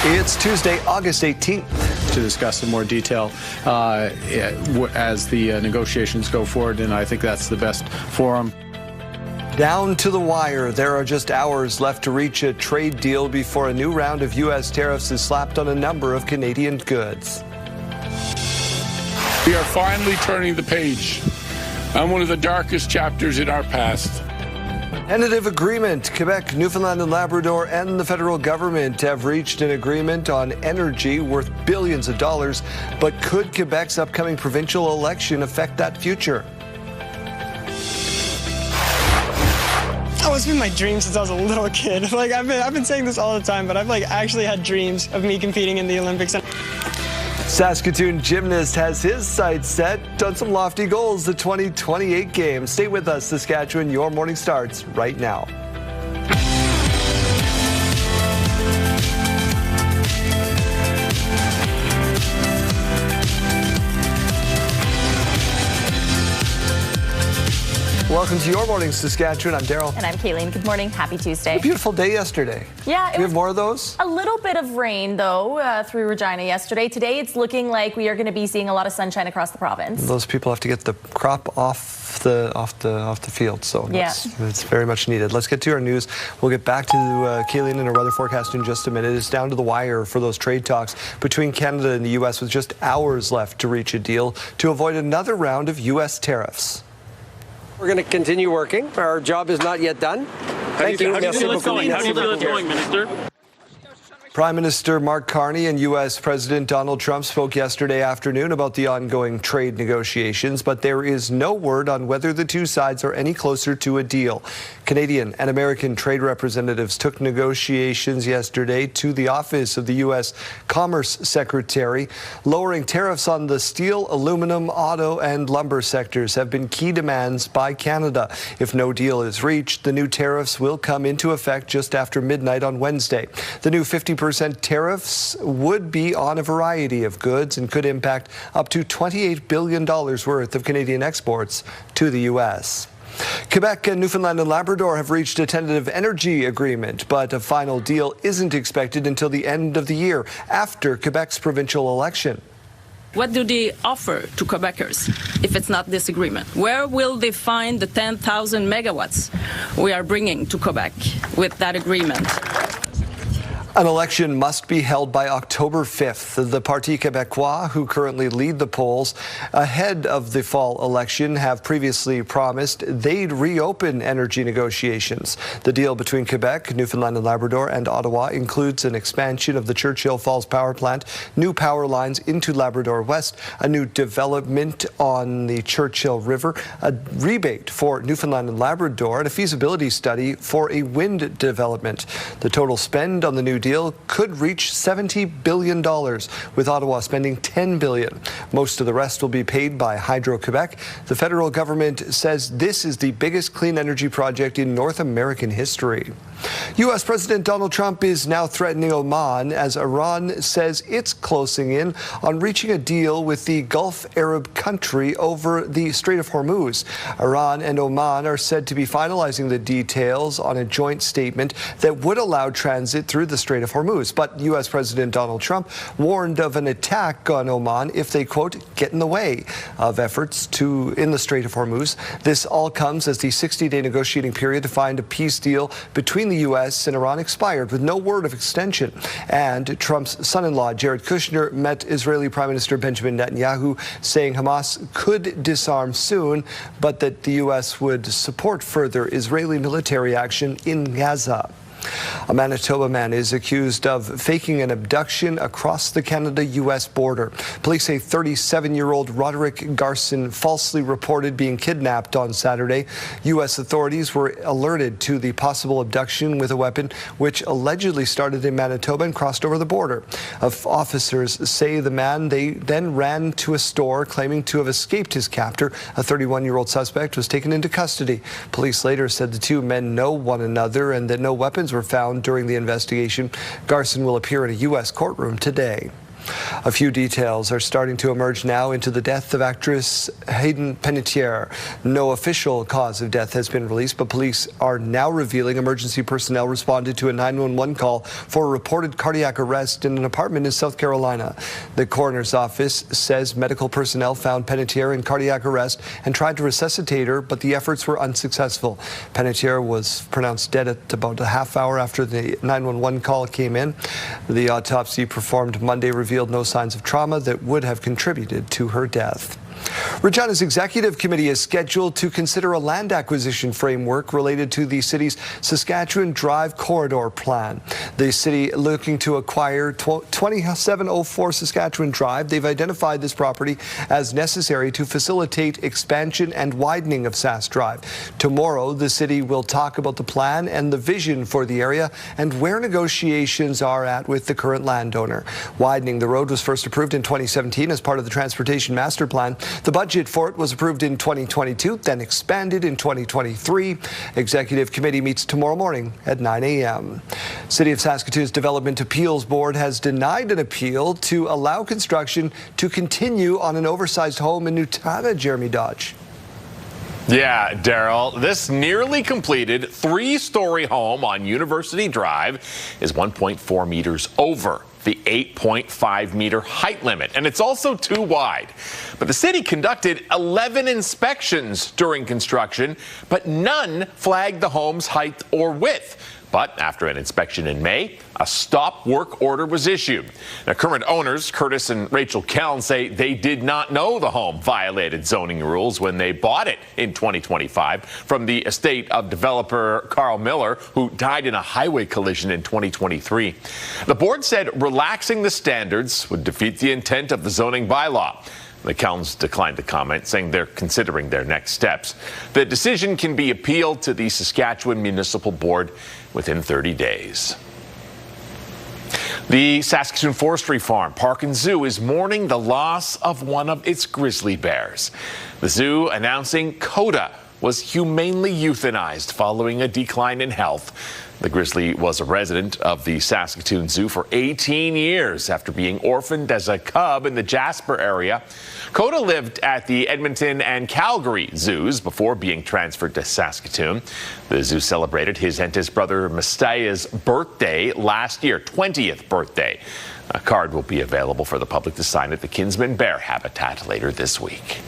It's Tuesday, August 18th. To discuss in more detail as the negotiations go forward, and I think that's the best forum. Down to the wire. There are just hours left to reach a trade deal before a new round of U.S. tariffs is slapped on a number of Canadian goods. We are finally turning the page on one of the darkest chapters in our past. Tentative agreement. Quebec, Newfoundland and Labrador and the federal government have reached an agreement on energy worth billions of dollars. But could Quebec's upcoming provincial election affect that future? Oh, it's been my dream since I was a little kid. I've been saying this all the time, but I've actually had dreams of me competing in the Olympics. Saskatoon gymnast has his sights set on some lofty goals the 2028 games. Stay with us, Saskatchewan. Your morning starts right now. Welcome to Your Morning, Saskatchewan. I'm Daryl. And I'm Kayleen. Good morning. Happy Tuesday. A beautiful day yesterday. Yeah. We have more of those? A little bit of rain, though, through Regina yesterday. Today, it's looking like we are going to be seeing a lot of sunshine across the province. Those people have to get the crop off the field, so it's very much needed. Let's get to our news. We'll get back to Kayleen and our weather forecast in just a minute. It's down to the wire for those trade talks between Canada and the U.S. with just hours left to reach a deal to avoid another round of U.S. tariffs. We're going to continue working. Our job is not yet done. Thank you. How do you feel it's going, Minister? Prime Minister Mark Carney and U.S. President Donald Trump spoke yesterday afternoon about the ongoing trade negotiations, but there is no word on whether the two sides are any closer to a deal. Canadian and American trade representatives took negotiations yesterday to the office of the U.S. Commerce Secretary. Lowering tariffs on the steel, aluminum, auto, and lumber sectors have been key demands by Canada. If no deal is reached, the new tariffs will come into effect just after midnight on Wednesday. The new 50% tariffs would be on a variety of goods and could impact up to $28 billion worth of Canadian exports to the U.S. Quebec and Newfoundland and Labrador have reached a tentative energy agreement, but a final deal isn't expected until the end of the year, after Quebec's provincial election. What do they offer to Quebecers if it's not this agreement? Where will they find the 10,000 megawatts we are bringing to Quebec with that agreement? An election must be held by October 5th. The Parti Québécois, who currently lead the polls ahead of the fall election, have previously promised they'd reopen energy negotiations. The deal between Quebec, Newfoundland and Labrador, and Ottawa includes an expansion of the Churchill Falls power plant, new power lines into Labrador West, a new development on the Churchill River, a rebate for Newfoundland and Labrador, and a feasibility study for a wind development. The total spend on the new deal could reach $70 billion, with Ottawa spending $10 billion. Most of the rest will be paid by Hydro-Quebec. The federal government says this is the biggest clean energy project in North American history. U.S. President Donald Trump is now threatening Oman as Iran says it's closing in on reaching a deal with the Gulf Arab country over the Strait of Hormuz. Iran and Oman are said to be finalizing the details on a joint statement that would allow transit through the Strait of Hormuz. But U.S. President Donald Trump warned of an attack on Oman if they, quote, get in the way of efforts in the Strait of Hormuz. This all comes as the 60-day negotiating period to find a peace deal between the U.S. and Iran expired with no word of extension. And Trump's son-in-law, Jared Kushner, met Israeli Prime Minister Benjamin Netanyahu, saying Hamas could disarm soon, but that the U.S. would support further Israeli military action in Gaza. A Manitoba man is accused of faking an abduction across the Canada-U.S. border. Police say 37-year-old Roderick Garson falsely reported being kidnapped on Saturday. U.S. authorities were alerted to the possible abduction with a weapon, which allegedly started in Manitoba and crossed over the border. Officers say the man then ran to a store, claiming to have escaped his captor. A 31-year-old suspect was taken into custody. Police later said the two men know one another and that no weapons were found during the investigation. Garson will appear in a U.S. courtroom today. A few details are starting to emerge now into the death of actress Hayden Panettiere. No official cause of death has been released, but police are now revealing emergency personnel responded to a 911 call for a reported cardiac arrest in an apartment in South Carolina. The coroner's office says medical personnel found Panettiere in cardiac arrest and tried to resuscitate her, but the efforts were unsuccessful. Panettiere was pronounced dead at about a half hour after the 911 call came in. The autopsy performed Monday revealed no signs of trauma that would have contributed to her death. Regina's executive committee is scheduled to consider a land acquisition framework related to the city's Saskatchewan Drive corridor plan. The city looking to acquire 2704 Saskatchewan Drive. They've identified this property as necessary to facilitate expansion and widening of Sask Drive. Tomorrow, the city will talk about the plan and the vision for the area and where negotiations are at with the current landowner. Widening the road was first approved in 2017 as part of the Transportation Master Plan. The budget for it was approved in 2022, then expanded in 2023. Executive committee meets tomorrow morning at 9 a.m. City of Saskatoon's Development Appeals Board has denied an appeal to allow construction to continue on an oversized home in Nutana. Jeremy Dodge. Yeah, Daryl, this nearly completed 3-story home on University Drive is 1.4 meters over the 8.5 meter height limit, and it's also too wide. But the city conducted 11 inspections during construction, but none flagged the home's height or width. But after an inspection in May, a stop work order was issued. Now, current owners, Curtis and Rachel Keln, say they did not know the home violated zoning rules when they bought it in 2025 from the estate of developer Carl Miller, who died in a highway collision in 2023. The board said relaxing the standards would defeat the intent of the zoning bylaw. The Kelns declined to comment, saying they're considering their next steps. The decision can be appealed to the Saskatchewan Municipal Board within 30 days. The Saskatoon Forestry Farm, Park and Zoo is mourning the loss of one of its grizzly bears. The zoo announcing Coda was humanely euthanized following a decline in health. The grizzly was a resident of the Saskatoon Zoo for 18 years after being orphaned as a cub in the Jasper area. Coda lived at the Edmonton and Calgary zoos before being transferred to Saskatoon. The zoo celebrated his and his brother Mestia's birthday last year, 20th birthday. A card will be available for the public to sign at the Kinsman Bear Habitat later this week.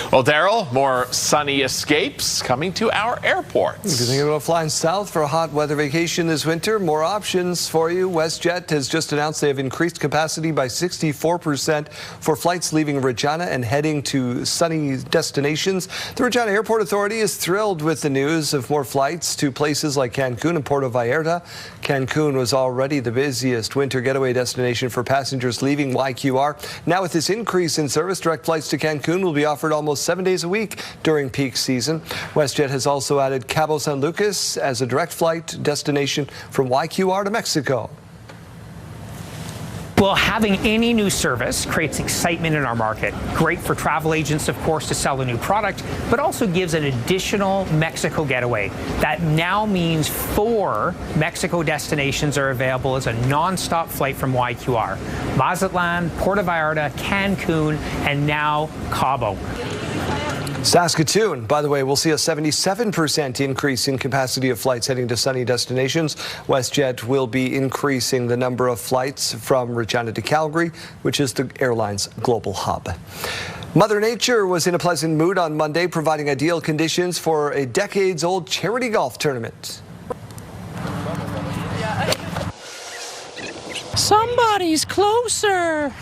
Well, Daryl, more sunny escapes coming to our airports. If you're thinking about flying south for a hot weather vacation this winter, more options for you. WestJet has just announced they have increased capacity by 64% for flights leaving Regina and heading to sunny destinations. The Regina Airport Authority is thrilled with the news of more flights to places like Cancun and Puerto Vallarta. Cancun was already the busiest winter getaway destination for passengers leaving YQR. Now with this increase in service, direct flights to Cancun will be offered almost 7 days a week during peak season. WestJet has also added Cabo San Lucas as a direct flight destination from YQR to Mexico. Well, having any new service creates excitement in our market. Great for travel agents, of course, to sell a new product, but also gives an additional Mexico getaway. That now means 4 Mexico destinations are available as a non-stop flight from YQR. Mazatlan, Puerto Vallarta, Cancun, and now Cabo. Saskatoon, by the way, will see a 77% increase in capacity of flights heading to sunny destinations. WestJet will be increasing the number of flights from Regina to Calgary, which is the airline's global hub. Mother Nature was in a pleasant mood on Monday, providing ideal conditions for a decades-old charity golf tournament. Somebody's closer.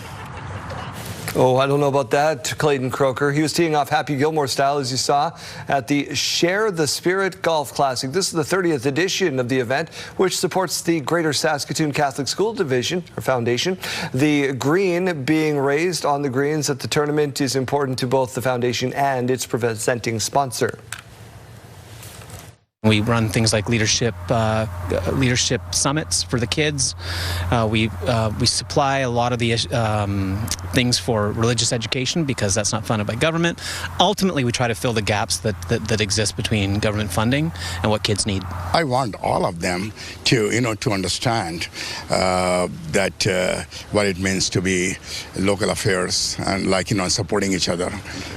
Oh, I don't know about that, Clayton Croker. He was teeing off Happy Gilmore style, as you saw, at the Share the Spirit Golf Classic. This is the 30th edition of the event, which supports the Greater Saskatoon Catholic School Division, or Foundation. The green being raised on the greens at the tournament is important to both the foundation and its presenting sponsor. We run things like leadership summits for the kids. We supply a lot of the things for religious education because that's not funded by government. Ultimately, we try to fill the gaps that exist between government funding and what kids need. I want all of them to understand that what it means to be local affairs and supporting each other.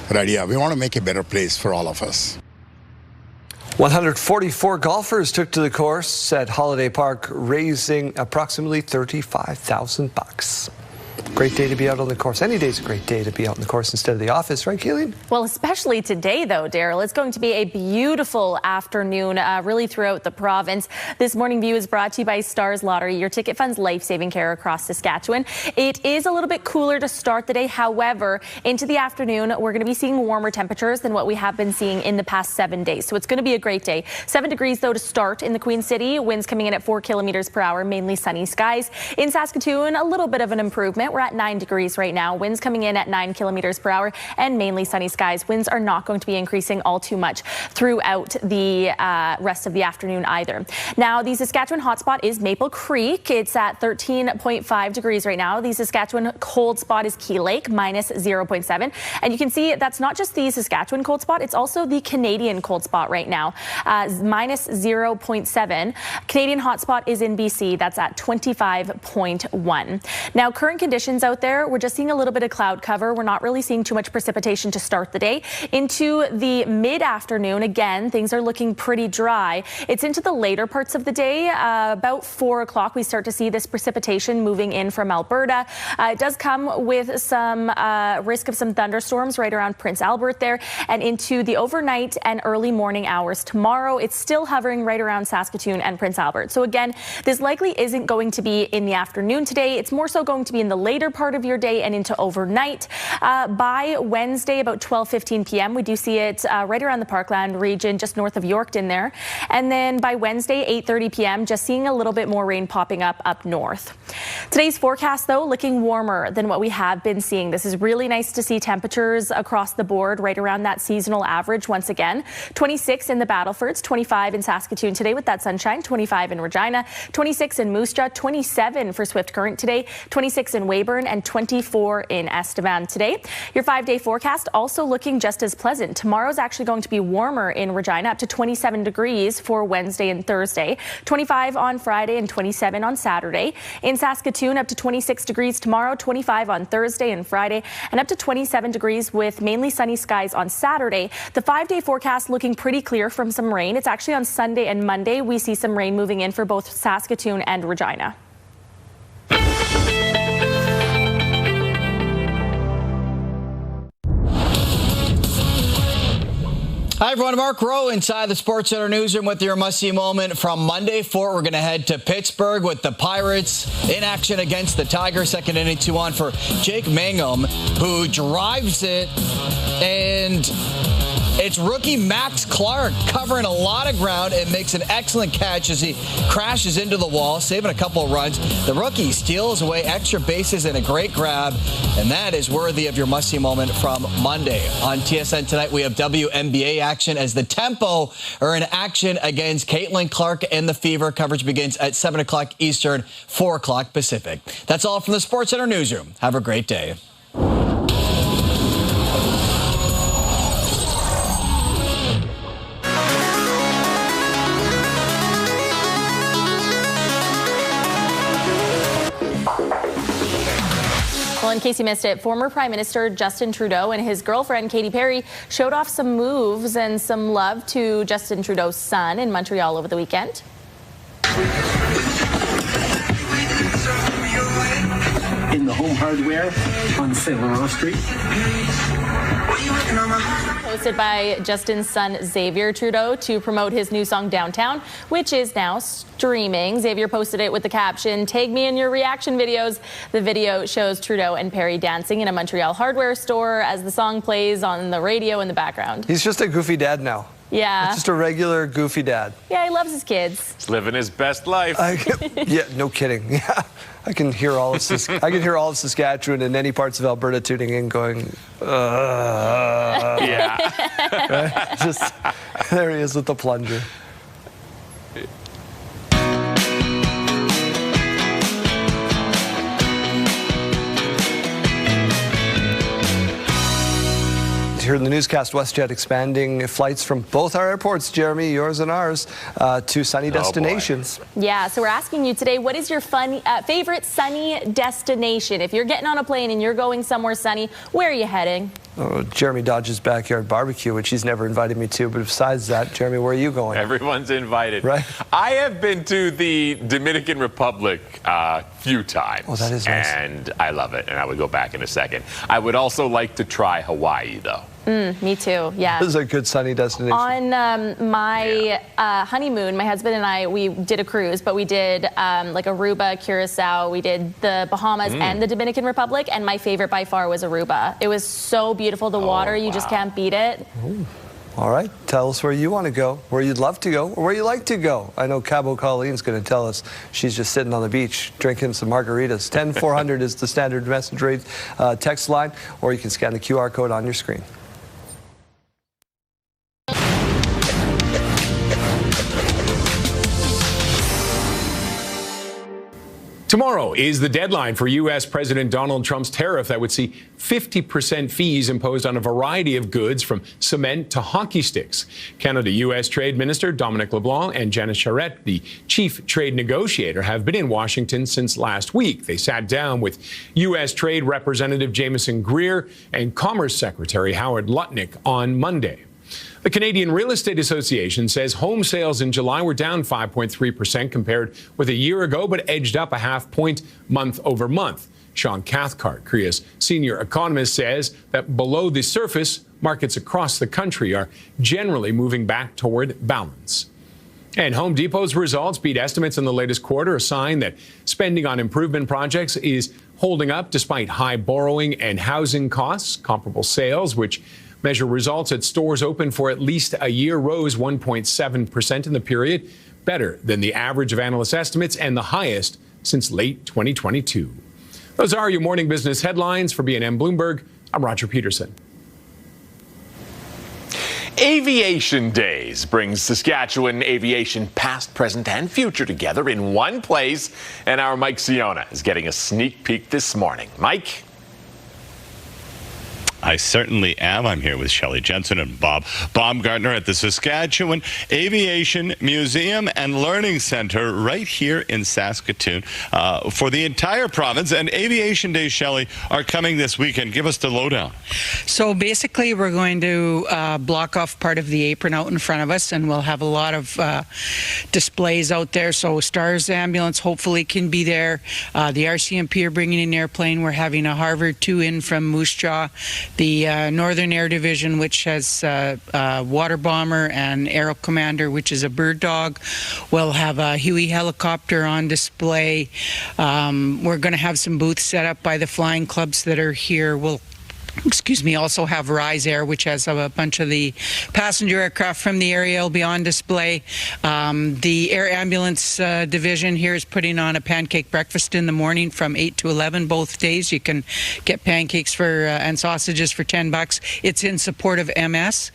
Right? Yeah, we want to make a better place for all of us. 144 golfers took to the course at Holiday Park, raising approximately $35,000. Great day to be out on the course. Any day's a great day to be out on the course instead of the office, right, Keelan? Well, especially today, though, Daryl. It's going to be a beautiful afternoon, really throughout the province. This Morning View is brought to you by Stars Lottery, your ticket fund's life-saving care across Saskatchewan. It is a little bit cooler to start the day. However, into the afternoon, we're going to be seeing warmer temperatures than what we have been seeing in the past 7 days. So it's going to be a great day. 7 degrees, though, to start in the Queen City. Winds coming in at 4 kilometers per hour, mainly sunny skies. In Saskatoon, a little bit of an improvement. We're at 9 degrees right now. Winds coming in at 9 kilometers per hour and mainly sunny skies. Winds are not going to be increasing all too much throughout the rest of the afternoon either. Now, the Saskatchewan hotspot is Maple Creek. It's at 13.5 degrees right now. The Saskatchewan cold spot is Key Lake, minus 0.7. And you can see that's not just the Saskatchewan cold spot, it's also the Canadian cold spot right now, minus 0.7. Canadian hotspot is in BC. That's at 25.1. Now, current conditions out there, we're just seeing a little bit of cloud cover. We're not really seeing too much precipitation to start the day. Into the mid-afternoon, again, things are looking pretty dry. It's into the later parts of the day. About 4 o'clock, we start to see this precipitation moving in from Alberta. It does come with some risk of some thunderstorms right around Prince Albert there, and into the overnight and early morning hours tomorrow. It's still hovering right around Saskatoon and Prince Albert. So again, this likely isn't going to be in the afternoon today. It's more so going to be in the later part of your day and into overnight. By Wednesday, about 12:15 p.m., we do see it right around the Parkland region, just north of Yorkton there. And then by Wednesday, 8:30 p.m., just seeing a little bit more rain popping up north. Today's forecast, though, looking warmer than what we have been seeing. This is really nice to see temperatures across the board right around that seasonal average once again. 26 in the Battlefords, 25 in Saskatoon today with that sunshine, 25 in Regina, 26 in Moose Jaw, 27 for Swift Current today, 26 in Weyburn, and 24 in Estevan today. Your 5-day forecast also looking just as pleasant. Tomorrow's actually going to be warmer in Regina, up to 27 degrees for Wednesday and Thursday, 25 on Friday and 27 on Saturday. In Saskatoon, up to 26 degrees tomorrow, 25 on Thursday and Friday, and up to 27 degrees with mainly sunny skies on Saturday. The 5-day forecast looking pretty clear from some rain. It's actually on Sunday and Monday we see some rain moving in for both Saskatoon and Regina. Hi everyone, Mark Rowe inside the Sports Center newsroom with your must-see moment from Monday forward. We're going to head to Pittsburgh with the Pirates in action against the Tigers. Second inning, 2-on for Jake Mangum, who drives it, and it's rookie Max Clark covering a lot of ground and makes an excellent catch as he crashes into the wall, saving a couple of runs. The rookie steals away extra bases and a great grab, and that is worthy of your must-see moment from Monday. On TSN tonight, we have WNBA action as the Tempo are in action against Caitlin Clark and the Fever. Coverage begins at 7 o'clock Eastern, 4 o'clock Pacific. That's all from the Sports Center newsroom. Have a great day. Well, in case you missed it, former Prime Minister Justin Trudeau and his girlfriend Katy Perry showed off some moves and some love to Justin Trudeau's son in Montreal over the weekend. In the Home Hardware on St. Laurent Street. Posted by Justin's son Xavier Trudeau to promote his new song Downtown, which is now streaming. Xavier posted it with the caption, "Tag me in your reaction videos." The video shows Trudeau and Perry dancing in a Montreal hardware store as the song plays on the radio in the background. He's just a goofy dad now. Yeah. Just a regular goofy dad. Yeah, he loves his kids. He's living his best life. Yeah, no kidding. Yeah, I can hear all of Saskatchewan and any parts of Alberta tuning in, going, yeah. Right? Just there he is with the plunger. heard in the newscast, WestJet expanding flights from both our airports, Jeremy, yours and ours, to sunny destinations. Yeah, so we're asking you today, what is your favorite sunny destination? If you're getting on a plane and you're going somewhere sunny, where are you heading? Oh, Jeremy Dodge's backyard barbecue, which he's never invited me to. But besides that, Jeremy, where are you going? Everyone's invited. Right. I have been to the Dominican Republic a few times. Oh, that is nice. And I love it, and I would go back in a second. I would also like to try Hawaii, though. Me too, yeah. This is a good sunny destination. On my honeymoon, my husband and I, we did a cruise, but we did like Aruba, Curacao, we did the Bahamas and the Dominican Republic, and my favorite by far was Aruba. It was so beautiful, the water, you just can't beat it. Ooh. All right, tell us where you want to go, where you'd love to go, or where you like to go. I know Cabo Colleen's going to tell us she's just sitting on the beach drinking some margaritas. 10400 is the standard message rate text line, or you can scan the QR code on your screen. Tomorrow is the deadline for U.S. President Donald Trump's tariff that would see 50% fees imposed on a variety of goods from cement to hockey sticks. Canada-U.S. Trade Minister Dominic LeBlanc and Janet Charette, the chief trade negotiator, have been in Washington since last week. They sat down with U.S. Trade Representative Jameson Greer and Commerce Secretary Howard Lutnick on Monday. The Canadian Real Estate Association says home sales in July were down 5.3% compared with a year ago, but edged up a half point month over month. Sean Cathcart, CREA's senior economist, says that below the surface, markets across the country are generally moving back toward balance. And Home Depot's results beat estimates in the latest quarter, a sign that spending on improvement projects is holding up despite high borrowing and housing costs. Comparable sales, which measure results at stores open for at least a year, rose 1.7% in the period, better than the average of analyst estimates and the highest since late 2022. Those are your morning business headlines. For BNN Bloomberg, I'm Roger Peterson. Aviation Days brings Saskatchewan aviation past, present, and future together in one place, and our Mike Siona is getting a sneak peek this morning. Mike? I certainly am. I'm here with Shelley Jensen and Bob Baumgartner at the Saskatchewan Aviation Museum and Learning Center right here in Saskatoon for the entire province. And Aviation Days, Shelley, are coming this weekend. Give us the lowdown. So basically, we're going to block off part of the apron out in front of us, and we'll have a lot of displays out there. So Stars Ambulance hopefully can be there. The RCMP are bringing an airplane. We're having a Harvard 2 in from Moose Jaw. The Northern Air Division, which has Water Bomber and Aero Commander, which is a bird dog. We'll have a Huey helicopter on display. We're going to have some booths set up by the flying clubs that are here. We'll also have Rise Air, which has a bunch of the passenger aircraft from the area will be on display. The Air Ambulance Division here is putting on a pancake breakfast in the morning from 8 to 11 both days. You can get pancakes and sausages for $10. It's in support of MS.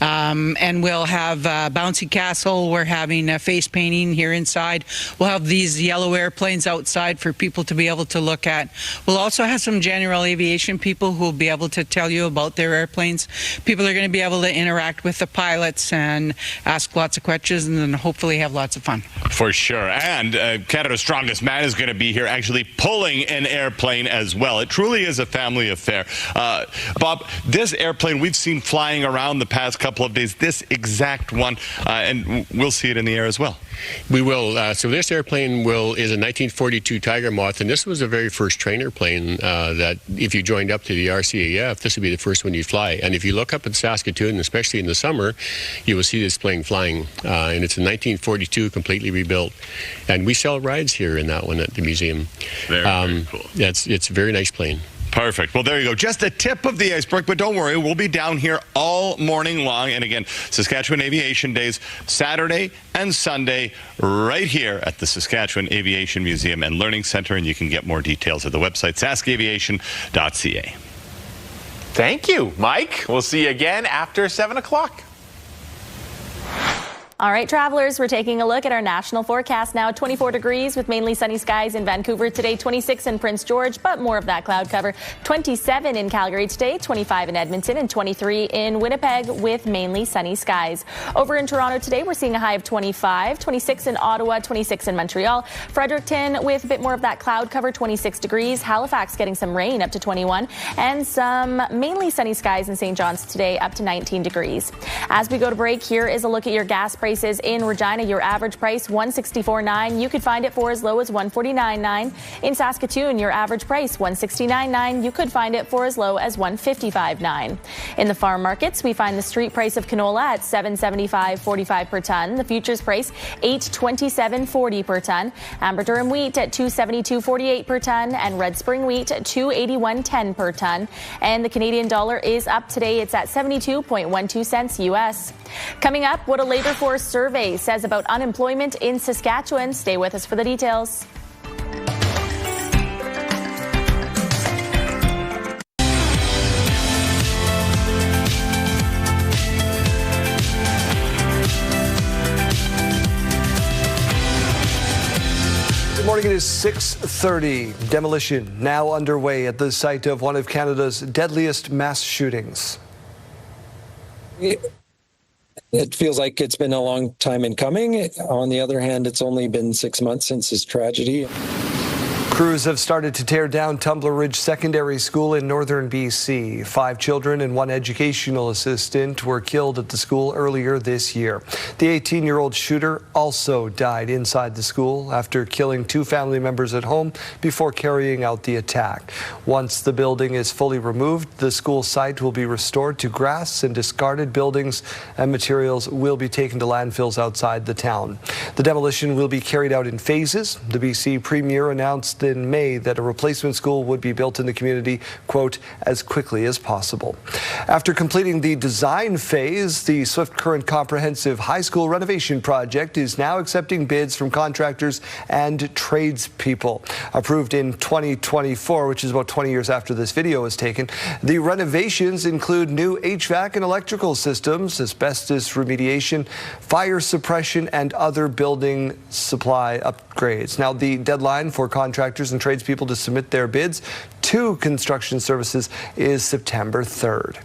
And we'll have Bouncy Castle. We're having face painting here inside. We'll have these yellow airplanes outside for people to be able to look at. We'll also have some general aviation people who will be able to tell you about their airplanes. People are going to be able to interact with the pilots and ask lots of questions and then hopefully have lots of fun. For sure. And Canada's Strongest Man is going to be here actually pulling an airplane as well. It truly is a family affair. Bob, this airplane we've seen flying around the past couple of days, this exact one, and we'll see it in the air as well. We will. So this airplane is a 1942 Tiger Moth, and this was the very first trainer plane that if you joined up to the RCAF, this would be the first one you'd fly. And if you look up in Saskatoon, especially in the summer, you will see this plane flying. And it's a 1942, completely rebuilt. And we sell rides here in that one at the museum. Very cool. It's a very nice plane. Perfect. Well, there you go. Just the tip of the iceberg, but don't worry, we'll be down here all morning long. And again, Saskatchewan Aviation Days, Saturday and Sunday, right here at the Saskatchewan Aviation Museum and Learning Center. And you can get more details at the website, saskaviation.ca. Thank you, Mike. We'll see you again after 7 o'clock. All right, travelers, we're taking a look at our national forecast now. 24 degrees with mainly sunny skies in Vancouver today, 26 in Prince George, but more of that cloud cover. 27 in Calgary today, 25 in Edmonton, and 23 in Winnipeg with mainly sunny skies. Over in Toronto today, we're seeing a high of 25, 26 in Ottawa, 26 in Montreal. Fredericton with a bit more of that cloud cover, 26 degrees. Halifax getting some rain up to 21, and some mainly sunny skies in St. John's today up to 19 degrees. As we go to break, here is a look at your gas prices in Regina. Your average price $164.9. You could find it for as low as $149.9. In Saskatoon, your average price $169.9. You could find it for as low as $155.9. In the farm markets, we find the street price of canola at $775.45 per ton. The futures price $827.40 per ton. Amber Durum wheat at $272.48 per ton, and Red Spring wheat at $281.10 per ton. And the Canadian dollar is up today. It's at 72.12 cents US. Coming up, what a labor force survey says about unemployment in Saskatchewan. Stay with us for the details. Good morning, it is 6:30. Demolition now underway at the site of one of Canada's deadliest mass shootings. It feels like it's been a long time in coming. On the other hand, it's only been 6 months since this tragedy. Crews have started to tear down Tumbler Ridge Secondary School in northern BC. 5 children and 1 educational assistant were killed at the school earlier this year. The 18-year-old shooter also died inside the school after killing 2 family members at home before carrying out the attack. Once the building is fully removed, the school site will be restored to grass, and discarded buildings and materials will be taken to landfills outside the town. The demolition will be carried out in phases. The BC Premier announced in May that a replacement school would be built in the community, quote, as quickly as possible. After completing the design phase, the Swift Current Comprehensive High School renovation project is now accepting bids from contractors and tradespeople. Approved in 2024, which is about 20 years after this video was taken, the renovations include new HVAC and electrical systems, asbestos remediation, fire suppression, and other building supply upgrades. Now, the deadline for contractors and tradespeople to submit their bids to construction services is September 3rd.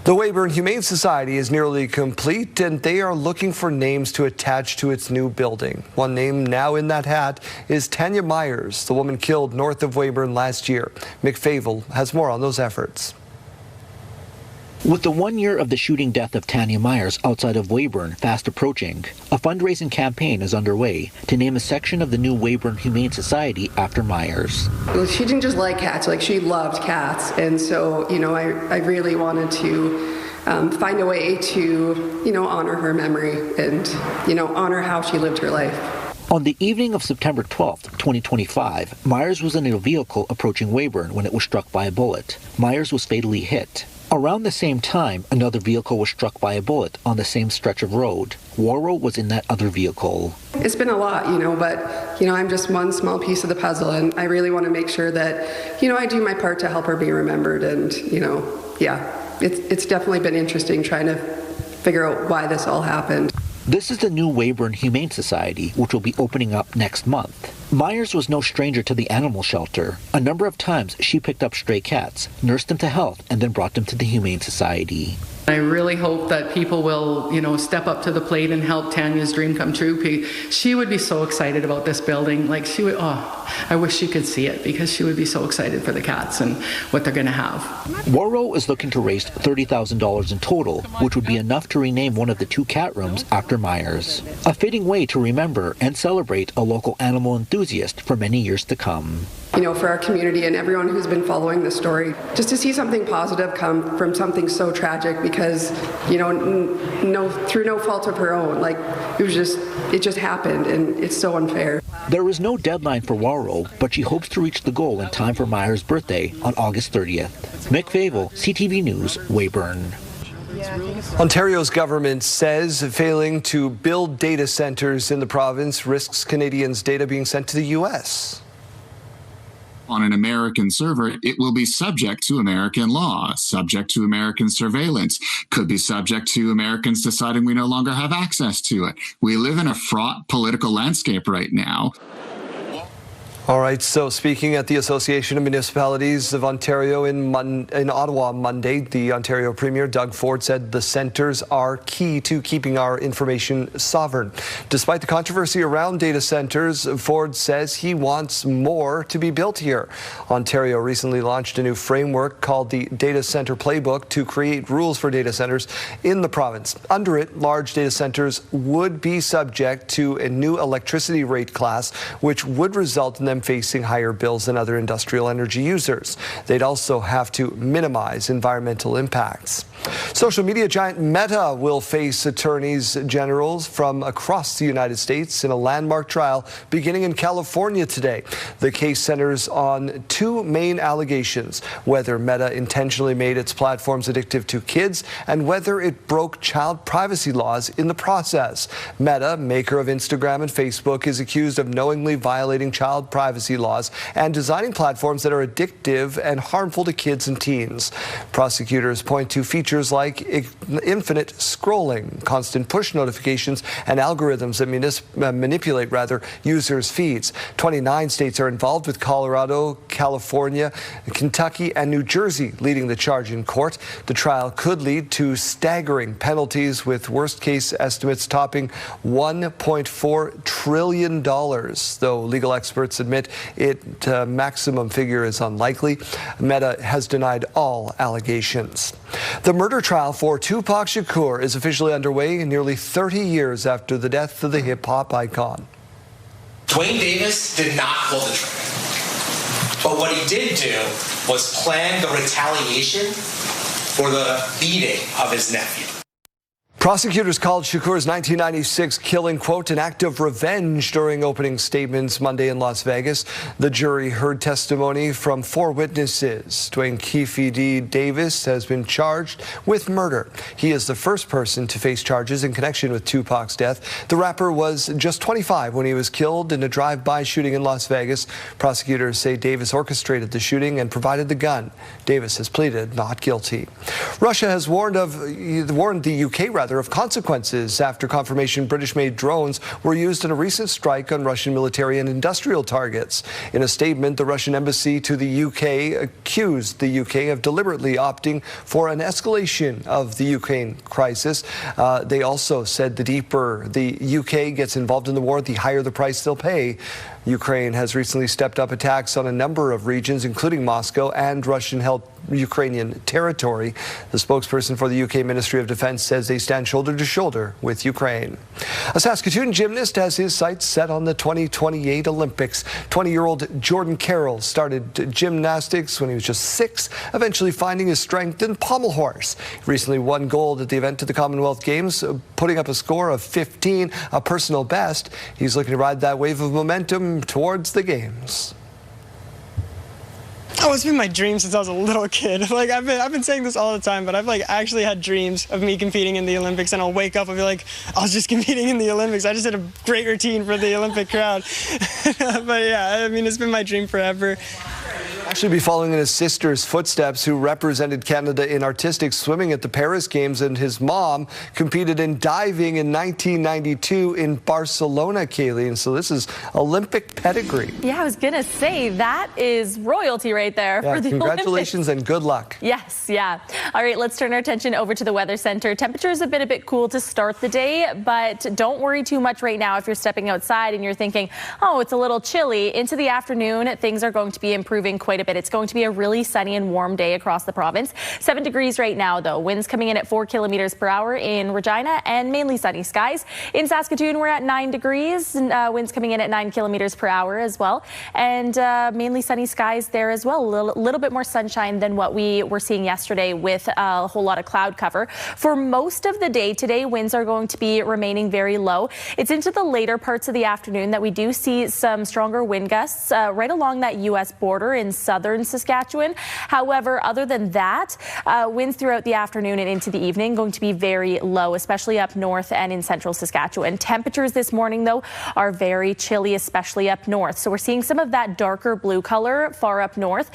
The Weyburn Humane Society is nearly complete, and they are looking for names to attach to its new building. One name now in that hat is Tanya Myers, the woman killed north of Weyburn last year. Mick Favel has more on those efforts. With the 1 year of the shooting death of Tanya Myers outside of Weyburn fast approaching, a fundraising campaign is underway to name a section of the new Weyburn Humane Society after Myers. Well, she didn't just like cats, like she loved cats. And so, I really wanted to find a way to, honor her memory and, honor how she lived her life. On the evening of September 12th, 2025, Myers was in a vehicle approaching Weyburn when it was struck by a bullet. Myers was fatally hit. Around the same time, another vehicle was struck by a bullet on the same stretch of road. Warrow was in that other vehicle. It's been a lot, but, I'm just one small piece of the puzzle, and I really want to make sure that, I do my part to help her be remembered. And, it's definitely been interesting trying to figure out why this all happened. This is the new Weyburn Humane Society, which will be opening up next month. Myers was no stranger to the animal shelter. A number of times she picked up stray cats, nursed them to health, and then brought them to the Humane Society. I really hope that people will, step up to the plate and help Tanya's dream come true. She would be so excited about this building. Like she would, I wish she could see it because she would be so excited for the cats and what they're going to have. Warrow is looking to raise $30,000 in total, which would be enough to rename one of the 2 cat rooms after Myers. A fitting way to remember and celebrate a local animal enthusiast for many years to come. For our community and everyone who's been following the story, just to see something positive come from something so tragic because, through no fault of her own, it just happened and it's so unfair. There is no deadline for Warrow, but she hopes to reach the goal in time for Myers' birthday on August 30th. Mick Favel, CTV News, Weyburn. Ontario's government says failing to build data centers in the province risks Canadians' data being sent to the U.S. on an American server, it will be subject to American law, subject to American surveillance, could be subject to Americans deciding we no longer have access to it. We live in a fraught political landscape right now. All right, so speaking at the Association of Municipalities of Ontario in Ottawa Monday, the Ontario Premier Doug Ford said the centres are key to keeping our information sovereign. Despite the controversy around data centres, Ford says he wants more to be built here. Ontario recently launched a new framework called the Data Centre Playbook to create rules for data centres in the province. Under it, large data centres would be subject to a new electricity rate class, which would result in them facing higher bills than other industrial energy users. They'd also have to minimize environmental impacts. Social media giant Meta will face attorneys generals from across the United States in a landmark trial beginning in California today. The case centers on two main allegations: whether Meta intentionally made its platforms addictive to kids and whether it broke child privacy laws in the process. Meta, maker of Instagram and Facebook, is accused of knowingly violating child privacy laws and designing platforms that are addictive and harmful to kids and teens. Prosecutors point to features like infinite scrolling, constant push notifications, and algorithms that manipulate users' feeds. 29 states are involved, with Colorado, California, Kentucky, and New Jersey leading the charge in court. The trial could lead to staggering penalties, with worst-case estimates topping $1.4 trillion, though legal experts admit its maximum figure is unlikely. Meta has denied all allegations. The murder trial for Tupac Shakur is officially underway nearly 30 years after the death of the hip-hop icon. Dwayne Davis did not pull the trigger, but what he did do was plan the retaliation for the beating of his nephew. Prosecutors called Shakur's 1996 killing, quote, an act of revenge during opening statements Monday in Las Vegas. The jury heard testimony from 4 witnesses. Dwayne Keefe D. Davis has been charged with murder. He is the first person to face charges in connection with Tupac's death. The rapper was just 25 when he was killed in a drive-by shooting in Las Vegas. Prosecutors say Davis orchestrated the shooting and provided the gun. Davis has pleaded not guilty. Russia has warned the UK of consequences after confirmation British-made drones were used in a recent strike on Russian military and industrial targets. In a statement, the Russian embassy to the UK accused the UK of deliberately opting for an escalation of the Ukraine crisis. They also said the deeper the UK gets involved in the war, the higher the price they'll pay. Ukraine has recently stepped up attacks on a number of regions, including Moscow and Russian-held Ukrainian territory. The spokesperson for the UK Ministry of Defence says they stand shoulder to shoulder with Ukraine. A Saskatoon gymnast has his sights set on the 2028 Olympics. 20-year-old Jordan Carroll started gymnastics when he was just 6, eventually finding his strength in pommel horse. He recently won gold at the event at the Commonwealth Games, putting up a score of 15, a personal best. He's looking to ride that wave of momentum towards the Games. Oh, it's been my dream since I was a little kid. Like I've been saying this all the time, but I've actually had dreams of me competing in the Olympics, and I'll wake up and be like, I was just competing in the Olympics. I just did a great routine for the Olympic crowd. But yeah, I mean, it's been my dream forever. Actually be following in his sister's footsteps, who represented Canada in artistic swimming at the Paris Games, and his mom competed in diving in 1992 in Barcelona, Kayleen. So this is Olympic pedigree. Yeah, I was going to say, that is royalty right there for the congratulations Olympics. And good luck. Yes, yeah. All right, let's turn our attention over to the weather center. Temperatures have been a bit cool to start the day, but don't worry too much right now if you're stepping outside and you're thinking, oh, it's a little chilly. Into the afternoon, things are going to be improving quite a bit. It's going to be a really sunny and warm day across the province. 7 degrees right now, though. Winds coming in at 4 kilometers per hour in Regina, and mainly sunny skies. In Saskatoon, we're at 9 degrees. Winds coming in at 9 kilometers per hour as well. And mainly sunny skies there as well. A little bit more sunshine than what we were seeing yesterday, with a whole lot of cloud cover. For most of the day today, winds are going to be remaining very low. It's into the later parts of the afternoon that we do see some stronger wind gusts right along that U.S. border in southern Saskatchewan. However, other than that, winds throughout the afternoon and into the evening going to be very low, especially up north and in central Saskatchewan. Temperatures this morning, though, are very chilly, especially up north. So we're seeing some of that darker blue color far up north.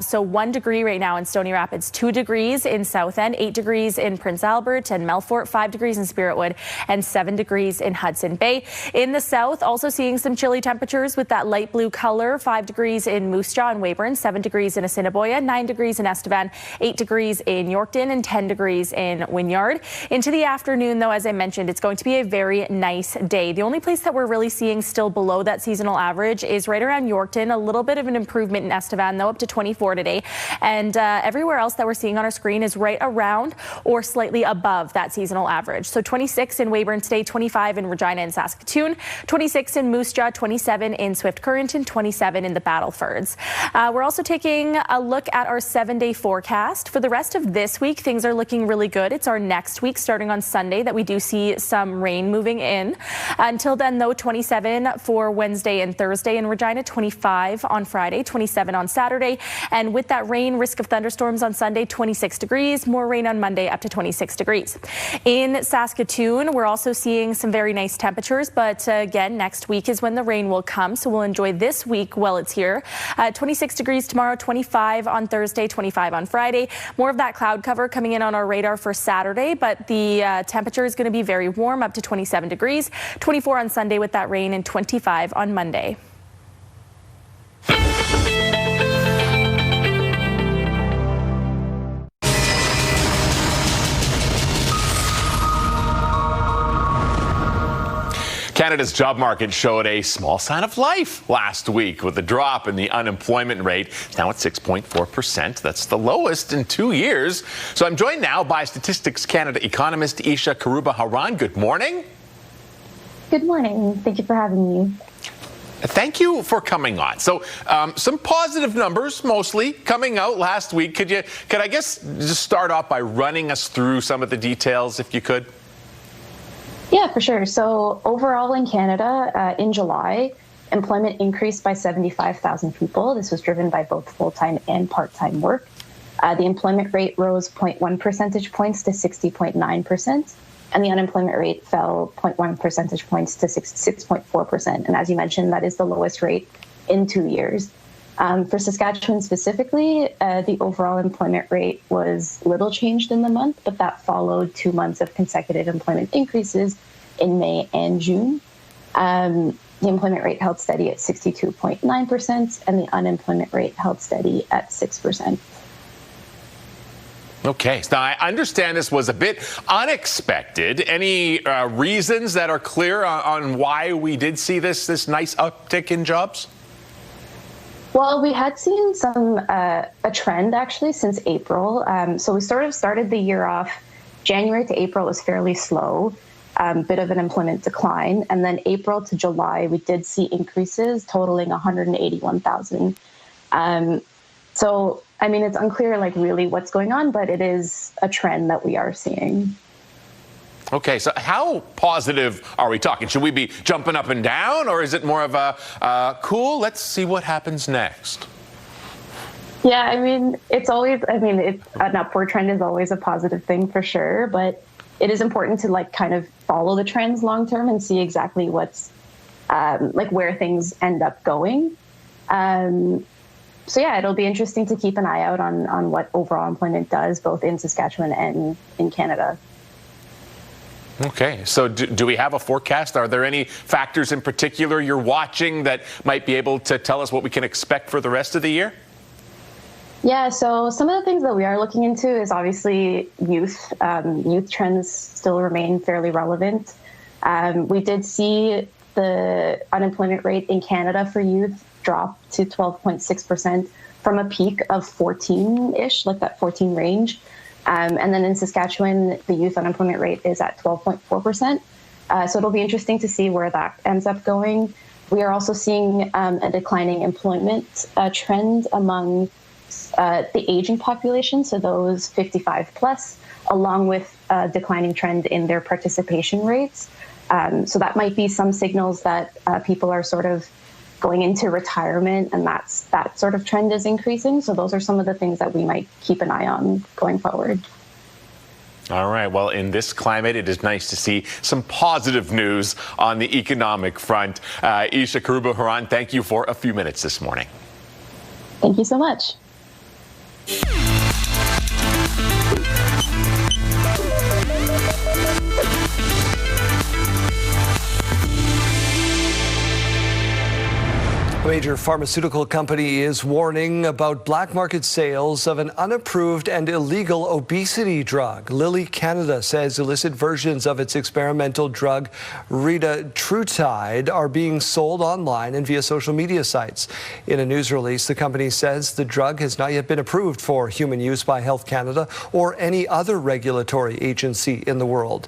So 1 degree right now in Stony Rapids, 2 degrees in South End, 8 degrees in Prince Albert and Melfort, 5 degrees in Spiritwood, and 7 degrees in Hudson Bay. In the south, also seeing some chilly temperatures with that light blue color, 5 degrees in Moose Jaw and Weyburn, 7 degrees in Assiniboia, 9 degrees in Estevan, 8 degrees in Yorkton, and 10 degrees in Wynyard. Into the afternoon, though, as I mentioned, it's going to be a very nice day. The only place that we're really seeing still below that seasonal average is right around Yorkton. A little bit of an improvement in Estevan, though, up to 24 today. And everywhere else that we're seeing on our screen is right around or slightly above that seasonal average. So 26 in Weyburn today, 25 in Regina and Saskatoon, 26 in Moose Jaw, 27 in Swift Current, and 27 in the Battlefords. We're also taking a look at our 7-day forecast. For the rest of this week, things are looking really good. It's our next week, starting on Sunday, that we do see some rain moving in. Until then, though, 27 for Wednesday and Thursday in Regina, 25 on Friday, 27 on Saturday. And with that rain, risk of thunderstorms on Sunday, 26 degrees. More rain on Monday, up to 26 degrees. In Saskatoon, we're also seeing some very nice temperatures, but again, next week is when the rain will come, so we'll enjoy this week while it's here. 26 degrees tomorrow, 25 on Thursday, 25 on Friday. More of that cloud cover coming in on our radar for Saturday, but the temperature is going to be very warm, up to 27 degrees, 24 on Sunday with that rain, and 25 on Monday. Canada's job market showed a small sign of life last week with a drop in the unemployment rate. It's now at 6.4%. That's the lowest in 2 years. So I'm joined now by Statistics Canada economist Isha Karuba-Haran. Good morning. Good morning. Thank you for having me. Thank you for coming on. So some positive numbers, mostly, coming out last week. Could I guess just start off by running us through some of the details, if you could? Yeah, for sure. So overall in Canada, in July, employment increased by 75,000 people. This was driven by both full-time and part-time work. The employment rate rose 0.1 percentage points to 60.9%, and the unemployment rate fell 0.1 percentage points to 6.4%. And as you mentioned, that is the lowest rate in 2 years. For Saskatchewan specifically, the overall employment rate was little changed in the month, but that followed 2 months of consecutive employment increases in May and June. The employment rate held steady at 62.9%, and the unemployment rate held steady at 6%. Okay, so I understand this was a bit unexpected. Any reasons that are clear on why we did see this nice uptick in jobs? Well, we had seen a trend actually since April. So we sort of started the year off, January to April was fairly slow, bit of an employment decline. And then April to July, we did see increases totaling 181,000. So, I mean, it's unclear like really what's going on, but it is a trend that we are seeing. Okay, so how positive are we talking? Should we be jumping up and down, or is it more of a cool, let's see what happens next? Yeah, I mean, an upward trend is always a positive thing for sure, but it is important to like kind of follow the trends long term and see exactly what's like where things end up going. So yeah, it'll be interesting to keep an eye out on what overall employment does, both in Saskatchewan and in Canada. Okay, so do we have a forecast? Are there any factors in particular you're watching that might be able to tell us what we can expect for the rest of the year? Yeah, so some of the things that we are looking into is obviously youth. Youth trends still remain fairly relevant. We did see the unemployment rate in Canada for youth drop to 12.6% from a peak of 14-ish, like that 14 range. And then in Saskatchewan, the youth unemployment rate is at 12.4%. So it'll be interesting to see where that ends up going. We are also seeing a declining employment trend among the aging population, so those 55 plus, along with a declining trend in their participation rates. So that might be some signals that people are sort of going into retirement, and that sort of trend is increasing. So those are some of the things that we might keep an eye on going forward. All right. Well, in this climate, it is nice to see some positive news on the economic front. Isha Karuba-Haran, thank you for a few minutes this morning. Thank you so much. A major pharmaceutical company is warning about black market sales of an unapproved and illegal obesity drug. Lilly Canada says illicit versions of its experimental drug retatrutide are being sold online and via social media sites. In a news release, the company says the drug has not yet been approved for human use by Health Canada or any other regulatory agency in the world.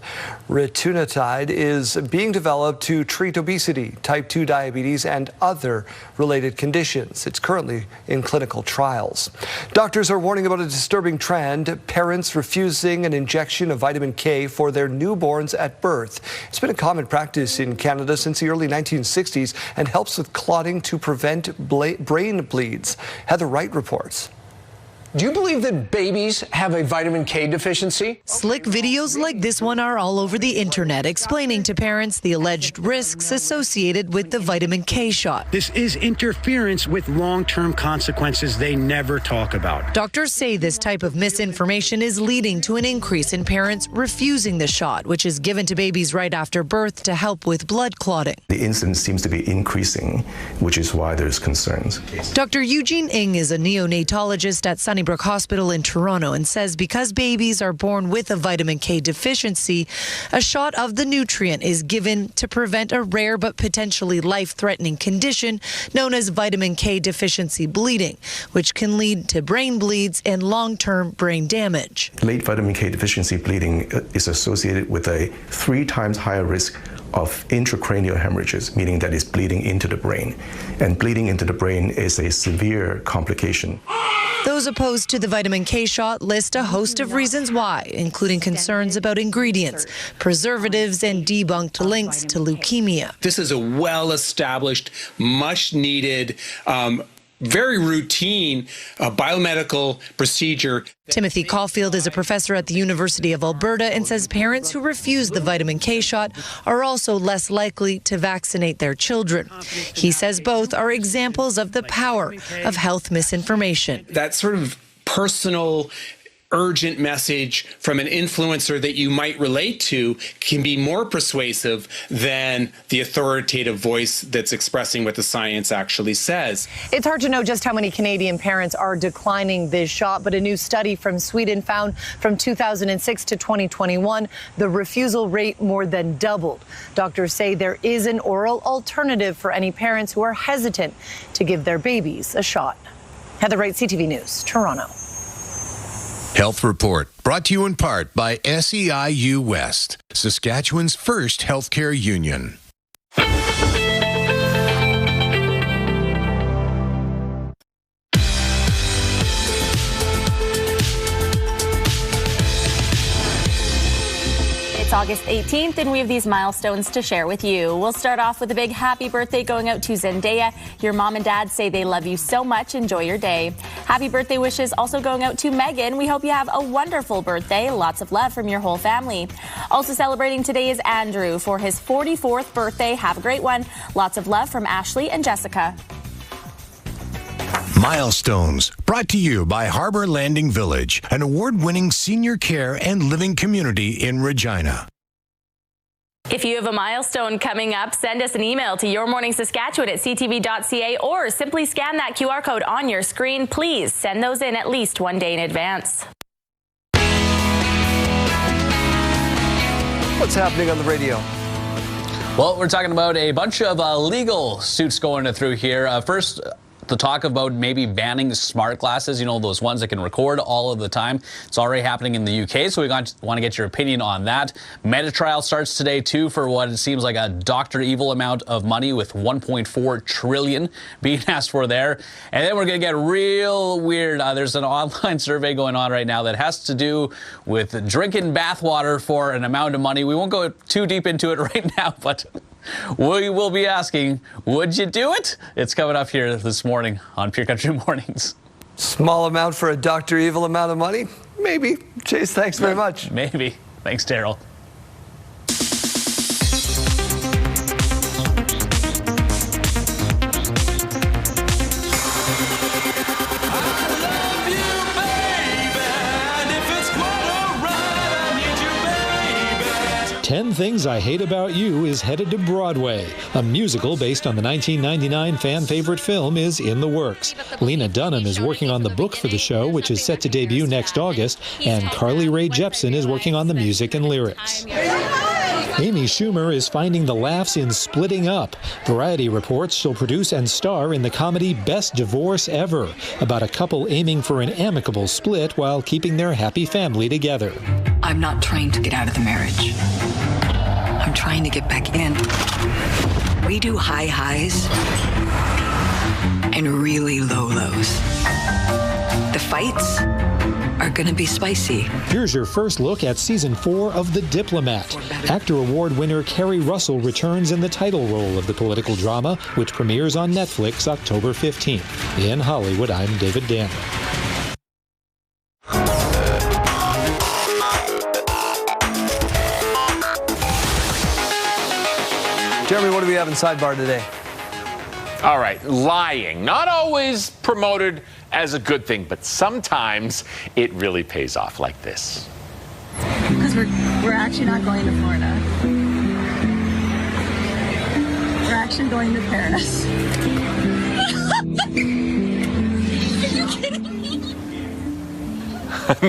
Retatrutide is being developed to treat obesity, type 2 diabetes, and other related conditions. It's currently in clinical trials. Doctors are warning about a disturbing trend: parents refusing an injection of vitamin K for their newborns at birth. It's been a common practice in Canada since the early 1960s and helps with clotting to prevent brain bleeds. Heather Wright reports. Do you believe that babies have a vitamin K deficiency? Slick videos like this one are all over the internet explaining to parents the alleged risks associated with the vitamin K shot. This is interference with long-term consequences they never talk about. Doctors say this type of misinformation is leading to an increase in parents refusing the shot, which is given to babies right after birth to help with blood clotting. The incidence seems to be increasing, which is why there's concerns. Dr. Eugene Ng is a neonatologist at Sunnybrook Hospital in Toronto and says because babies are born with a vitamin K deficiency, a shot of the nutrient is given to prevent a rare but potentially life-threatening condition known as vitamin K deficiency bleeding, which can lead to brain bleeds and long-term brain damage. Late vitamin K deficiency bleeding is associated with a 3 times higher risk of intracranial hemorrhages, meaning that it's bleeding into the brain. And bleeding into the brain is a severe complication. Those opposed to the vitamin K shot list a host of reasons why, including concerns about ingredients, preservatives, and debunked links to leukemia. This is a well-established, much-needed, very routine biomedical procedure. Timothy Caulfield is a professor at the University of Alberta and says parents who refuse the vitamin K shot are also less likely to vaccinate their children. He says both are examples of the power of health misinformation. That sort of personal, urgent message from an influencer that you might relate to can be more persuasive than the authoritative voice that's expressing what the science actually says. It's hard to know just how many Canadian parents are declining this shot, but a new study from Sweden found from 2006 to 2021, the refusal rate more than doubled. Doctors say there is an oral alternative for any parents who are hesitant to give their babies a shot. Heather Wright, CTV News, Toronto. Health Report, brought to you in part by SEIU West, Saskatchewan's first healthcare union. It's August 18th, and we have these milestones to share with you. We'll start off with a big happy birthday going out to Zendaya. Your mom and dad say they love you so much. Enjoy your day. Happy birthday wishes also going out to Megan. We hope you have a wonderful birthday. Lots of love from your whole family. Also celebrating today is Andrew for his 44th birthday. Have a great one. Lots of love from Ashley and Jessica. Milestones, brought to you by Harbor Landing Village, an award-winning senior care and living community in Regina. If you have a milestone coming up, send us an email to yourmorningsaskatchewan@ctv.ca or simply scan that QR code on your screen. Please send those in at least one day in advance. What's happening on the radio? Well, we're talking about a bunch of legal suits going through here. First, the talk about maybe banning smart glasses, you know, those ones that can record all of the time. It's already happening in the UK, so we want to get your opinion on that. Meta trial starts today, too, for what it seems like a Dr. Evil amount of money with $1.4 trillion being asked for there. And then we're going to get real weird. There's an online survey going on right now that has to do with drinking bathwater for an amount of money. We won't go too deep into it right now, but We will be asking, would you do it? It's coming up here this morning on Pure Country Mornings. Small amount for a Dr. Evil amount of money? Maybe. Chase, thanks very much. Maybe. Thanks, Daryl. Ten Things I Hate About You is headed to Broadway. A musical based on the 1999 fan favorite film is in the works. Lena Dunham is working on the book for the show, which is set to debut next August, and Carly Rae Jepsen is working on the music and lyrics. Amy Schumer is finding the laughs in Splitting Up. Variety reports she'll produce and star in the comedy Best Divorce Ever, about a couple aiming for an amicable split while keeping their happy family together. I'm not trying to get out of the marriage. I'm trying to get back in. We do high highs and really low lows. The fights are going to be spicy. Here's your first look at season 4 of The Diplomat. Actor award winner Kerry Russell returns in the title role of the political drama, which premieres on Netflix October 15th. In Hollywood, I'm David Daniel. Jeremy, what do we have in Sidebar today? All right, lying. Not always promoted as a good thing, but sometimes it really pays off like this. Because we're actually not going to Florida. We're actually going to Paris. Are you kidding me?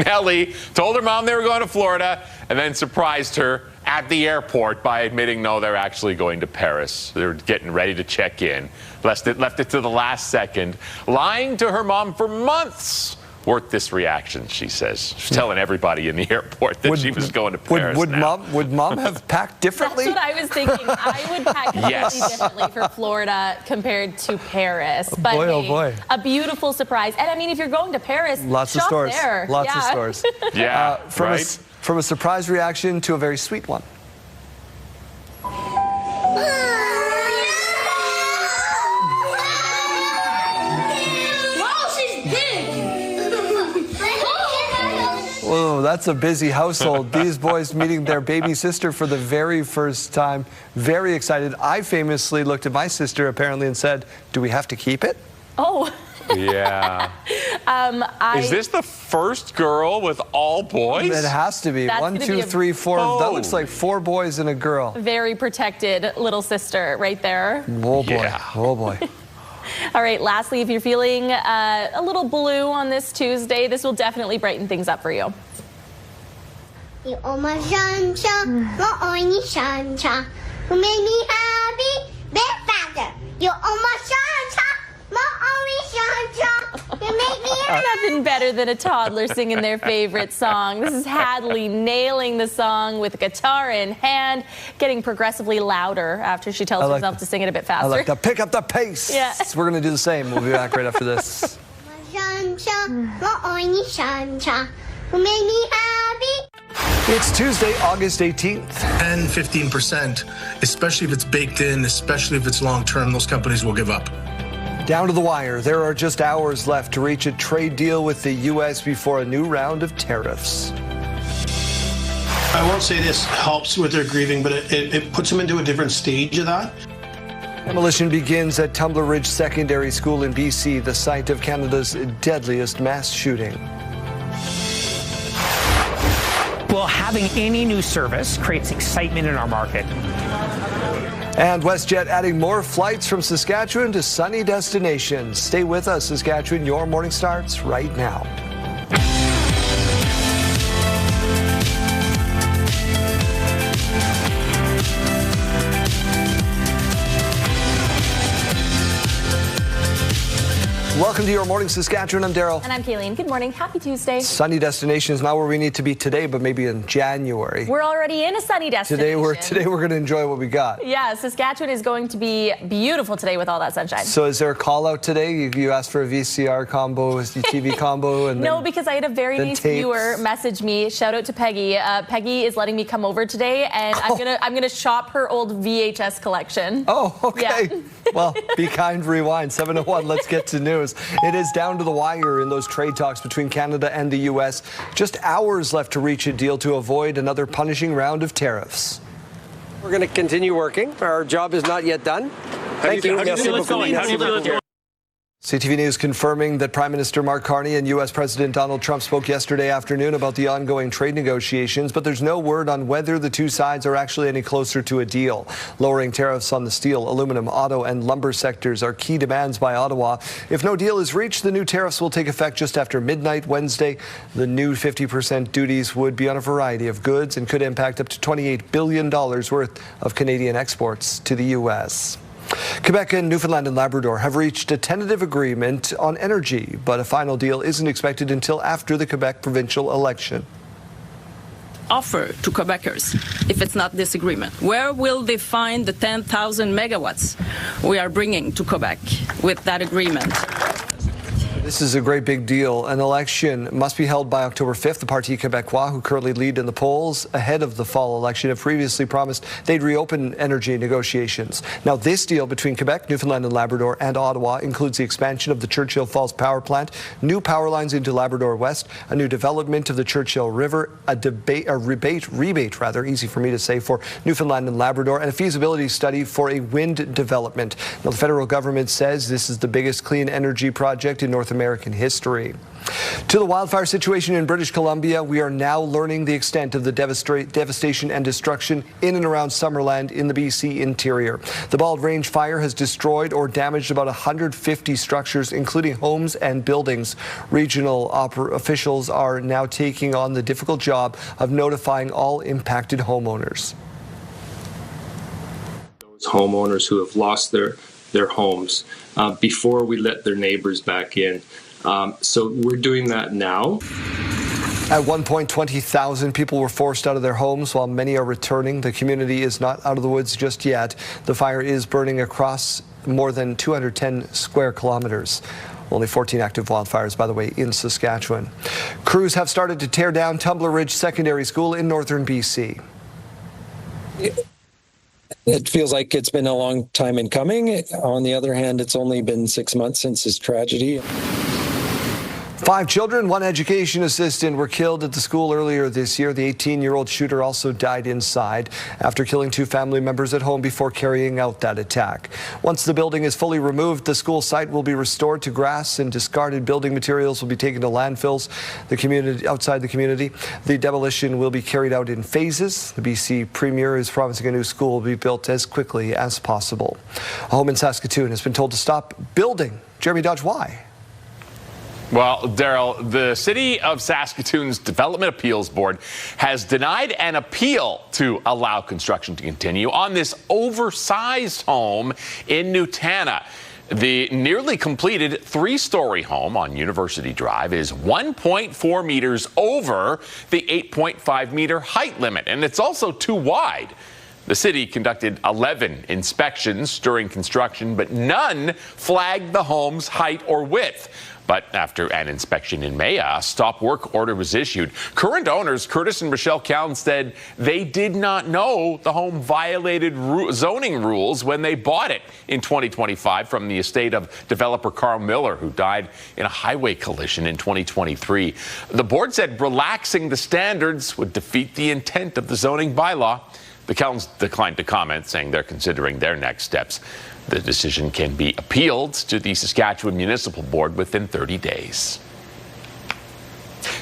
Nellie told her mom they were going to Florida and then surprised her at the airport by admitting, no, they're actually going to Paris. They're getting ready to check in. Left it to the last second. Lying to her mom for months. Worth this reaction, she says. She's telling everybody in the airport that she was going to Paris. Would mom have packed differently? That's what I was thinking. I would pack completely differently for Florida compared to Paris. But boy, hey, oh boy. A beautiful surprise. And I mean, if you're going to Paris, lots of shop stores. there. Lots of stores. Yeah, from a surprise reaction to a very sweet one. Whoa, that's a busy household. These boys meeting their baby sister for the very first time. Very excited. I famously looked at my sister apparently and said, do we have to keep it? Oh. Yeah. Is this the first girl with all boys? It has to be. That's 1, 2, 3, 4. Oh. That looks like 4 boys and a girl. Very protected little sister right there. Oh boy. Yeah. Oh boy. All right, lastly, if you're feeling a little blue on this Tuesday, this will definitely brighten things up for you. You are my sunshine, my only sunshine, who made me happy, best factor. You are my sunshine, my only sunshine, you make me happy. Nothing better than a toddler singing their favorite song. This is Hadley nailing the song with a guitar in hand, getting progressively louder after she tells herself to sing it a bit faster. I like that. Pick up the pace. Yeah. We're going to do the same. We'll be back right after this. My sunshine, my only sunshine, who made me happy. It's Tuesday, August 18th. 10-15%, especially if it's baked in, especially if it's long-term, those companies will give up. Down to the wire, there are just hours left to reach a trade deal with the U.S. before a new round of tariffs. I won't say this helps with their grieving, but it puts them into a different stage of that. Demolition begins at Tumbler Ridge Secondary School in BC, the site of Canada's deadliest mass shooting. Well, having any new service creates excitement in our market. And WestJet adding more flights from Saskatchewan to sunny destinations. Stay with us, Saskatchewan. Your morning starts right now. Welcome to your morning, Saskatchewan. I'm Daryl. And I'm Kayleen. Good morning. Happy Tuesday. Sunny destination is not where we need to be today, but maybe in January. We're already in a sunny destination. Today we're going to enjoy what we got. Yeah, Saskatchewan is going to be beautiful today with all that sunshine. So is there a call out today? You asked for a VCR combo, a TV combo, and no, because I had a very nice viewer message me. Shout out to Peggy. Peggy is letting me come over today, and I'm gonna shop her old VHS collection. Oh, okay. Yeah. Well, be kind, rewind. 7:01. Let's get to news. It is down to the wire in those trade talks between Canada and the U.S. Just hours left to reach a deal to avoid another punishing round of tariffs. We're going to continue working. Our job is not yet done. Thank you. CTV News confirming that Prime Minister Mark Carney and U.S. President Donald Trump spoke yesterday afternoon about the ongoing trade negotiations, but there's no word on whether the two sides are actually any closer to a deal. Lowering tariffs on the steel, aluminum, auto, and lumber sectors are key demands by Ottawa. If no deal is reached, the new tariffs will take effect just after midnight Wednesday. The new 50% duties would be on a variety of goods and could impact up to $28 billion worth of Canadian exports to the U.S. Quebec and Newfoundland and Labrador have reached a tentative agreement on energy, but a final deal isn't expected until after the Quebec provincial election. Offer to Quebecers if it's not this agreement? Where will they find the 10,000 megawatts we are bringing to Quebec with that agreement? This is a great big deal. An election must be held by October 5th. The Parti Québécois, who currently lead in the polls ahead of the fall election, have previously promised they'd reopen energy negotiations. Now, this deal between Quebec, Newfoundland and Labrador and Ottawa includes the expansion of the Churchill Falls power plant, new power lines into Labrador West, a new development of the Churchill River, a rebate, easy for me to say, for Newfoundland and Labrador, and a feasibility study for a wind development. Now, the federal government says this is the biggest clean energy project in North American history. To the wildfire situation in British Columbia, we are now learning the extent of the devastation and destruction in and around Summerland in the BC interior. The Bald Range fire has destroyed or damaged about 150 structures, including homes and buildings. Regional officials are now taking on the difficult job of notifying all impacted homeowners. Those homeowners who have lost their homes before we let their neighbors back in. So we're doing that now. At one point, 20,000 people were forced out of their homes while many are returning. The community is not out of the woods just yet. The fire is burning across more than 210 square kilometers. Only 14 active wildfires, by the way, in Saskatchewan. Crews have started to tear down Tumbler Ridge Secondary School in northern BC. It feels like it's been a long time in coming. On the other hand, it's only been 6 months since this tragedy. 5 children, 1 education assistant were killed at the school earlier this year. The 18-year-old shooter also died inside after killing 2 family members at home before carrying out that attack. Once the building is fully removed, the school site will be restored to grass and discarded building materials will be taken to landfills outside the community. The demolition will be carried out in phases. The BC Premier is promising a new school will be built as quickly as possible. A home in Saskatoon has been told to stop building. Jeremy Dodge, why? Well, Daryl, the City of Saskatoon's Development Appeals Board has denied an appeal to allow construction to continue on this oversized home in Nutana. The nearly completed 3-story home on University Drive is 1.4 meters over the 8.5-meter height limit, and it's also too wide. The city conducted 11 inspections during construction, but none flagged the home's height or width. But after an inspection in May, a stop work order was issued. Current owners, Curtis and Rochelle Cowan, said they did not know the home violated zoning rules when they bought it in 2025 from the estate of developer Carl Miller, who died in a highway collision in 2023. The board said relaxing the standards would defeat the intent of the zoning bylaw. The Cowans declined to comment, saying they're considering their next steps. The decision can be appealed to the Saskatchewan Municipal Board within 30 days.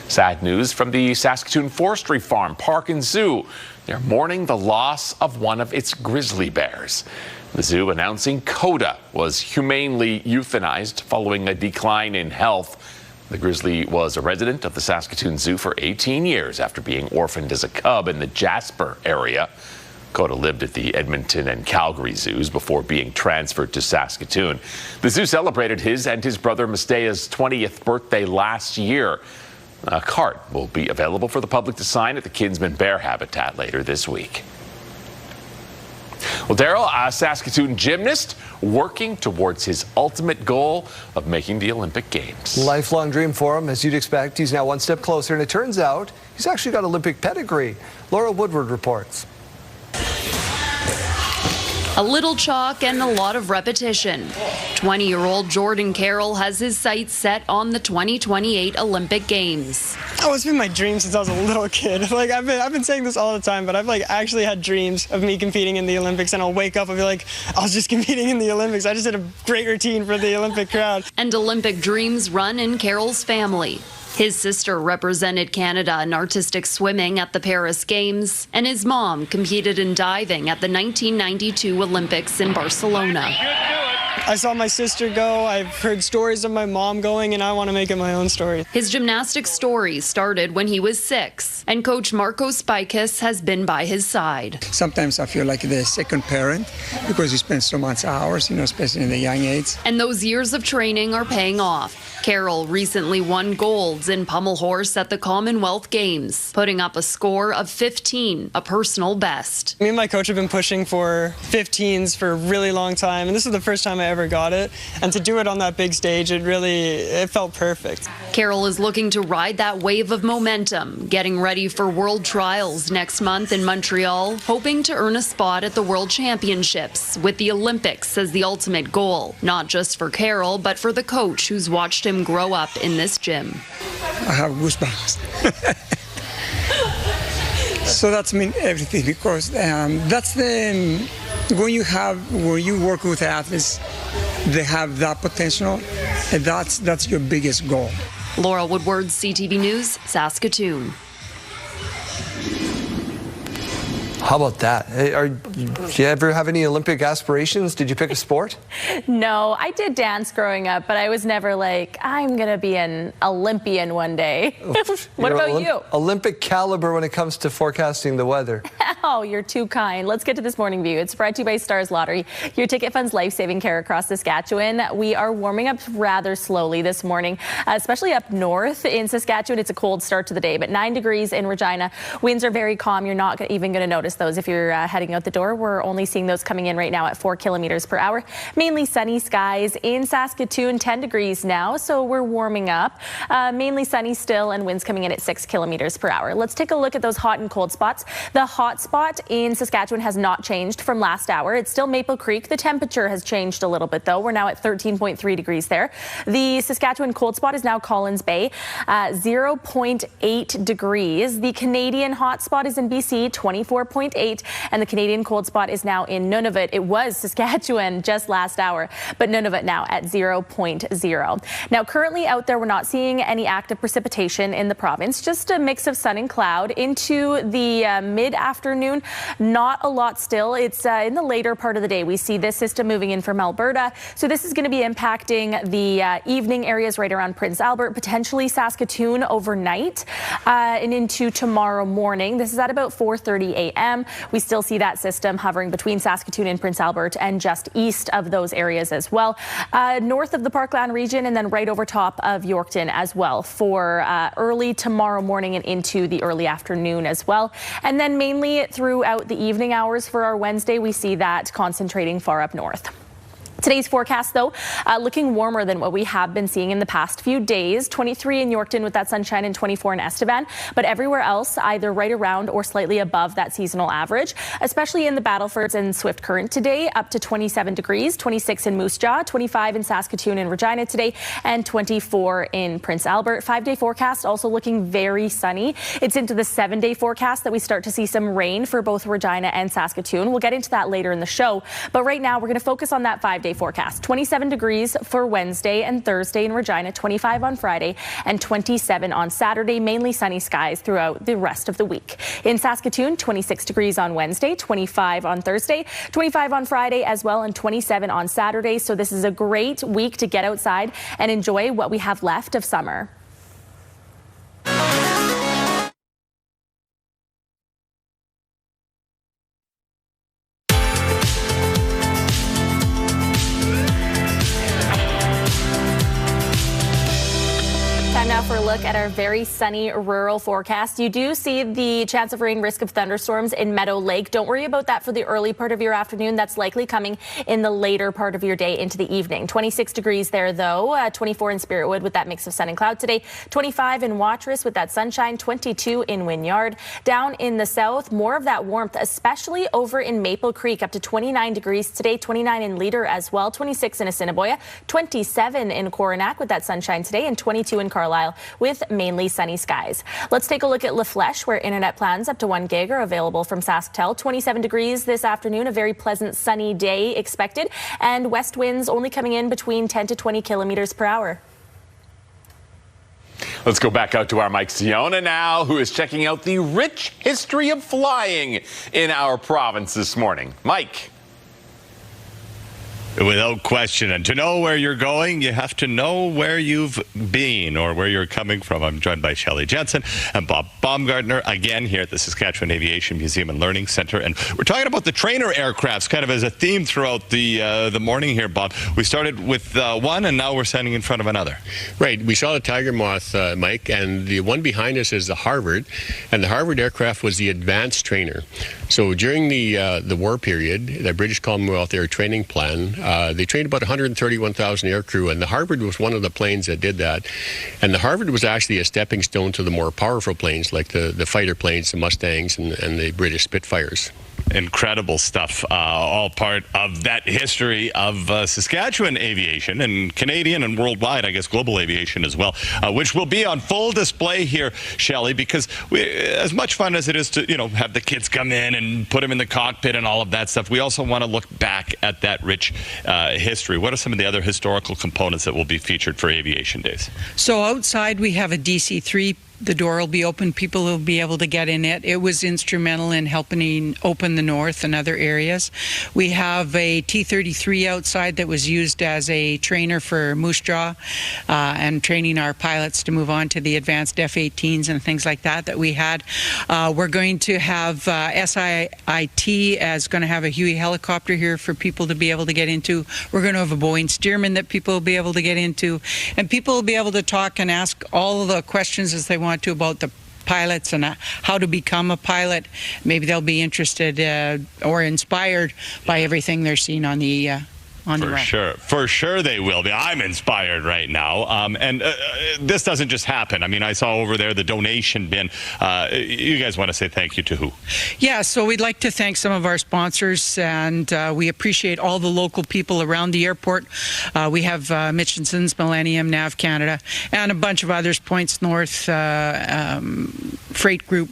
Sad news from the Saskatoon Forestry Farm, Park and Zoo. They're mourning the loss of one of its grizzly bears. The zoo announcing Coda was humanely euthanized following a decline in health. The grizzly was a resident of the Saskatoon Zoo for 18 years after being orphaned as a cub in the Jasper area. Coda lived at the Edmonton and Calgary zoos before being transferred to Saskatoon. The zoo celebrated his and his brother Mestea's 20th birthday last year. A card will be available for the public to sign at the Kinsman Bear Habitat later this week. Well, Daryl, a Saskatoon gymnast working towards his ultimate goal of making the Olympic Games. Lifelong dream for him, as you'd expect. He's now one step closer, and it turns out he's actually got Olympic pedigree. Laura Woodward reports. A little chalk and a lot of repetition. 20-year-old Jordan Carroll has his sights set on the 2028 Olympic Games. Oh, it's been my dream since I was a little kid. Like I've been saying this all the time, but I've actually had dreams of me competing in the Olympics, and I'll wake up and be like, I was just competing in the Olympics. I just did a great routine for the Olympic crowd. And Olympic dreams run in Carroll's family. His sister represented Canada in artistic swimming at the Paris Games, and his mom competed in diving at the 1992 Olympics in Barcelona. I saw my sister go, I've heard stories of my mom going, and I want to make it my own story. His gymnastics story started when he was 6, and coach Marco Spikis has been by his side. Sometimes I feel like the second parent because you spend so much hours, especially in the young age. And those years of training are paying off. Carroll recently won golds in pommel horse at the Commonwealth Games, putting up a score of 15, a personal best. Me and my coach have been pushing for 15s for a really long time, and this is the first time I ever got it. And to do it on that big stage, it felt perfect. Carroll is looking to ride that wave of momentum, getting ready for World Trials next month in Montreal, hoping to earn a spot at the World Championships, with the Olympics as the ultimate goal, not just for Carroll, but for the coach who's watched him grow up in this gym. I have goosebumps. So that's mean everything, because that's when you work with athletes, they have that potential, and that's your biggest goal. Laura Woodward, CTV News, Saskatoon. How about that? Do you ever have any Olympic aspirations? Did you pick a sport? No, I did dance growing up, but I was never like, I'm going to be an Olympian one day. What about you? Olympic caliber when it comes to forecasting the weather. Oh, you're too kind. Let's get to this morning view. It's brought to you by Stars Lottery, your ticket fund's life-saving care across Saskatchewan. We are warming up rather slowly this morning, especially up north in Saskatchewan. It's a cold start to the day, but 9 degrees in Regina. Winds are very calm. You're not even going to notice those if you're heading out the door. We're only seeing those coming in right now at 4 kilometers per hour. Mainly sunny skies in Saskatoon, 10 degrees now, so we're warming up. Mainly sunny still, and winds coming in at 6 kilometers per hour. Let's take a look at those hot and cold spots. The hot spot in Saskatchewan has not changed from last hour. It's still Maple Creek. The temperature has changed a little bit, though. We're now at 13.3 degrees there. The Saskatchewan cold spot is now Collins Bay, 0.8 degrees. The Canadian hot spot is in BC, 24.8. And the Canadian cold spot is now in Nunavut. It was Saskatchewan just last hour, but Nunavut now at 0.0. Now, currently out there, we're not seeing any active precipitation in the province, just a mix of sun and cloud into the mid-afternoon. Not a lot still. It's in the later part of the day. We see this system moving in from Alberta, so this is going to be impacting the evening areas right around Prince Albert, potentially Saskatoon overnight and into tomorrow morning. This is at about 4:30 a.m. We still see that system hovering between Saskatoon and Prince Albert and just east of those areas as well. North of the Parkland region and then right over top of Yorkton as well for early tomorrow morning and into the early afternoon as well. And then mainly throughout the evening hours for our Wednesday, we see that concentrating far up north. Today's forecast, though, looking warmer than what we have been seeing in the past few days. 23 in Yorkton with that sunshine and 24 in Estevan, but everywhere else either right around or slightly above that seasonal average, especially in the Battlefords and Swift Current today, up to 27 degrees, 26 in Moose Jaw, 25 in Saskatoon and Regina today, and 24 in Prince Albert. 5-day forecast also looking very sunny. It's into the 7-day forecast that we start to see some rain for both Regina and Saskatoon. We'll get into that later in the show, but right now we're going to focus on that 5-day forecast. 27 degrees for Wednesday and Thursday in Regina, 25 on Friday and 27 on Saturday. Mainly sunny skies throughout the rest of the week. In Saskatoon, 26 degrees on Wednesday, 25 on Thursday, 25 on Friday as well, and 27 on Saturday. So this is a great week to get outside and enjoy what we have left of summer. for a look at our very sunny rural forecast. You do see the chance of rain, risk of thunderstorms in Meadow Lake. Don't worry about that for the early part of your afternoon. That's likely coming in the later part of your day into the evening. 26 degrees there, though. 24 in Spiritwood with that mix of sun and cloud today. 25 in Watrous with that sunshine. 22 in Wynyard. Down in the south, more of that warmth, especially over in Maple Creek, up to 29 degrees today. 29 in Leader as well. 26 in Assiniboia. 27 in Coronach with that sunshine today, and 22 in Carlisle with mainly sunny skies. Let's take a look at La Flèche, where internet plans up to 1 gig are available from SaskTel. 27 degrees this afternoon, a very pleasant sunny day expected, and west winds only coming in between 10 to 20 kilometers per hour. Let's go back out to our Mike Siona now, who is checking out the rich history of flying in our province this morning. Mike. Without question. And to know where you're going, you have to know where you've been or where you're coming from. I'm joined by Shelley Jensen and Bob Baumgartner again here at the Saskatchewan Aviation Museum and Learning Center. And we're talking about the trainer aircrafts kind of as a theme throughout the morning here, Bob. We started with one and now we're standing in front of another. Right. We saw the Tiger Moth, Mike, and the one behind us is the Harvard. And the Harvard aircraft was the advanced trainer. So during the war period, the British Commonwealth Air Training Plan, they trained about 131,000 aircrew, and the Harvard was one of the planes that did that. And the Harvard was actually a stepping stone to the more powerful planes, like the fighter planes, the Mustangs, and the British Spitfires. Incredible stuff, all part of that history of Saskatchewan aviation and Canadian and worldwide, I guess global aviation as well, which will be on full display here, Shelley, because as much fun as it is to, have the kids come in and put them in the cockpit and all of that stuff, we also want to look back at that rich history. What are some of the other historical components that will be featured for Aviation Days? So outside we have a DC-3. The door will be open. People will be able to get in it. It was instrumental in helping open the north and other areas. We have a T-33 outside that was used as a trainer for Moose Jaw and training our pilots to move on to the advanced F-18s and things like that we had. We're going to have SIIT as going to have a Huey helicopter here for people to be able to get into. We're going to have a Boeing Stearman that people will be able to get into. And people will be able to talk and ask all the questions as they want to about the pilots and how to become a pilot. Maybe they'll be interested or inspired by everything they're seeing on the For sure they will be. I'm inspired right now. And this doesn't just happen. I mean, I saw over there the donation bin. You guys want to say thank you to who? Yeah, so we'd like to thank some of our sponsors, and we appreciate all the local people around the airport. We have Mitchinson's, Millennium, Nav Canada, and a bunch of others, Points North, Freight Group.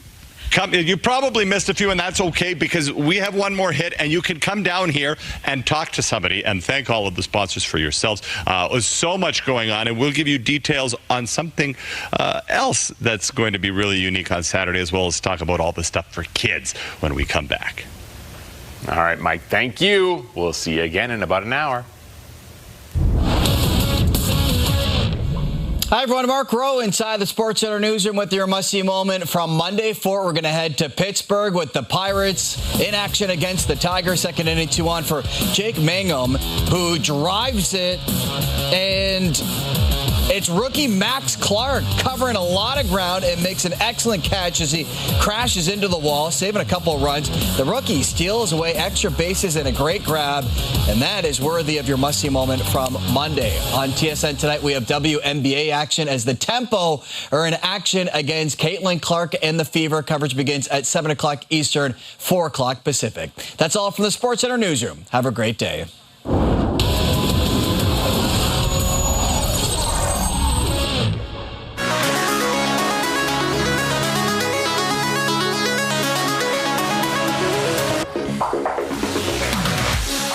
You probably missed a few, and that's okay, because we have one more hit, and you can come down here and talk to somebody and thank all of the sponsors for yourselves. There's so much going on, and we'll give you details on something else that's going to be really unique on Saturday, as well as talk about all the stuff for kids when we come back. All right, Mike, thank you. We'll see you again in about an hour. Hi, everyone. Mark Rowe inside the SportsCenter newsroom with your must-see moment from Monday forward. We're going to head to Pittsburgh with the Pirates in action against the Tigers. Second inning, 2-1 for Jake Mangum, who drives it, and it's rookie Max Clark covering a lot of ground and makes an excellent catch as he crashes into the wall, saving a couple of runs. The rookie steals away extra bases and a great grab, and that is worthy of your must-see moment from Monday. On TSN tonight, we have WNBA action as the Tempo are in action against Caitlin Clark and the Fever. Coverage begins at 7 o'clock Eastern, 4 o'clock Pacific. That's all from the SportsCenter newsroom. Have a great day.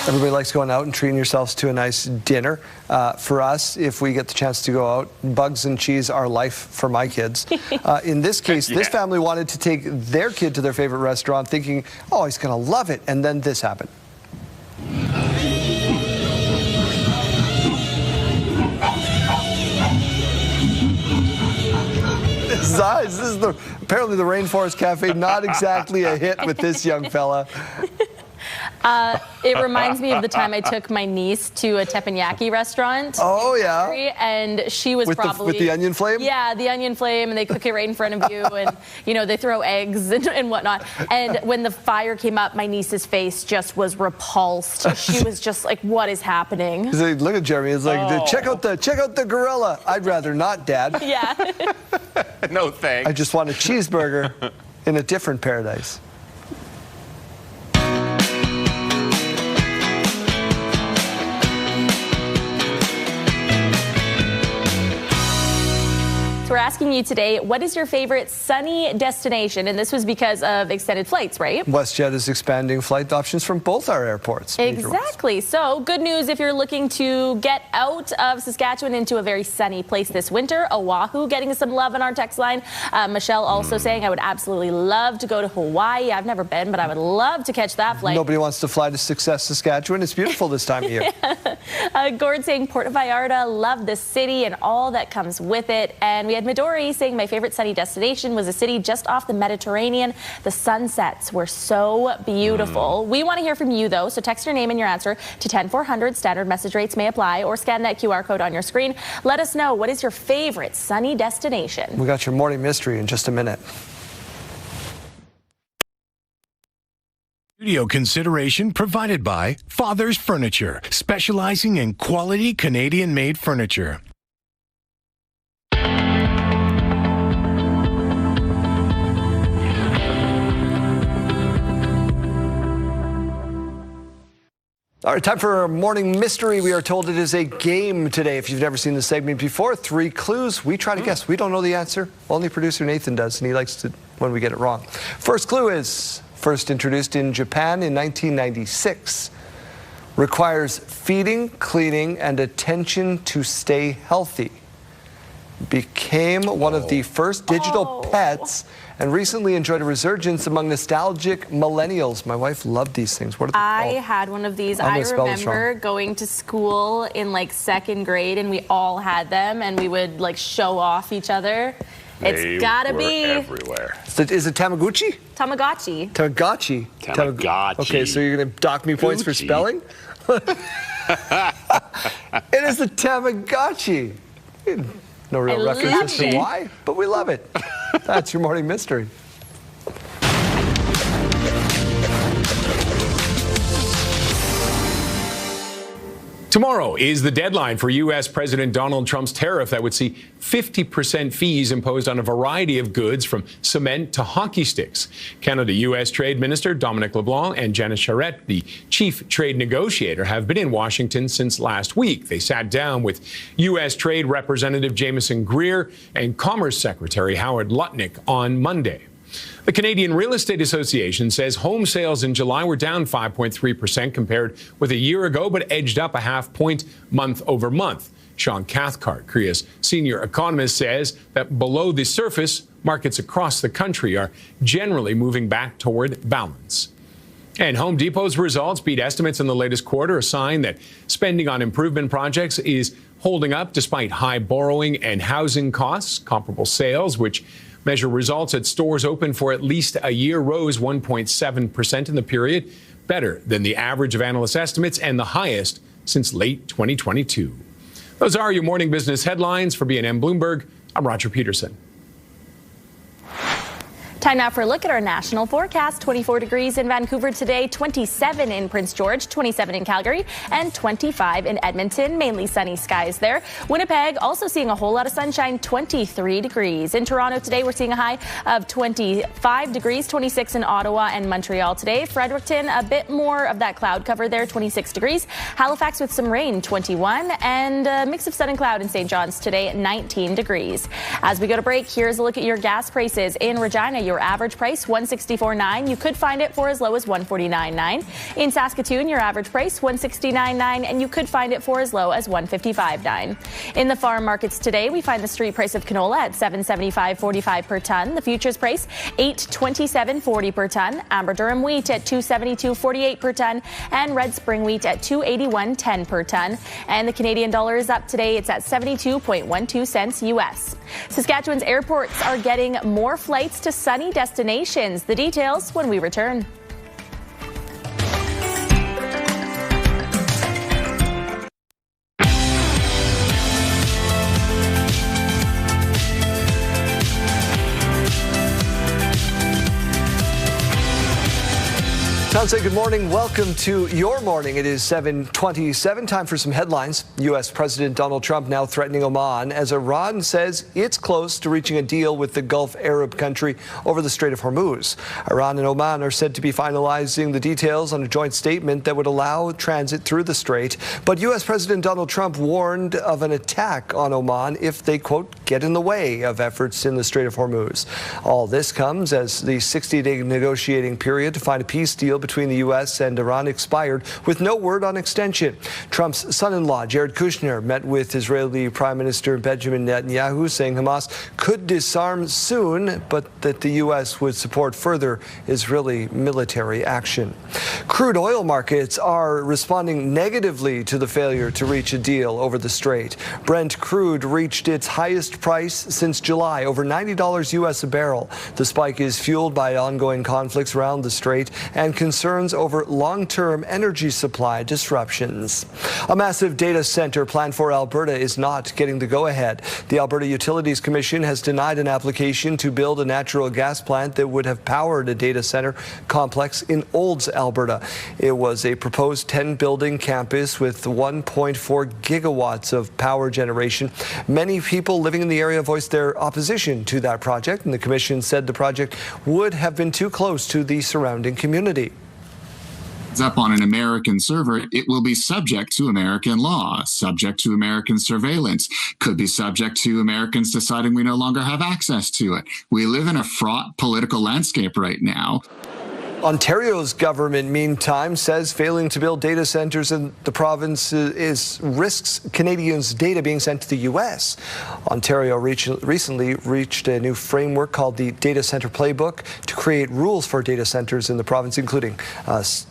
Everybody likes going out and treating yourselves to a nice dinner. For us, if we get the chance to go out, bugs and cheese are life for my kids. In this case, this family wanted to take their kid to their favorite restaurant thinking, oh, he's going to love it. And then this happened. This is apparently the Rainforest Cafe, not exactly a hit with this young fella. It reminds me of the time I took my niece to a teppanyaki restaurant. Oh, yeah. And she was with the onion flame? Yeah, the onion flame, and they cook it right in front of you, and, you know, they throw eggs and whatnot. And when the fire came up, my niece's face just was repulsed. She was just like, what is happening? He's like, look at Jeremy. He's like, check out the gorilla. I'd rather not, Dad. Yeah. No thanks. I just want a cheeseburger in a different paradise. So we're asking you today, what is your favorite sunny destination? And this was because of extended flights, right? WestJet is expanding flight options from both our airports. Exactly. So good news if you're looking to get out of Saskatchewan into a very sunny place this winter. Oahu getting some love on our text line. Michelle also saying, I would absolutely love to go to Hawaii. I've never been, but I would love to catch that flight. Nobody wants to fly to Success, Saskatchewan. It's beautiful this time of year. Gord saying Puerto Vallarta, love the city and all that comes with it. And we had Midori saying my favorite sunny destination was a city just off the Mediterranean. The sunsets were so beautiful. We want to hear from you, though, so text your name and your answer to 10400. Standard message rates may apply, or scan that QR code on your screen. Let us know, what is your favorite sunny destination? We got your morning mystery in just a minute. Studio consideration provided by Father's Furniture, specializing in quality Canadian-made furniture. All right, time for a morning mystery. We are told it is a game today. If you've never seen this segment before, 3 clues. We try to guess. We don't know the answer. Only producer Nathan does, and he likes to when we get it wrong. First clue is first introduced in Japan in 1996. Requires feeding, cleaning, and attention to stay healthy. Became one of the first digital pets and recently enjoyed a resurgence among nostalgic millennials. My wife loved these things. What are they called? I had one of these. I remember going to school in like 2nd grade, and we all had them, and we would like show off each other. It's gotta be everywhere. Is it Tamagotchi? Tamagotchi. Tamagotchi. Tamagotchi. Okay, so you're gonna dock me points for spelling? It is the Tamagotchi. No real reference as to why, but we love it. That's your morning mystery. Tomorrow is the deadline for U.S. President Donald Trump's tariff that would see 50% fees imposed on a variety of goods, from cement to hockey sticks. Canada-U.S. Trade Minister Dominic LeBlanc and Janice Charette, the chief trade negotiator, have been in Washington since last week. They sat down with U.S. Trade Representative Jameson Greer and Commerce Secretary Howard Lutnick on Monday. The Canadian Real Estate Association says home sales in July were down 5.3% compared with a year ago, but edged up a half point month over month. Sean Cathcart, Korea's senior economist, says that below the surface, markets across the country are generally moving back toward balance. And Home Depot's results beat estimates in the latest quarter, a sign that spending on improvement projects is holding up despite high borrowing and housing costs. Comparable sales, which measure results at stores open for at least a year, rose 1.7% in the period, better than the average of analyst estimates and the highest since late 2022. Those are your morning business headlines. For BNN Bloomberg, I'm Roger Peterson. Time now for a look at our national forecast. 24 degrees in Vancouver today, 27 in Prince George, 27 in Calgary, and 25 in Edmonton. Mainly sunny skies there. Winnipeg also seeing a whole lot of sunshine, 23 degrees. In Toronto today, we're seeing a high of 25 degrees, 26 in Ottawa and Montreal today. Fredericton, a bit more of that cloud cover there, 26 degrees. Halifax with some rain, 21, and a mix of sun and cloud in St. John's today, 19 degrees. As we go to break, here's a look at your gas prices. In Regina, your average price, $164.9. You could find it for as low as $149.9. In Saskatoon, your average price, $169.9, and you could find it for as low as $155.9. In the farm markets today, we find the street price of canola at $775.45 per ton. The futures price, $827.40 per ton. Amber Durham wheat at $272.48 per ton, and red spring wheat at $281.10 per ton. And the Canadian dollar is up today. It's at 72.12 cents U.S. Saskatchewan's airports are getting more flights to sunny destinations. The details when we return. I'll say good morning. Welcome to your morning. It is 7:27. Time for some headlines. U.S. President Donald Trump now threatening Oman as Iran says it's close to reaching a deal with the Gulf Arab country over the Strait of Hormuz. Iran and Oman are said to be finalizing the details on a joint statement that would allow transit through the strait. But U.S. President Donald Trump warned of an attack on Oman if they, quote, get in the way of efforts in the Strait of Hormuz. All this comes as the 60-day negotiating period to find a peace deal between the U.S. and Iran expired with no word on extension. Trump's son-in-law, Jared Kushner, met with Israeli Prime Minister Benjamin Netanyahu, saying Hamas could disarm soon, but that the U.S. would support further Israeli military action. Crude oil markets are responding negatively to the failure to reach a deal over the strait. Brent crude reached its highest price since July, over $90 U.S. a barrel. The spike is fueled by ongoing conflicts around the strait and concerns over long-term energy supply disruptions. A massive data center planned for Alberta is not getting the go-ahead. The Alberta Utilities Commission has denied an application to build a natural gas plant that would have powered a data center complex in Olds, Alberta. It was a proposed 10-building campus with 1.4 gigawatts of power generation. Many people living in the area voiced their opposition to that project, and the commission said the project would have been too close to the surrounding community. Up on an American server, it will be subject to American law, subject to American surveillance, could be subject to Americans deciding we no longer have access to it. We live in a fraught political landscape right now. Ontario's government, meantime, says failing to build data centers in the province risks Canadians' data being sent to the U.S. Ontario recently reached a new framework called the Data Center Playbook to create rules for data centers in the province, including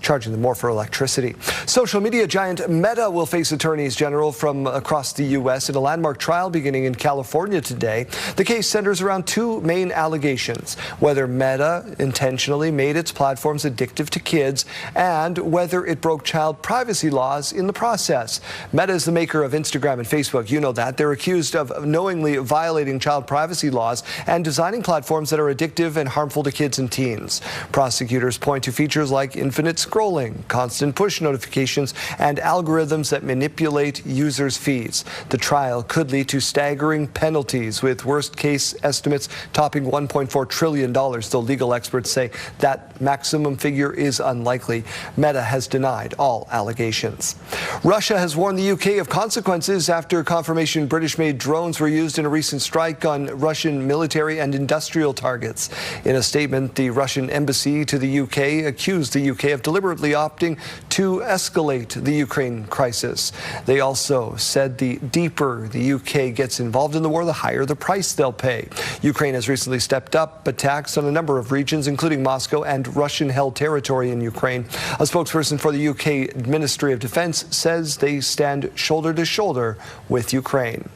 charging them more for electricity. Social media giant Meta will face attorneys general from across the U.S. in a landmark trial beginning in California today. The case centers around two main allegations: whether Meta intentionally made its platforms addictive to kids and whether it broke child privacy laws in the process. Meta is the maker of Instagram and Facebook. You know that. They're accused of knowingly violating child privacy laws and designing platforms that are addictive and harmful to kids and teens. Prosecutors point to features like infinite scrolling, constant push notifications, and algorithms that manipulate users' feeds. The trial could lead to staggering penalties, with worst-case estimates topping $1.4 trillion, though legal experts say that maximum figure is unlikely. Meta has denied all allegations. Russia has warned the UK of consequences after confirmation British-made drones were used in a recent strike on Russian military and industrial targets. In a statement, the Russian embassy to the UK accused the UK of deliberately opting to escalate the Ukraine crisis. They also said the deeper the UK gets involved in the war, the higher the price they'll pay. Ukraine has recently stepped up attacks on a number of regions, including Moscow and Russian-held territory in Ukraine. A spokesperson for the UK Ministry of Defense says they stand shoulder to shoulder with Ukraine.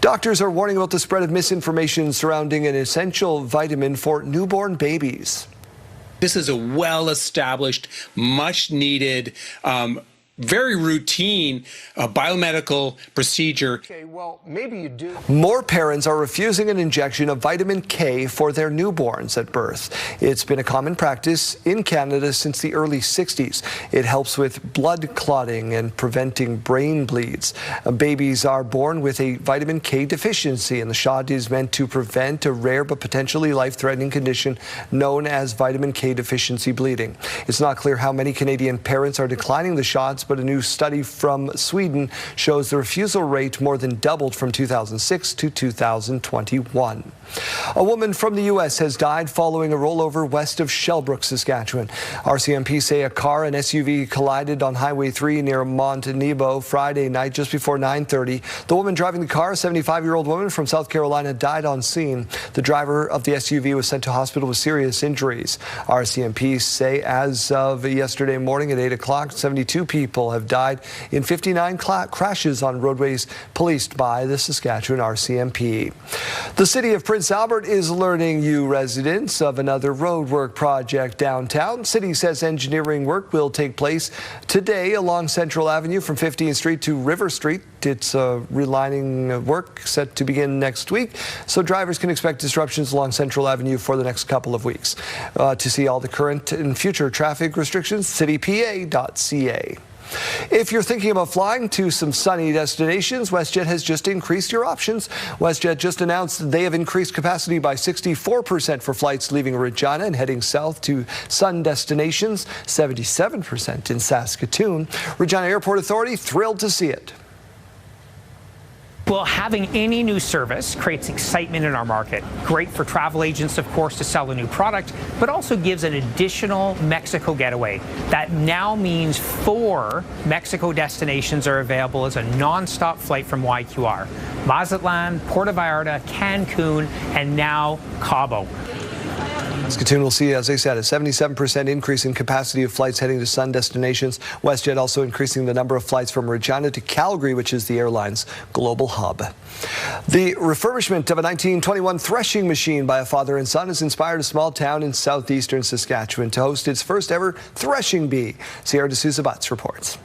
Doctors are warning about the spread of misinformation surrounding an essential vitamin for newborn babies. This is a well-established, much-needed, very routine biomedical procedure. Okay, well, maybe you do. More parents are refusing an injection of vitamin K for their newborns at birth. It's been a common practice in Canada since the early 60s. It helps with blood clotting and preventing brain bleeds. Babies are born with a vitamin K deficiency, and the shot is meant to prevent a rare but potentially life-threatening condition known as vitamin K deficiency bleeding. It's not clear how many Canadian parents are declining the shots, but a new study from Sweden shows the refusal rate more than doubled from 2006 to 2021. A woman from the U.S. has died following a rollover west of Shellbrook, Saskatchewan. RCMP say a car and SUV collided on Highway 3 near Mont Nebo Friday night just before 9:30. The woman driving the car, a 75-year-old woman from South Carolina, died on scene. The driver of the SUV was sent to hospital with serious injuries. RCMP say as of yesterday morning at 8 o'clock, 72 people people have died in 59 crashes on roadways policed by the Saskatchewan RCMP. The city of Prince Albert is alerting you residents of another roadwork project downtown. City says engineering work will take place today along Central Avenue from 15th Street to River Street. It's relining work set to begin next week, so drivers can expect disruptions along Central Avenue for the next couple of weeks. To see all the current and future traffic restrictions, citypa.ca. If you're thinking about flying to some sunny destinations, WestJet has just increased your options. WestJet just announced they have increased capacity by 64% for flights leaving Regina and heading south to sun destinations, 77% in Saskatoon. Regina Airport Authority thrilled to see it. Well, having any new service creates excitement in our market. Great for travel agents, of course, to sell a new product, but also gives an additional Mexico getaway. That now means 4 Mexico destinations are available as a non-stop flight from YQR. Mazatlan, Puerto Vallarta, Cancun, and now Cabo. Saskatoon will see, as I said, a 77% increase in capacity of flights heading to sun destinations. WestJet also increasing the number of flights from Regina to Calgary, which is the airline's global hub. The refurbishment of a 1921 threshing machine by a father and son has inspired a small town in southeastern Saskatchewan to host its first ever threshing bee. Sierra D'Souza Butts reports.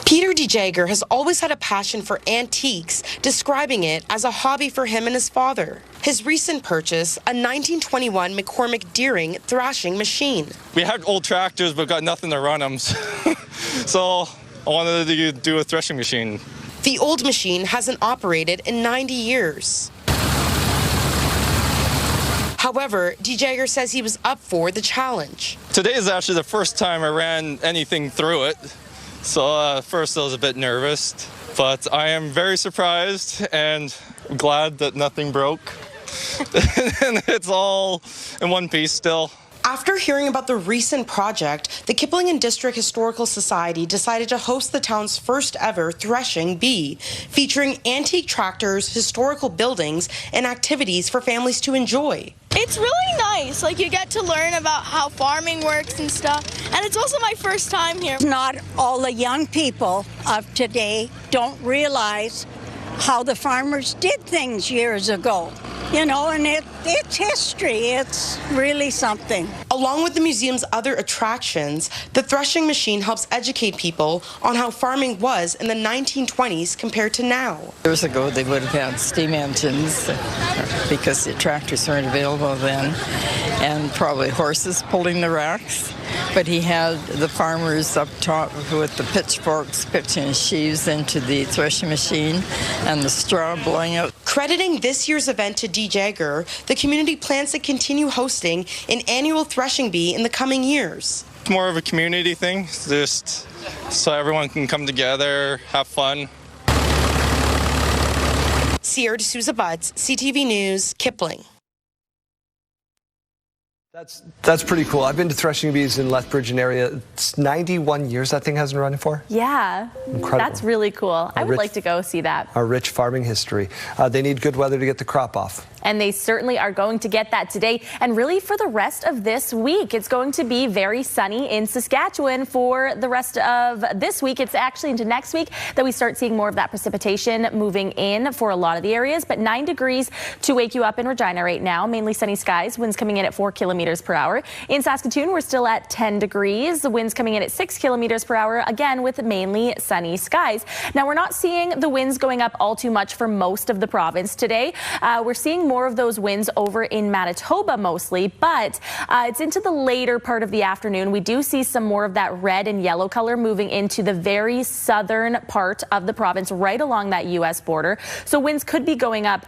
Peter DeJager has always had a passion for antiques, describing it as a hobby for him and his father. His recent purchase, a 1921 McCormick Deering thrashing machine. We had old tractors, but got nothing to run them, so I wanted to do a threshing machine. The old machine hasn't operated in 90 years. However, DeJager says he was up for the challenge. Today is actually the first time I ran anything through it. So at first I was a bit nervous, but I am very surprised and glad that nothing broke. And it's all in one piece still. After hearing about the recent project, the Kipling and District Historical Society decided to host the town's first ever threshing bee, featuring antique tractors, historical buildings, and activities for families to enjoy. It's really nice. Like, you get to learn about how farming works and stuff. And it's also my first time here. Not all the young people of today don't realize how the farmers did things years ago. You know, and it's history. It's really something. Along with the museum's other attractions, the threshing machine helps educate people on how farming was in the 1920s compared to now. Years ago, they would have had steam engines because the tractors weren't available then, and probably horses pulling the racks. But he had the farmers up top with the pitchforks pitching sheaves into the threshing machine and the straw blowing out. Crediting this year's event to DeJager, the community plans to continue hosting an annual threshing bee in the coming years. It's more of a community thing, just so everyone can come together, have fun. Sierra D'Souza Butts, CTV News, Kipling. That's pretty cool. I've been to threshing bees in Lethbridge and area. It's 91 years that thing has been running for. Yeah, incredible. That's really cool. I would like to go see that. Our rich farming history. They need good weather to get the crop off. And they certainly are going to get that today. And really for the rest of this week, it's going to be very sunny in Saskatchewan for the rest of this week. It's actually into next week that we start seeing more of that precipitation moving in for a lot of the areas. But 9 degrees to wake you up in Regina right now. Mainly sunny skies. Winds coming in at 4 kilometers per hour. In Saskatoon, we're still at 10 degrees. The winds coming in at 6 kilometers per hour, again with mainly sunny skies. Now, we're not seeing the winds going up all too much for most of the province today. We're seeing more of those winds over in Manitoba mostly, but it's into the later part of the afternoon. We do see some more of that red and yellow color moving into the very southern part of the province, right along that U.S. border. So winds could be going up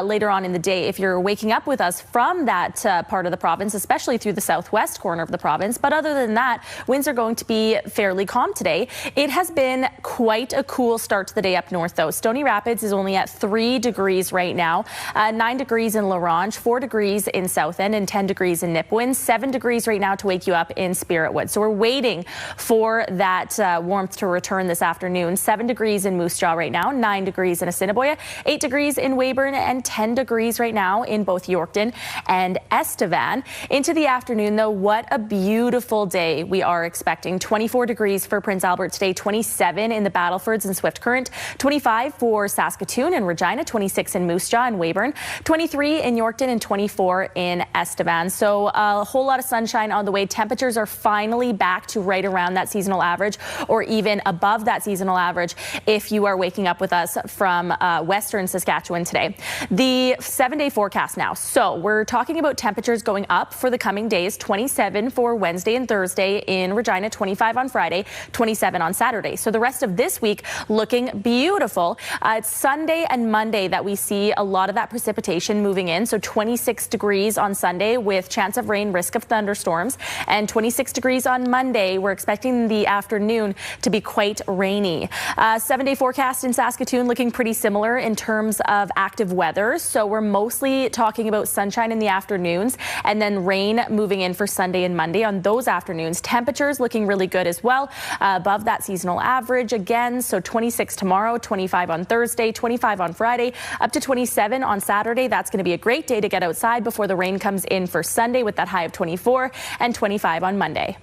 later on in the day if you're waking up with us from that part of the province, especially through the southwest corner of the province. But other than that, winds are going to be fairly calm today. It has been quite a cool start to the day up north, though. Stony Rapids is only at 3 degrees right now. 9 degrees degrees in La Ronge, 4 degrees in South End, and 10 degrees in Nipawin. 7 degrees right now to wake you up in Spiritwood. So we're waiting for that warmth to return this afternoon. 7 degrees in Moose Jaw right now, 9 degrees in Assiniboia, 8 degrees in Weyburn, and 10 degrees right now in both Yorkton and Estevan. Into the afternoon, though, what a beautiful day we are expecting. 24 degrees for Prince Albert today, 27 in the Battlefords and Swift Current, 25 for Saskatoon and Regina, 26 in Moose Jaw and Weyburn, 23 in Yorkton, and 24 in Estevan. So a whole lot of sunshine on the way. Temperatures are finally back to right around that seasonal average, or even above that seasonal average if you are waking up with us from Western Saskatchewan today. The 7-day forecast now. So we're talking about temperatures going up for the coming days. 27 for Wednesday and Thursday in Regina, 25 on Friday, 27 on Saturday. So the rest of this week looking beautiful. It's Sunday and Monday that we see a lot of that precipitation moving in. So 26 degrees on Sunday with chance of rain, risk of thunderstorms, and 26 degrees on Monday. We're expecting the afternoon to be quite rainy. 7-day forecast in Saskatoon looking pretty similar in terms of active weather. So we're mostly talking about sunshine in the afternoons and then rain moving in for Sunday and Monday on those afternoons. Temperatures looking really good as well, above that seasonal average again. So 26 tomorrow, 25 on Thursday, 25 on Friday, up to 27 on Saturday. That's going to be a great day to get outside before the rain comes in for Sunday with that high of 24 and 25 on Monday.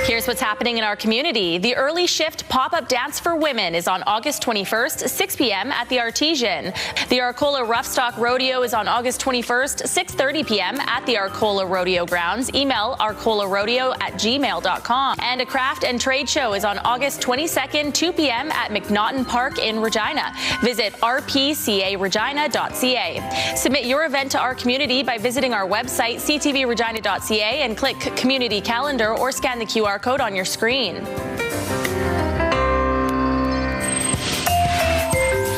Here's what's happening in our community. The Early Shift Pop-Up Dance for Women is on August 21st, 6 p.m. at the Artesian. The Arcola Roughstock Rodeo is on August 21st, 6:30 p.m. at the Arcola Rodeo Grounds. Email arcolarodeo@gmail.com. And a craft and trade show is on August 22nd, 2 p.m. at McNaughton Park in Regina. Visit rpcaregina.ca. Submit your event to our community by visiting our website, ctvregina.ca, and click Community Calendar or scan the QR code on your screen.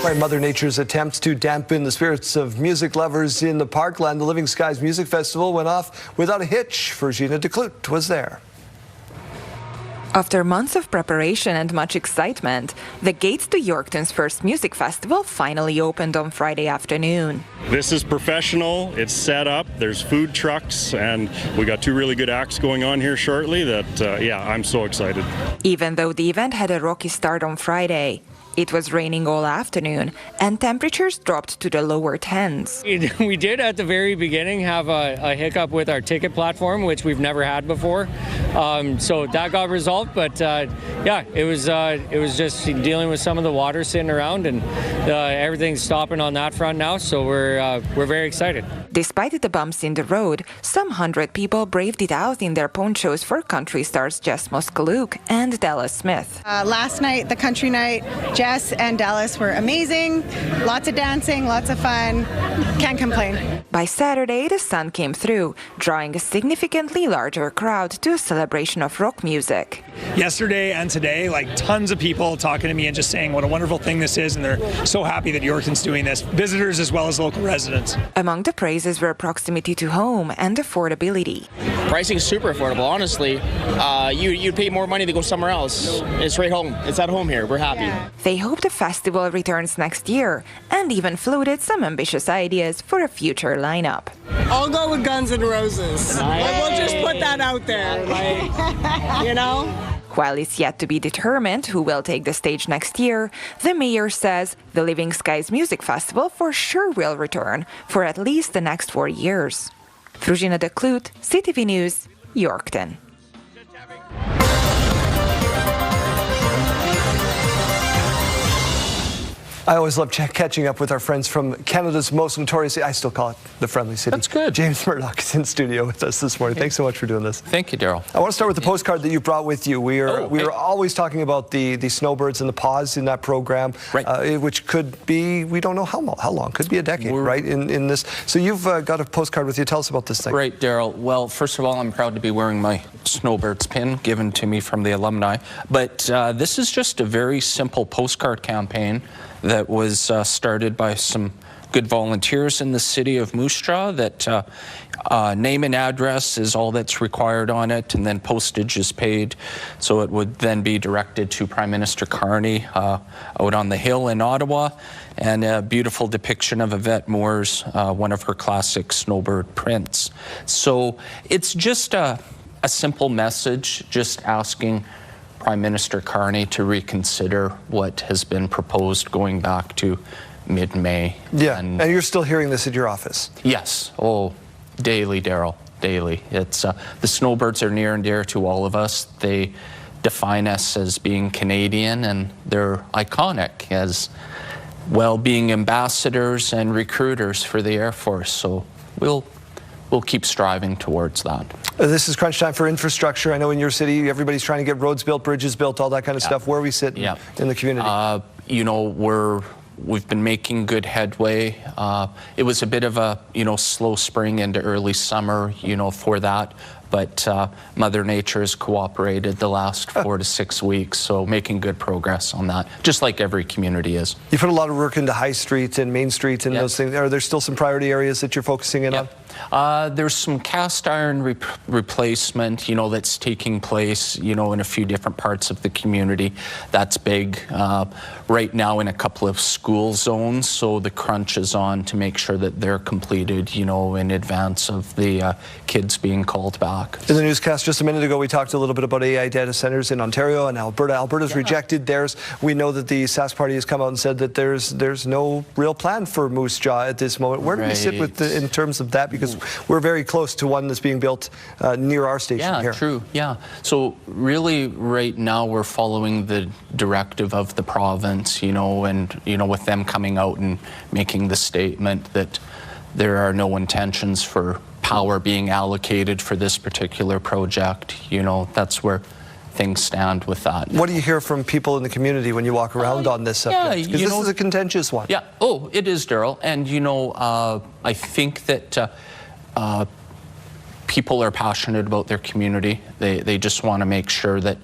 Right, Mother Nature's attempts to dampen the spirits of music lovers in the parkland. The Living Skies Music Festival went off without a hitch. Virginia DeClute was there. After months of preparation and much excitement, the gates to Yorkton's first music festival finally opened on Friday afternoon. This is professional, it's set up, there's food trucks, and we got 2 really good acts going on here shortly that, I'm so excited. Even though the event had a rocky start on Friday, it was raining all afternoon, and temperatures dropped to the lower 10s. We did at the very beginning have a hiccup with our ticket platform, which we've never had before. So that got resolved, but it was just dealing with some of the water sitting around, and everything's stopping on that front now. So we're very excited. Despite the bumps in the road, some 100 people braved it out in their ponchos for country stars Jess Moskaluk and Dallas Smith. Last night, the country night, Jess and Dallas were amazing. Lots of dancing, lots of fun. Can't complain. By Saturday, the sun came through, drawing a significantly larger crowd to a celebration of rock music. Yesterday and today, tons of people talking to me and just saying what a wonderful thing this is, and they're so happy that Yorkton's doing this, visitors as well as local residents. Among the praises were proximity to home and affordability. Pricing is super affordable, honestly. You'd pay more money to go somewhere else. It's right home. It's at home here. We're happy. Yeah. They hope the festival returns next year and even floated some ambitious ideas for a future lineup. I'll go with Guns N' Roses. We'll just put that out there. While it's yet to be determined who will take the stage next year, the mayor says the Living Skies Music Festival for sure will return for at least the next 4 years. Virginia DeClute, CTV News, Yorkton. I always love catching up with our friends from Canada's most notorious city. I still call it the Friendly City. That's good. James Murdoch is in studio with us this morning. Thanks so much for doing this. Thank you, Daryl. I want to start with the postcard that you brought with you. We are always talking about the snowbirds and the pause in that program, right. Which could be, we don't know how long, could be a decade, right, in this. So you've got a postcard with you. Tell us about this thing. Right, Daryl. Well, first of all, I'm proud to be wearing my snowbirds pin given to me from the alumni. But this is just a very simple postcard campaign that was started by some good volunteers in the city of Moose Jaw that name and address is all that's required on it, and then postage is paid. So it would then be directed to Prime Minister Carney out on the Hill in Ottawa, and a beautiful depiction of Yvette Moore's, one of her classic snowbird prints. So it's just a simple message, just asking Prime Minister Carney to reconsider what has been proposed going back to mid-May. Yeah, and you're still hearing this at your office? Yes. Oh, daily, Daryl, daily. It's the snowbirds are near and dear to all of us. They define us as being Canadian, and they're iconic as well, being ambassadors and recruiters for the Air Force. So we'll keep striving towards that. This is crunch time for infrastructure. I know in your city, everybody's trying to get roads built, bridges built, all that kind of stuff. Where are we sitting in the community? You know, we've been making good headway. It was a bit of a, slow spring into early summer, for that. But Mother Nature has cooperated the last 4 to 6 weeks, so making good progress on that, just like every community is. You put a lot of work into High Street and Main Street and those things. Are there still some priority areas that you're focusing in on? There's some cast iron replacement, that's taking place, in a few different parts of the community. That's big. Right now in a couple of school zones, so the crunch is on to make sure that they're completed, in advance of the kids being called back. In the newscast just a minute ago, we talked a little bit about AI data centers in Ontario and Alberta. Alberta's rejected theirs. We know that the Sask Party has come out and said that there's no real plan for Moose Jaw at this moment. Where do we sit with in terms of that? Because we're very close to one that's being built near our station here. Yeah, true. Yeah. So really, right now we're following the directive of the province, and with them coming out and making the statement that there are no intentions for power being allocated for this particular project. That's where things stand with that. What do you hear from people in the community when you walk around on this subject? Because this is a contentious one. Yeah. Oh, it is, Daryl. And I think that people are passionate about their community. They just want to make sure that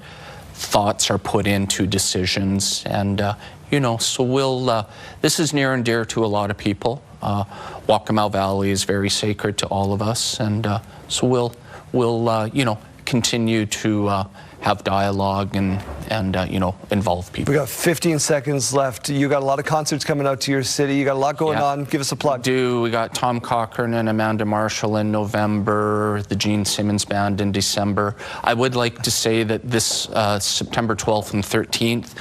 thoughts are put into decisions, and so we'll. This is near and dear to a lot of people. Waccamaw Valley is very sacred to all of us, and so we'll continue to have dialogue and involve people. We got 15 seconds left. You got a lot of concerts coming out to your city. You got a lot going on. Give us a plug. We got Tom Cochran and Amanda Marshall in November, the Gene Simmons Band in December. I would like to say that this September 12th and 13th,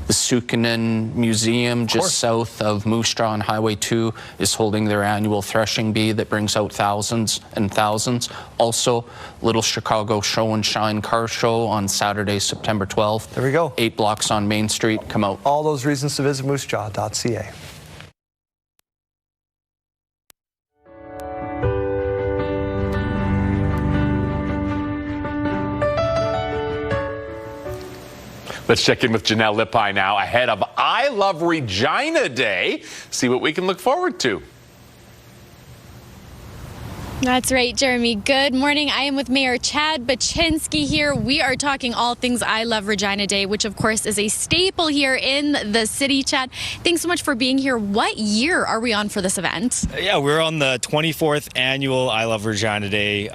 the Sukinen Museum, just south of Moose Jaw on Highway 2, is holding their annual threshing bee that brings out thousands and thousands. Also, Little Chicago Show and Shine Car Show on Saturday, September 12th. There we go. 8 blocks on Main Street. Come out. All those reasons to visit moosejaw.ca. Let's check in with Janelle Lippi now ahead of I Love Regina Day. See what we can look forward to. That's right, Jeremy. Good morning. I am with Mayor Chad Baczynski here. We are talking all things I Love Regina Day, which of course is a staple here in the city. Chad, thanks so much for being here. What year are we on for this event? Yeah, we're on the 24th annual I Love Regina Day.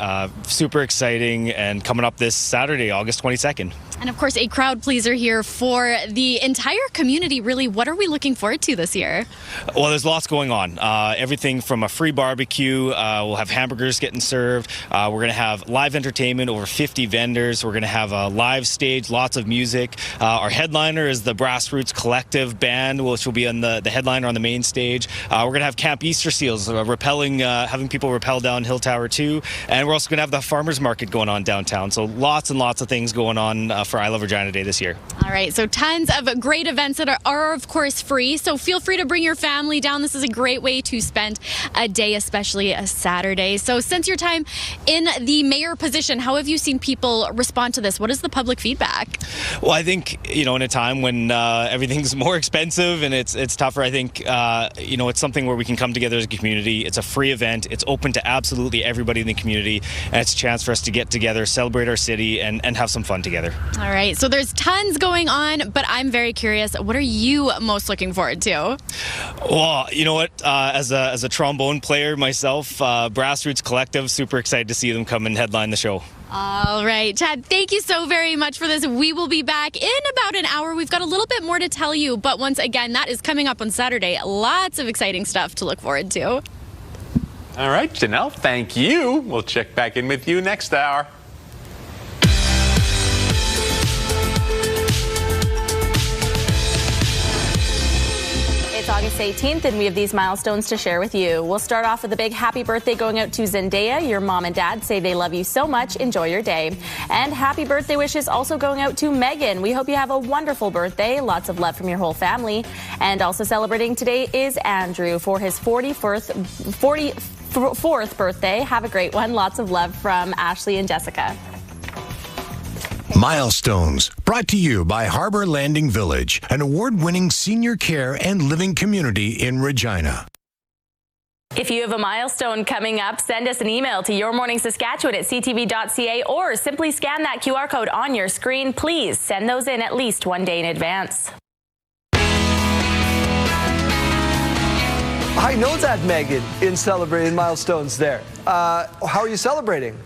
Super exciting, and coming up this Saturday, August 22nd. And of course, a crowd pleaser here for the entire community. Really, what are we looking forward to this year? Well, there's lots going on. Everything from a free barbecue. We'll have hamburgers getting served. We're going to have live entertainment, over 50 vendors. We're going to have a live stage, lots of music. Our headliner is the Grassroots Collective Band, which will be on the headliner on the main stage. We're going to have Camp Easter Seals, having people rappel down Hill Tower 2. And we're also going to have the farmers market going on downtown. So lots and lots of things going on for I Love Regina Day this year. All right, so tons of great events that are of course free. So feel free to bring your family down. This is a great way to spend a day, especially a Saturday. So since your time in the mayor position, how have you seen people respond to this? What is the public feedback? Well, I think, in a time when everything's more expensive and it's tougher, I think, it's something where we can come together as a community. It's a free event. It's open to absolutely everybody in the community. And it's a chance for us to get together, celebrate our city, and have some fun together. All right, so there's tons going on, but I'm very curious. What are you most looking forward to? Well, you know what? As a trombone player myself, Grassroots Collective, super excited to see them come and headline the show. All right, Chad, thank you so very much for this. We will be back in about an hour. We've got a little bit more to tell you, but once again, that is coming up on Saturday. Lots of exciting stuff to look forward to. All right, Janelle, thank you. We'll check back in with you next hour. It's August 18th, and we have these milestones to share with you. We'll start off with a big happy birthday going out to Zendaya. Your mom and dad say they love you so much. Enjoy your day. And happy birthday wishes also going out to Megan. We hope you have a wonderful birthday. Lots of love from your whole family. And also celebrating today is Andrew for his 44th birthday. Have a great one. Lots of love from Ashley and Jessica. Milestones, brought to you by Harbor Landing Village, an award-winning senior care and living community in Regina. If you have a milestone coming up, send us an email to yourmorningsaskatchewan@ctv.ca or simply scan that QR code on your screen. Please send those in at least one day in advance. I know that, Megan, in celebrating milestones there. How are you celebrating?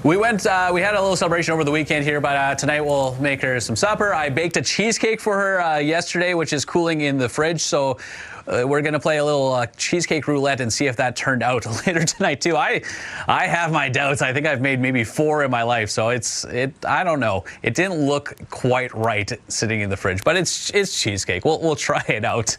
We had a little celebration over the weekend here, but tonight we'll make her some supper. I baked a cheesecake for her yesterday, which is cooling in the fridge, so we're going to play a little cheesecake roulette and see if that turned out later tonight, too. I have my doubts. I think I've made maybe 4 in my life, so I don't know. It didn't look quite right sitting in the fridge, but it's cheesecake. We'll try it out.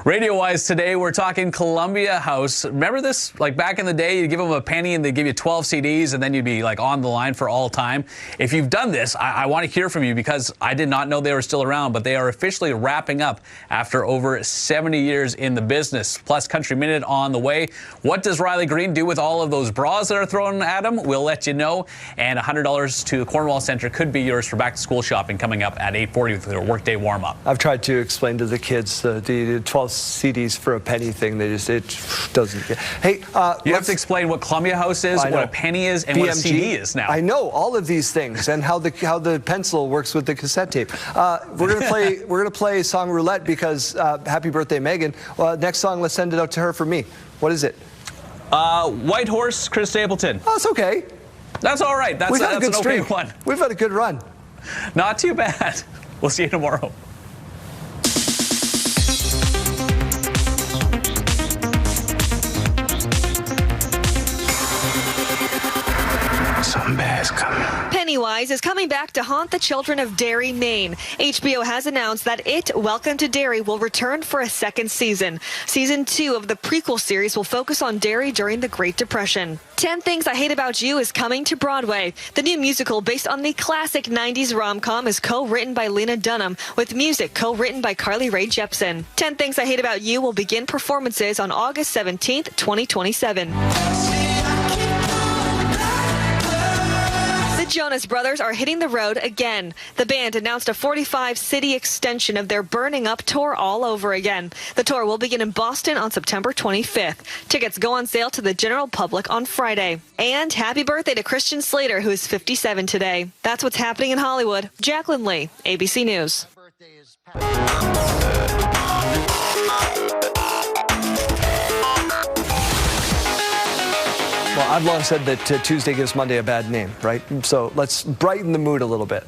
Radio-wise today, we're talking Columbia House. Remember this? Like back in the day, you'd give them a penny and they'd give you 12 CDs, and then you'd be like on the line for all time. If you've done this, I want to hear from you because I did not know they were still around, but they are officially wrapping up after over 70 years in the business. Plus Country Minute on the way. What does Riley Green do with all of those bras that are thrown at him? We'll let you know. And $100 to Cornwall Centre could be yours for back to school shopping coming up at 8:40 with their workday warm up. I've tried to explain to the kids the 12 CDs for a penny thing. It doesn't get. Hey, you have to explain what Columbia House is, what a penny is, and BMG. What a CD is now. I know all of these things and how the pencil works with the cassette tape. We're gonna play song roulette because happy birthday, Megan. Next song, let's send it out to her for me. What is it? White Horse, Chris Stapleton. Oh, it's okay. That's all right. That's an okay one. We've had a good run. Not too bad. We'll see you tomorrow. Something bad's coming. Pennywise is coming back to haunt the children of Derry, Maine. HBO has announced that Welcome to Derry will return for a second season. Season 2 of the prequel series will focus on Derry during the Great Depression. 10 Things I Hate About You is coming to Broadway. The new musical based on the classic 90s rom-com is co-written by Lena Dunham with music co-written by Carly Rae Jepsen. 10 Things I Hate About You will begin performances on August 17th, 2027. The Jonas Brothers are hitting the road again. The band announced a 45-city extension of their Burning Up tour all over again. The tour will begin in Boston on September 25th. Tickets go on sale to the general public on Friday. And happy birthday to Christian Slater, who is 57 today. That's what's happening in Hollywood. Jacqueline Lee, ABC News. Well, I've long said that Tuesday gives Monday a bad name, right? So let's brighten the mood a little bit.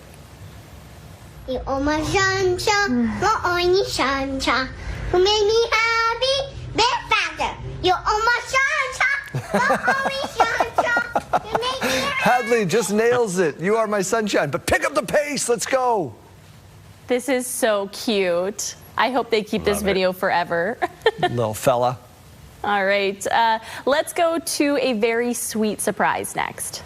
You are my sunshine, my only sunshine, who made me happy, big factor. You are my sunshine, my only sunshine, who made me happy. Hadley just nails it. You are my sunshine. But pick up the pace. Let's go. This is so cute. I hope they keep this video forever. Little fella. All right, let's go to a very sweet surprise next.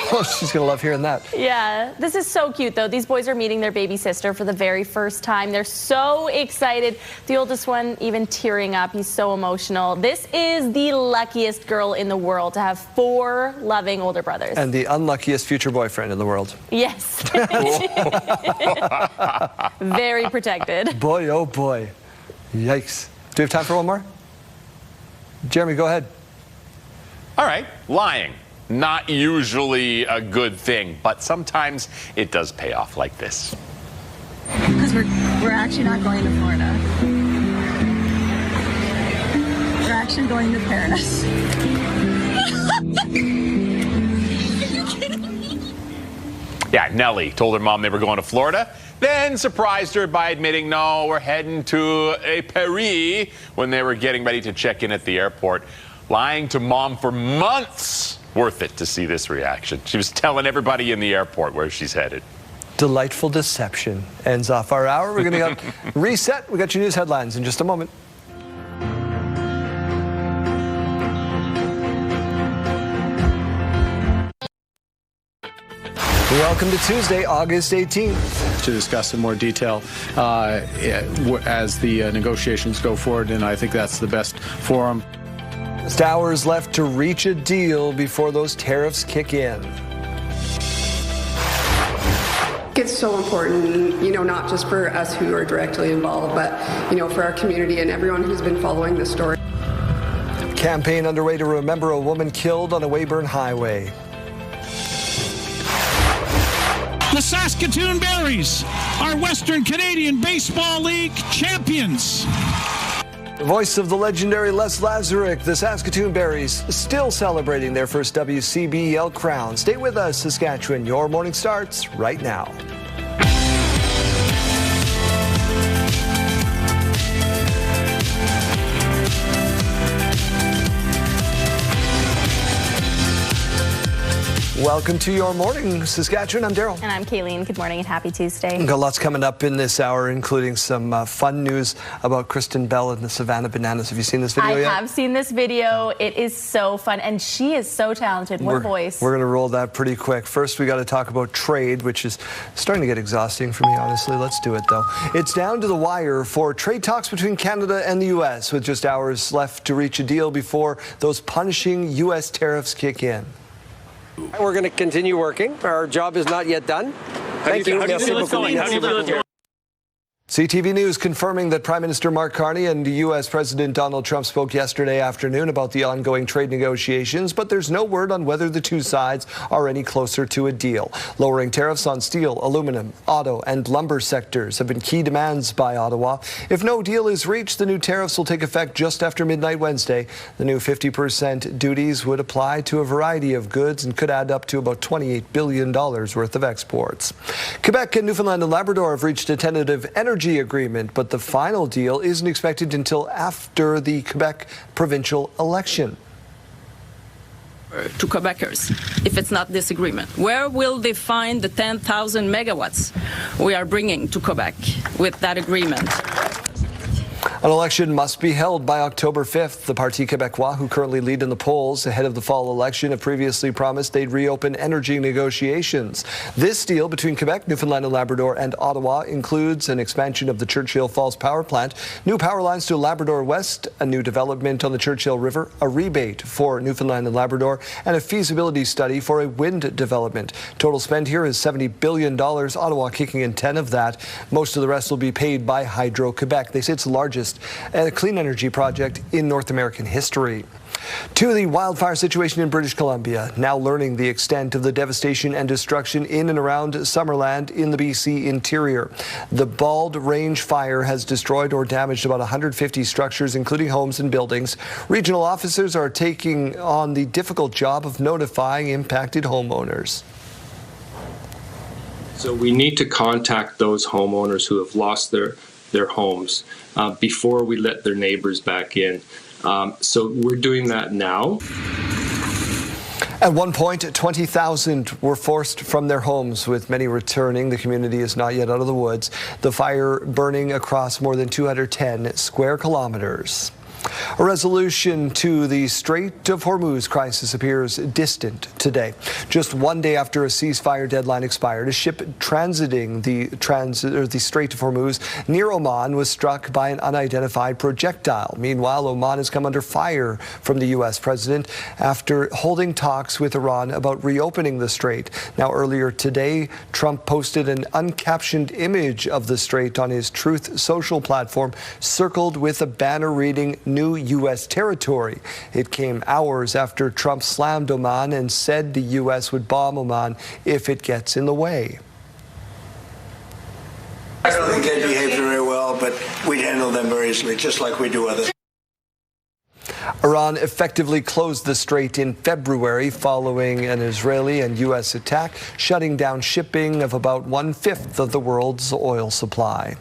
Oh, she's going to love hearing that. Yeah, this is so cute, though. These boys are meeting their baby sister for the very first time. They're so excited. The oldest one even tearing up. He's so emotional. This is the luckiest girl in the world to have 4 loving older brothers. And the unluckiest future boyfriend in the world. Yes. Very protected. Boy, oh boy. Yikes. we have time for one more? Jeremy, go ahead. All right, lying. Not usually a good thing, but sometimes it does pay off like this. Because we're actually not going to Florida. We're actually going to Paris. Yeah, Nellie told her mom they were going to Florida, then surprised her by admitting, no, we're heading to Paris when they were getting ready to check in at the airport. Lying to mom for months. Worth it to see this reaction. She was telling everybody in the airport where she's headed. Delightful deception ends off our hour. We're going to reset. We got your news headlines in just a moment. Welcome to Tuesday, August 18th. To discuss in more detail as the negotiations go forward, and I think that's the best forum. Just hours left to reach a deal before those tariffs kick in. It's so important, not just for us who are directly involved, but, for our community and everyone who's been following this story. Campaign underway to remember a woman killed on a Weyburn highway. The Saskatoon Berries are Western Canadian Baseball League champions. The voice of the legendary Les Lazaruk, the Saskatoon Berries, still celebrating their first WCBL crown. Stay with us, Saskatchewan. Your morning starts right now. Welcome to your morning, Saskatchewan. I'm Daryl. And I'm Kayleen. Good morning and happy Tuesday. We've got lots coming up in this hour, including some fun news about Kristen Bell and the Savannah Bananas. Have you seen this video yet? I have seen this video. It is so fun, and she is so talented. What a voice. We're going to roll that pretty quick. First, we got to talk about trade, which is starting to get exhausting for me, honestly. Let's do it, though. It's down to the wire for trade talks between Canada and the U.S., with just hours left to reach a deal before those punishing U.S. tariffs kick in. We're going to continue working. Our job is not yet done. Thank you. CTV News confirming that Prime Minister Mark Carney and U.S. President Donald Trump spoke yesterday afternoon about the ongoing trade negotiations, but there's no word on whether the two sides are any closer to a deal. Lowering tariffs on steel, aluminum, auto, and lumber sectors have been key demands by Ottawa. If no deal is reached, the new tariffs will take effect just after midnight Wednesday. The new 50% duties would apply to a variety of goods and could add up to about $28 billion worth of exports. Quebec and Newfoundland and Labrador have reached a tentative energy agreement, but the final deal isn't expected until after the Quebec provincial election. To Quebecers, if it's not this agreement, where will they find the 10,000 megawatts we are bringing to Quebec with that agreement? An election must be held by October 5th. The Parti Québécois, who currently lead in the polls ahead of the fall election, have previously promised they'd reopen energy negotiations. This deal between Quebec, Newfoundland and Labrador and Ottawa includes an expansion of the Churchill Falls power plant, new power lines to Labrador West, a new development on the Churchill River, a rebate for Newfoundland and Labrador, and a feasibility study for a wind development. Total spend here is $70 billion, Ottawa kicking in 10 of that. Most of the rest will be paid by Hydro-Quebec. They say it's the largest clean energy project in North American history. To the wildfire situation in British Columbia, now learning the extent of the devastation and destruction in and around Summerland in the BC interior. The Bald Range fire has destroyed or damaged about 150 structures, including homes and buildings. Regional officers are taking on the difficult job of notifying impacted homeowners. So we need to contact those homeowners who have lost their homes before we let their neighbors back in. So we're doing that now. At one point, 20,000 were forced from their homes, with many returning. The community is not yet out of the woods. The fire burning across more than 210 square kilometers. A resolution to the Strait of Hormuz crisis appears distant today. Just one day after a ceasefire deadline expired, a ship transiting the Strait of Hormuz near Oman was struck by an unidentified projectile. Meanwhile, Oman has come under fire from the U.S. president after holding talks with Iran about reopening the strait. Now, earlier today, Trump posted an uncaptioned image of the strait on his Truth Social platform, circled with a banner reading "New U.S. Territory." It came hours after Trump slammed Oman and said the U.S. would bomb Oman if it gets in the way. I don't think they behaved very well, but we'd handle them very easily, just like we do others. Iran effectively closed the strait in February following an Israeli and U.S. attack, shutting down shipping of about 1/5 of the world's oil supply.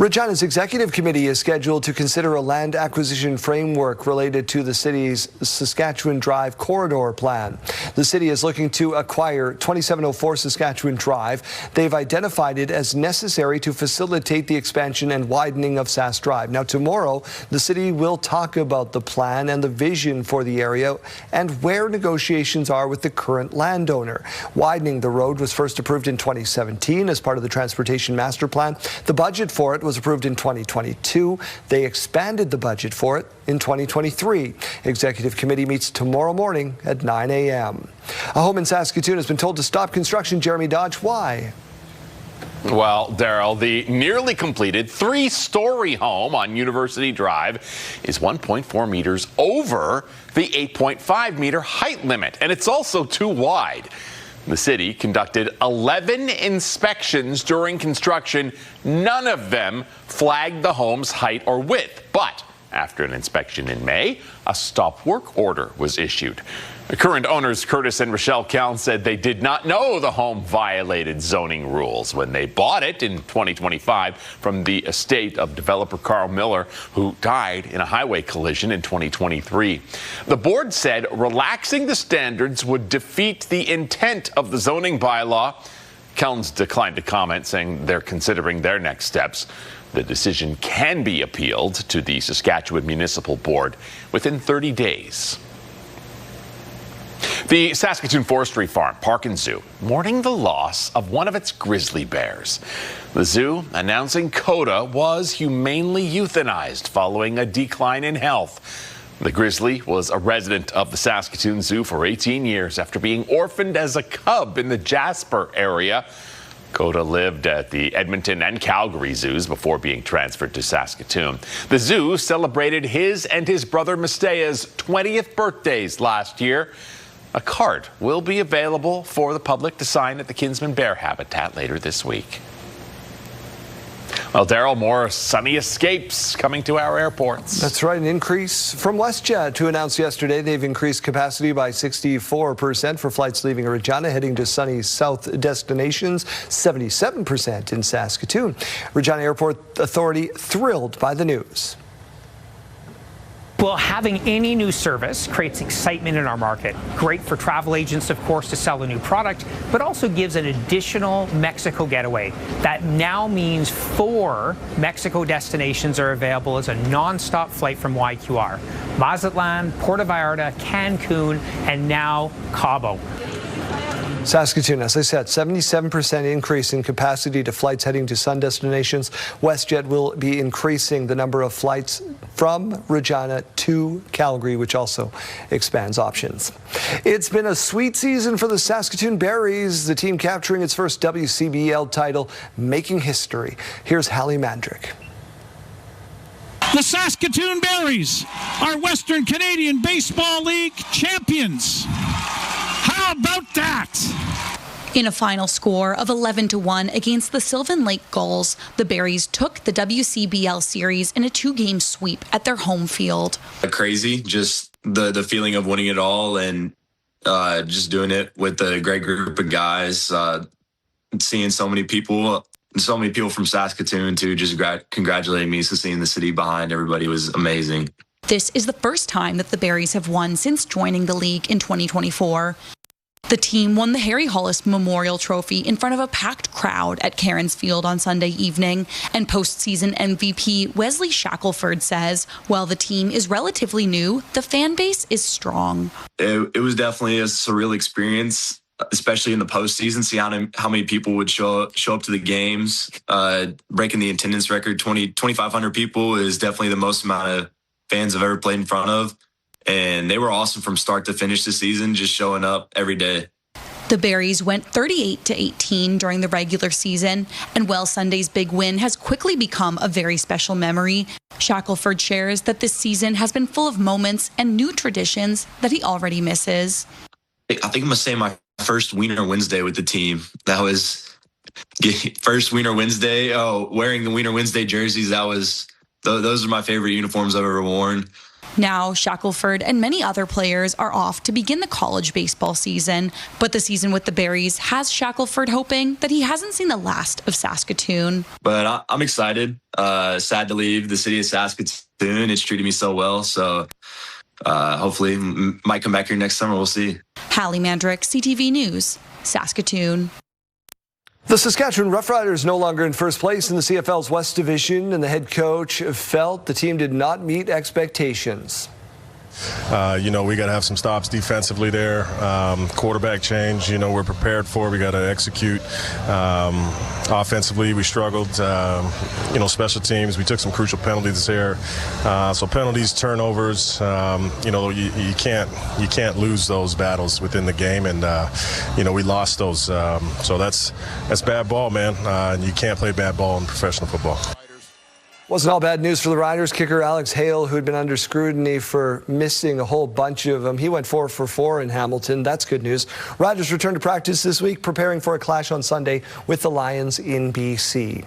Regina's executive committee is scheduled to consider a land acquisition framework related to the city's Saskatchewan Drive corridor plan. The city is looking to acquire 2704 Saskatchewan Drive. They've identified it as necessary to facilitate the expansion and widening of Sask Drive. Now, tomorrow, the city will talk about the plan and the vision for the area and where negotiations are with the current landowner. Widening the road was first approved in 2017 as part of the Transportation Master Plan. The budget for it was approved in 2022. They expanded the budget for it in 2023. Executive committee meets tomorrow morning at 9 a.m. A home in Saskatoon has been told to stop construction. Jeremy Dodge, why? Well, Daryl, the nearly completed 3-story home on University Drive is 1.4 meters over the 8.5-meter height limit, and it's also too wide. The city conducted 11 inspections during construction. None of them flagged the home's height or width. But after an inspection in May, a stop work order was issued. The current owners, Curtis and Rochelle Keln, said they did not know the home violated zoning rules when they bought it in 2025 from the estate of developer Carl Miller, who died in a highway collision in 2023. The board said relaxing the standards would defeat the intent of the zoning bylaw. Keln's declined to comment, saying they're considering their next steps. The decision can be appealed to the Saskatchewan Municipal Board within 30 days. The Saskatoon Forestry Farm, Park and Zoo, mourning the loss of one of its grizzly bears. The zoo announcing Coda was humanely euthanized following a decline in health. The grizzly was a resident of the Saskatoon Zoo for 18 years after being orphaned as a cub in the Jasper area. Coda lived at the Edmonton and Calgary zoos before being transferred to Saskatoon. The zoo celebrated his and his brother Mestea's 20th birthdays last year. A card will be available for the public to sign at the Kinsman Bear Habitat later this week. Well, Daryl, more sunny escapes coming to our airports. That's right, an increase from WestJet, who announced yesterday they've increased capacity by 64% for flights leaving Regina heading to sunny south destinations, 77% in Saskatoon. Regina Airport Authority thrilled by the news. Well, having any new service creates excitement in our market. Great for travel agents, of course, to sell a new product, but also gives an additional Mexico getaway. That now means 4 Mexico destinations are available as a non-stop flight from YQR. Mazatlan, Puerto Vallarta, Cancun, and now Cabo. Saskatoon, as I said, 77% increase in capacity to flights heading to sun destinations. WestJet will be increasing the number of flights from Regina to Calgary, which also expands options. It's been a sweet season for the Saskatoon Berries, the team capturing its first WCBL title, making history. Here's Hallie Mandrick. The Saskatoon Berries are Western Canadian Baseball League champions. How about that? In a final score of 11-1 against the Sylvan Lake Gulls, the Berries took the WCBL series in a 2-game sweep at their home field. Crazy, just the feeling of winning it all and just doing it with a great group of guys, seeing so many people from Saskatoon too, just congratulating me. So seeing the city behind everybody was amazing. This is the first time that the Berries have won since joining the league in 2024. The The team won the Harry Hollis Memorial Trophy in front of a packed crowd at Cairns Field on Sunday evening, and postseason MVP Wesley Shackelford says while the team is relatively new, the fan base is strong. It was definitely a surreal experience, especially in the postseason, see how many people would show up to the games. Breaking the attendance record, 2,500 people is definitely the most amount of fans I've ever played in front of. And they were awesome from start to finish the season, just showing up every day. The Berries went 38-18 during the regular season, and while Sunday's big win has quickly become a very special memory, Shackelford shares that this season has been full of moments and new traditions that he already misses. I think I'm going to say my first Wiener Wednesday with the team. That was first Wiener Wednesday. Oh, wearing the Wiener Wednesday jerseys, those are my favorite uniforms I've ever worn. Now, Shackelford and many other players are off to begin the college baseball season, but the season with the Berries has Shackelford hoping that he hasn't seen the last of Saskatoon. But I'm excited. Sad to leave the city of Saskatoon. It's treated me so well, so hopefully might come back here next summer. We'll see. Hallie Mandrick, CTV News, Saskatoon. The Saskatchewan Roughriders no longer in first place in the CFL's West Division, and the head coach felt the team did not meet expectations. We got to have some stops defensively there. Quarterback change, we're prepared for. We got to execute. Offensively, we struggled. Special teams, we took some crucial penalties there. So penalties, turnovers, you can't lose those battles within the game, and we lost those. So that's bad ball, man. And you can't play bad ball in professional football. Wasn't all bad news for the Riders. Kicker Alex Hale, who had been under scrutiny for missing a whole bunch of them, he went 4 for 4 in Hamilton. That's good news. Riders return to practice this week, preparing for a clash on Sunday with the Lions in BC.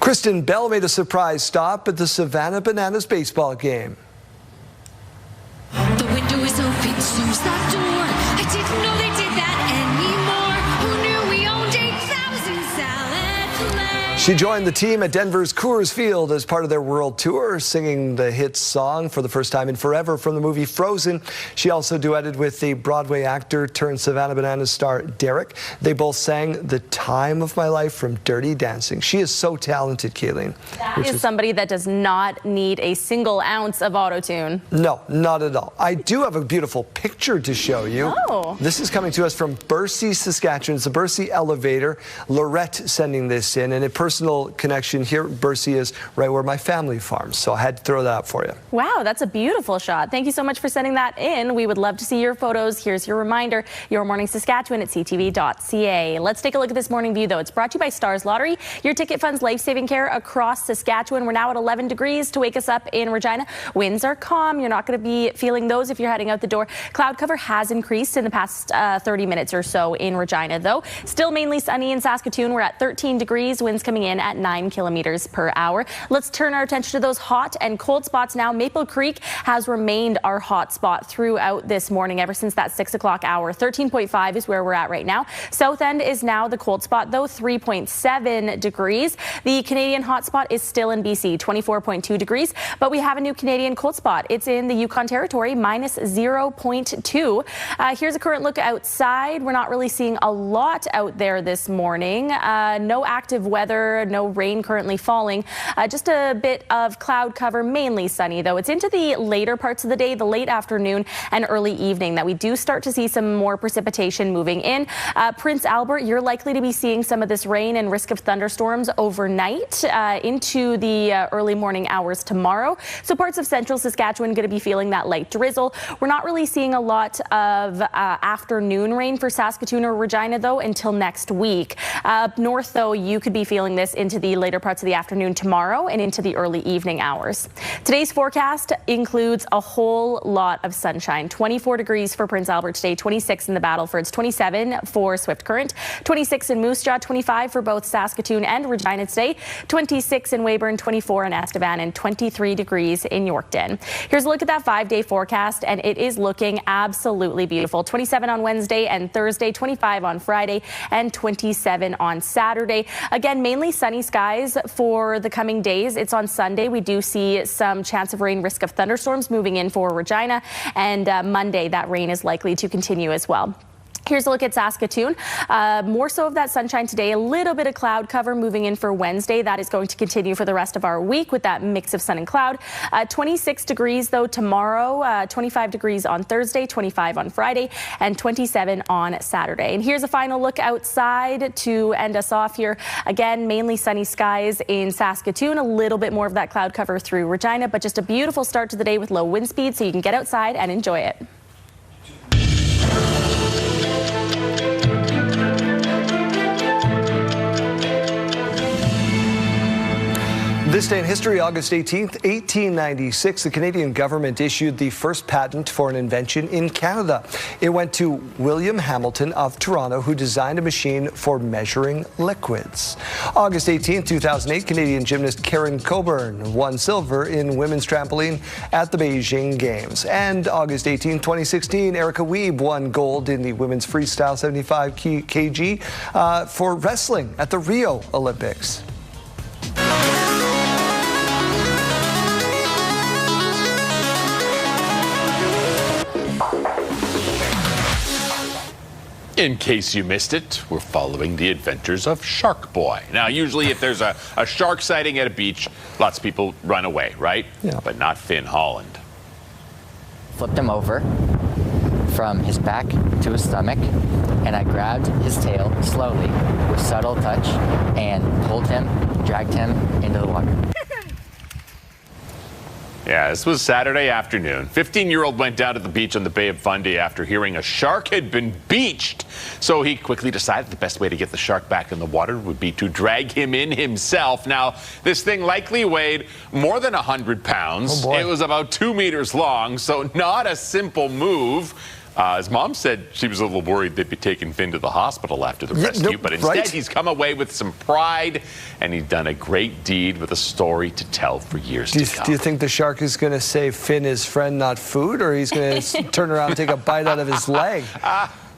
Kristen Bell made a surprise stop at the Savannah Bananas baseball game. The window is open, close that door. I didn't know they did that anymore. Who knew we owned 8,000 salad plates? She joined the team at Denver's Coors Field as part of their world tour, singing the hit song for the first time in forever from the movie Frozen. She also duetted with the Broadway actor turned Savannah Bananas star Derek. They both sang The Time of My Life from Dirty Dancing. She is so talented, Kayleen. That is somebody that does not need a single ounce of auto-tune. No, not at all. I do have a beautiful picture to show you. Oh. This is coming to us from Bercy, Saskatchewan. It's the Bercy elevator. Lorette sending this in, and a personal connection here. Bercy is right where my family farms, so I had to throw that out for you. Wow, that's a beautiful shot. Thank you so much for sending that in. We would love to see your photos. Here's your reminder, Your Morning Saskatchewan at ctv.ca. Let's take a look at this morning view, though. It's brought to you by Stars Lottery, your ticket funds life-saving care across Saskatchewan. We're now at 11 degrees to wake us up in Regina. Winds are calm. You're not going to be feeling those if you're heading out the door. Cloud cover has increased in the past 30 minutes or so in Regina, though. Still mainly sunny in Saskatoon. We're at 13 degrees. Winds coming in at 9 kilometers per hour. Let's turn our attention to those hot and cold spots now. Maple Creek has remained our hot spot throughout this morning, ever since that 6 o'clock hour. 13.5 is where we're at right now. South End is now the cold spot, though, 3.7 degrees. The Canadian hot spot is still in BC, 24.2 degrees, but we have a new Canadian cold spot. It's in the Yukon Territory, minus 0.2. Here's a current look outside. We're not really seeing a lot out there this morning. No active weather, no rain currently falling. Just a bit of cloud cover, mainly sunny, though. It's into the later parts of the day, the late afternoon and early evening, that we do start to see some more precipitation moving in. Prince Albert, you're likely to be seeing some of this rain and risk of thunderstorms overnight into the early morning hours tomorrow. So parts of central Saskatchewan going to be feeling that light drizzle. We're not really seeing a lot of afternoon rain for Saskatoon or Regina, though, until next week. Up north, though, you could be feeling this into the later parts of the afternoon tomorrow and into the early evening hours. Today's forecast includes a whole lot of sunshine. 24 degrees for Prince Albert today, 26 in the Battlefords, 27 for Swift Current, 26 in Moose Jaw, 25 for both Saskatoon and Regina today, 26 in Weyburn, 24 in Estevan, and 23 degrees in Yorkton. Here's a look at that 5-day forecast, and it is looking absolutely beautiful. 27 on Wednesday and Thursday, 25 on Friday, and 27 on Saturday. Again, mainly sunny skies for the coming days. It's on Sunday. We do see some chance of rain, risk of thunderstorms moving in for Regina, and Monday that rain is likely to continue as well. Here's a look at Saskatoon. More so of that sunshine today, a little bit of cloud cover moving in for Wednesday. That is going to continue for the rest of our week with that mix of sun and cloud. 26 degrees though tomorrow, 25 degrees on Thursday, 25 on Friday, and 27 on Saturday. And here's a final look outside to end us off here. Again, mainly sunny skies in Saskatoon, a little bit more of that cloud cover through Regina, but just a beautiful start to the day with low wind speed so you can get outside and enjoy it. This day in history, August 18th, 1896, the Canadian government issued the first patent for an invention in Canada. It went to William Hamilton of Toronto, who designed a machine for measuring liquids. August 18th, 2008, Canadian gymnast Karen Coburn won silver in women's trampoline at the Beijing Games. And August 18th, 2016, Erica Wiebe won gold in the women's freestyle 75 kg for wrestling at the Rio Olympics. In case you missed it, we're following the adventures of Shark Boy. Now, usually if there's a shark sighting at a beach, lots of people run away, right? Yeah. But not Finn Holland. Flipped him over from his back to his stomach, and I grabbed his tail slowly with subtle touch and pulled him, dragged him into the water. Yeah, this was Saturday afternoon. 15-year-old went down to the beach on the Bay of Fundy after hearing a shark had been beached. So he quickly decided the best way to get the shark back in the water would be to drag him in himself. Now, this thing likely weighed more than 100 pounds. Oh boy. It was about 2 meters long, so not a simple move. His mom said she was a little worried they'd be taking Finn to the hospital after the rescue, but instead he's come away with some pride, and he's done a great deed with a story to tell for years to come. Do you think the shark is going to say Finn is friend, not food, or he's going to turn around and take a bite out of his leg?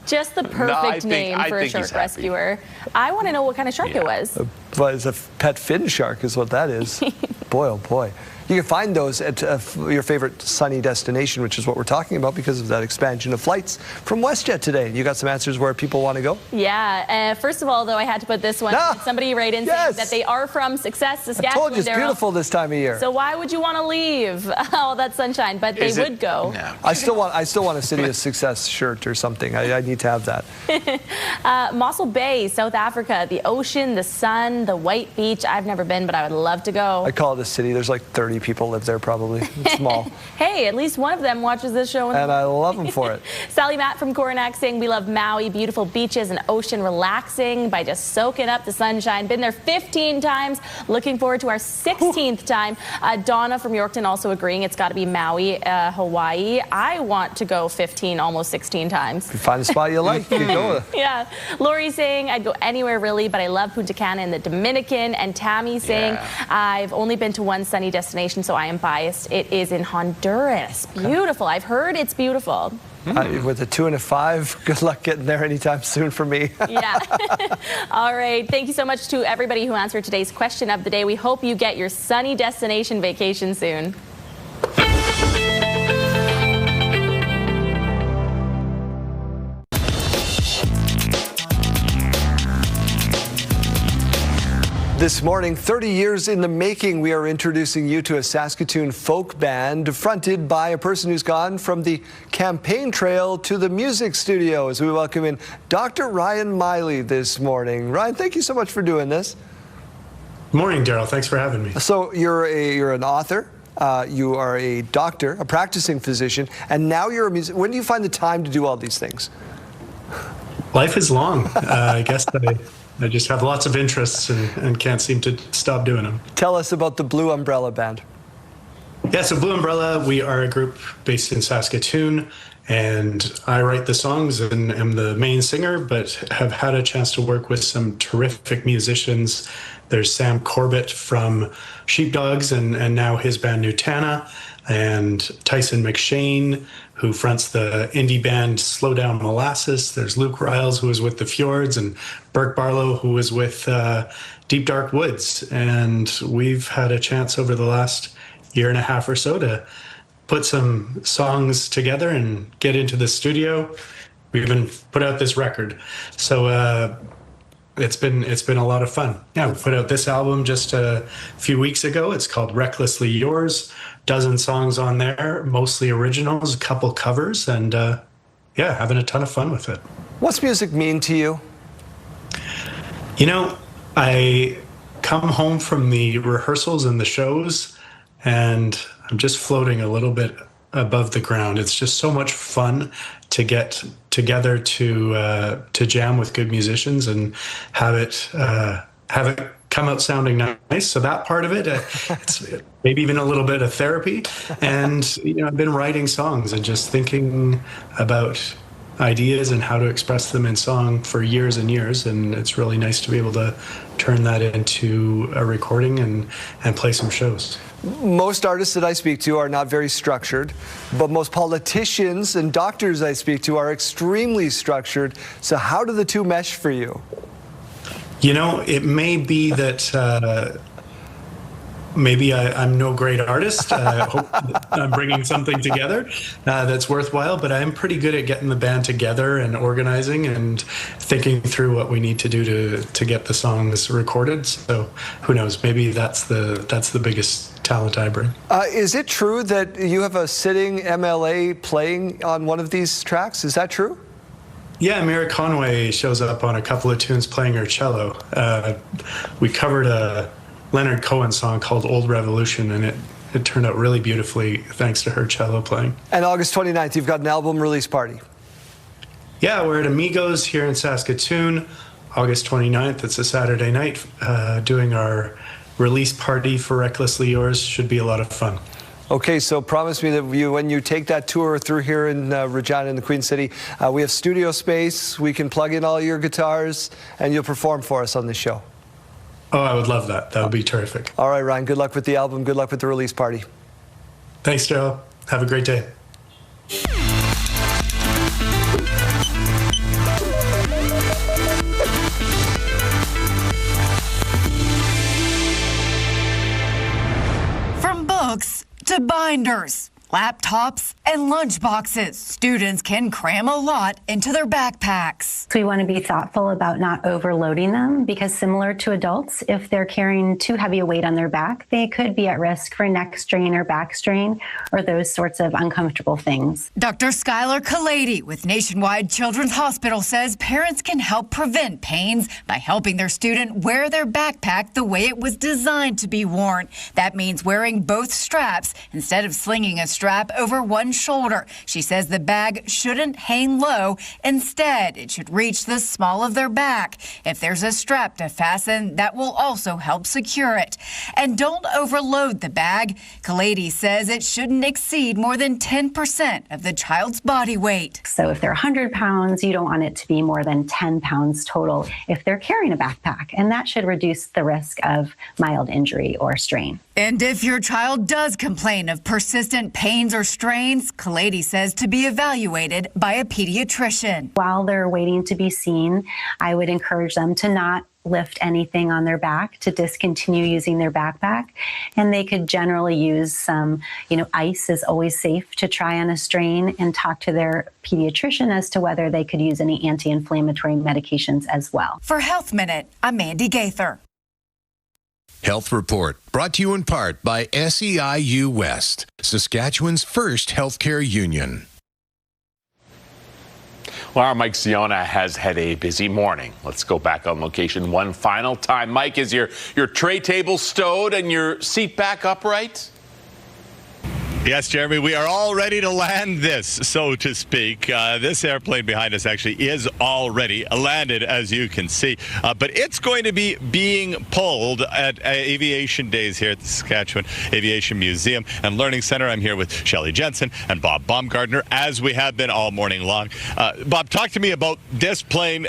Just the perfect name for a shark rescuer. I want to know what kind of shark it was. But it's a pet fin shark is what that is. Boy, oh boy. You can find those at your favorite sunny destination, which is what we're talking about because of that expansion of flights from WestJet today. You got some answers where people want to go? Yeah. First of all, though, I had to put this one. Somebody write in saying that they are from Success, Saskatchewan. I told you it's beautiful this time of year. So why would you want to leave all that sunshine? But they would go. No. I still want a City of Success shirt or something. I need to have that. Mossel Bay, South Africa. The ocean, the sun, the white beach. I've never been, but I would love to go. I call it a city. There's like 30 people live there probably. It's small. Hey, at least one of them watches this show. And I love them for it. Sally Matt from Coronach saying we love Maui, beautiful beaches and ocean, relaxing by just soaking up the sunshine. Been there 15 times. Looking forward to our 16th time. Donna from Yorkton also agreeing it's got to be Maui, Hawaii. I want to go 15, almost 16 times. If you find a spot you like, you can go. Yeah. Lori saying I'd go anywhere really, but I love Punta Cana in the Dominican. And Tammy saying I've only been to one sunny destination, so I am biased. It is in Honduras. Beautiful. I've heard it's beautiful. With a 2 and a 5, good luck getting there anytime soon for me. Yeah. All right. Thank you so much to everybody who answered today's question of the day. We hope you get your sunny destination vacation soon. This morning, 30 years in the making, we are introducing you to a Saskatoon folk band fronted by a person who's gone from the campaign trail to the music studio as we welcome in Dr. Ryan Miley this morning. Ryan, thank you so much for doing this. Morning, Daryl. Thanks for having me. So you're an author. You are a doctor, a practicing physician, and now you're a musician. When do you find the time to do all these things? Life is long. I guess I just have lots of interests and can't seem to stop doing them. Tell us about the Blue Umbrella Band. Yeah, so Blue Umbrella, we are a group based in Saskatoon, and I write the songs and am the main singer, but have had a chance to work with some terrific musicians. There's Sam Corbett from Sheepdogs and now his band Nutana, and Tyson McShane, who fronts the indie band Slow Down Molasses. There's Luke Riles, who was with the Fjords, and Burke Barlow, who was with Deep Dark Woods. And we've had a chance over the last year and a half or so to put some songs together and get into the studio. we even put out this record. So it's been a lot of fun. Yeah, we put out this album just a few weeks ago. It's called Recklessly Yours. Dozen songs on there, mostly originals, a couple covers, and yeah, having a ton of fun with it. What's music mean to you? You know, I come home from the rehearsals and the shows, and I'm just floating a little bit above the ground. It's just so much fun to get together to jam with good musicians and have it come out sounding nice. So that part of it, it's maybe even a little bit of therapy. And you know, I've been writing songs and just thinking about ideas and how to express them in song for years and years, and it's really nice to be able to turn that into a recording and play some shows. Most artists that I speak to are not very structured, but most politicians and doctors I speak to are extremely structured. So how do the two mesh for you? You know, it may be that maybe I'm no great artist. I hope I'm bringing something together that's worthwhile, but I'm pretty good at getting the band together and organizing and thinking through what we need to do to get the songs recorded. So who knows, maybe that's the biggest talent I bring. Is it true that you have a sitting MLA playing on one of these tracks? Is that true? Yeah, Mira Conway shows up on a couple of tunes playing her cello. We covered a Leonard Cohen song called Old Revolution, and it turned out really beautifully thanks to her cello playing. And August 29th, you've got an album release party. Yeah, we're at Amigos here in Saskatoon. August 29th, it's a Saturday night, doing our release party for Recklessly Yours. Should be a lot of fun. Okay, so promise me that when you take that tour through here in Regina in the Queen City, we have studio space, we can plug in all your guitars, and you'll perform for us on the show. Oh, I would love that. That would be terrific. All right, Ryan, good luck with the album. Good luck with the release party. Thanks, Daryl. Have a great day. From books to binders, laptops, and lunchboxes, students can cram a lot into their backpacks. So we want to be thoughtful about not overloading them, because similar to adults, if they're carrying too heavy a weight on their back, they could be at risk for neck strain or back strain or those sorts of uncomfortable things. Dr. Skylar Kalady with Nationwide Children's Hospital says parents can help prevent pains by helping their student wear their backpack the way it was designed to be worn. That means wearing both straps instead of slinging a strap over one shoulder. She says the bag shouldn't hang low. Instead, it should reach the small of their back. If there's a strap to fasten, that will also help secure it. And don't overload the bag. Kalady says it shouldn't exceed more than 10% of the child's body weight. So if they're 100 pounds, you don't want it to be more than 10 pounds total if they're carrying a backpack, and that should reduce the risk of mild injury or strain. And if your child does complain of persistent pains or strains, Kalady says to be evaluated by a pediatrician. While they're waiting to be seen, I would encourage them to not lift anything on their back, to discontinue using their backpack. And they could generally use some, ice is always safe to try on a strain, and talk to their pediatrician as to whether they could use any anti-inflammatory medications as well. For Health Minute, I'm Mandy Gaither. Health Report, brought to you in part by SEIU West, Saskatchewan's first healthcare union. Well, our Mike Ziona has had a busy morning. Let's go back on location one final time. Mike, is your tray table stowed and your seat back upright? Yes, Jeremy, we are all ready to land this, so to speak. This airplane behind us actually is already landed, as you can see. But it's going to be being pulled at Aviation Days here at the Saskatchewan Aviation Museum and Learning Center. I'm here with Shelley Jensen and Bob Baumgartner, as we have been all morning long. Bob, talk to me about this plane.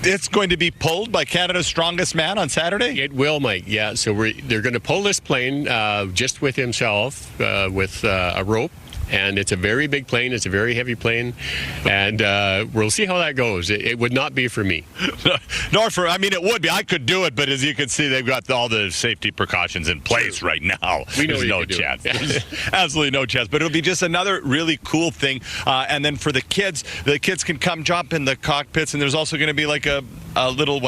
It's going to be pulled by Canada's strongest man on Saturday? It will, Mike. Yeah, so they're going to pull this plane just with himself with a rope. and it's a very big plane. It's a very heavy plane, and we'll see how that goes. It would not be for me. Nor for, I mean, it would be. I could do it, but as you can see, they've got all the safety precautions in place right now. We know There's no chance. Absolutely no chance. But it'll be just another really cool thing. And then for the kids can come jump in the cockpits, and there's also going to be like a little,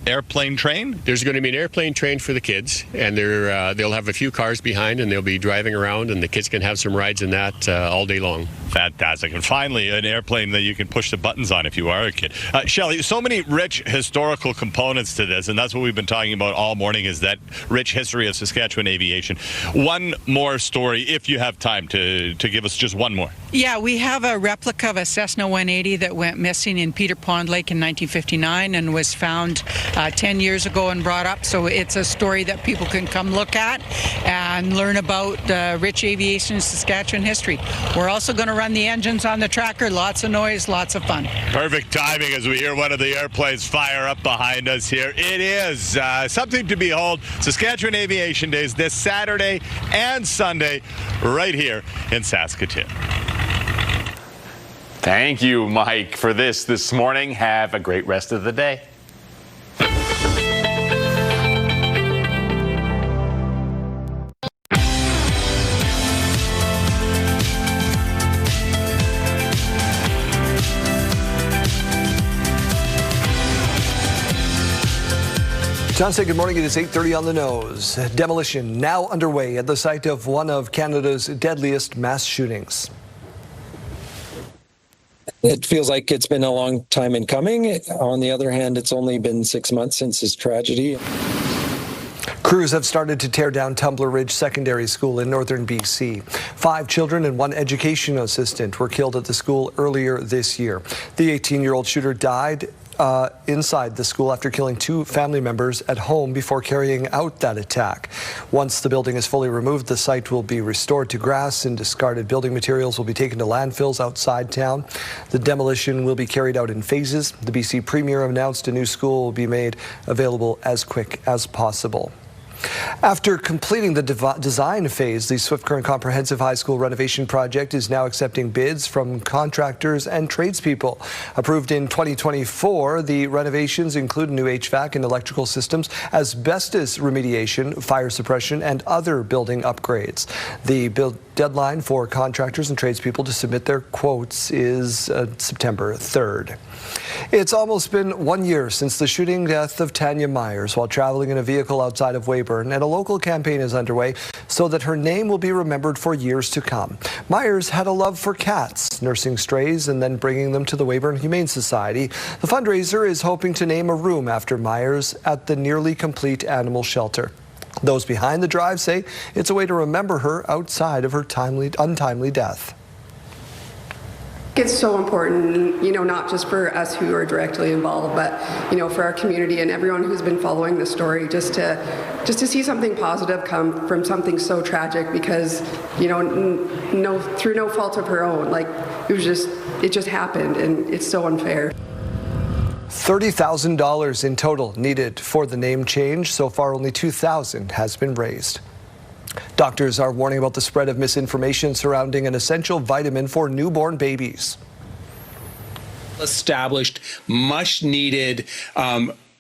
airplane train? There's going to be an airplane train for the kids, and they'll have a few cars behind, and they'll be driving around, and the kids can have some rides in that all day long. Fantastic. And finally, an airplane that you can push the buttons on if you are a kid. Shelley, so many rich historical components to this, and that's what we've been talking about all morning, is that rich history of Saskatchewan aviation. One more story, if you have time to give us just one more. Yeah, we have a replica of a Cessna 180 that went missing in Peter Pond Lake in 1959 and was found 10 years ago and brought up. So it's a story that people can come look at and learn about rich aviation in Saskatchewan history. We're also going to run the engines on the tracker. Lots of noise, lots of fun. Perfect timing as we hear one of the airplanes fire up behind us here. It is something to behold. Saskatchewan Aviation Days this Saturday and Sunday right here in Saskatoon. Thank you, Mike, for this morning. Have a great rest of the day. John, say good morning. It is 8:30 on the nose. Demolition now underway at the site of one of Canada's deadliest mass shootings. It feels like it's been a long time in coming. On the other hand, it's only been 6 months since this tragedy. Crews have started to tear down Tumbler Ridge Secondary School in northern BC. 5 children and 1 education assistant were killed at the school earlier this year. The 18-year-old shooter died inside the school after killing 2 family members at home before carrying out that attack. Once the building is fully removed, the site will be restored to grass and discarded building materials will be taken to landfills outside town. The demolition will be carried out in phases. The BC Premier announced a new school will be made available as quick as possible. After completing the design phase, the Swift Current Comprehensive High School renovation project is now accepting bids from contractors and tradespeople. Approved in 2024, the renovations include new HVAC and electrical systems, asbestos remediation, fire suppression, and other building upgrades. The deadline for contractors and tradespeople to submit their quotes is September 3rd. It's almost been 1 year since the shooting death of Tanya Myers while traveling in a vehicle outside of Weyburn, and a local campaign is underway so that her name will be remembered for years to come. Myers had a love for cats, nursing strays and then bringing them to the Weyburn Humane Society. The fundraiser is hoping to name a room after Myers at the nearly complete animal shelter. Those behind the drive say it's a way to remember her outside of her untimely death. It's so important, not just for us who are directly involved, but, for our community and everyone who's been following the story, just to see something positive come from something so tragic because, through no fault of her own, it just happened, and it's so unfair. $30,000 in total needed for the name change. So far, only $2,000 has been raised. Doctors are warning about the spread of misinformation surrounding an essential vitamin for newborn babies. Established, much needed,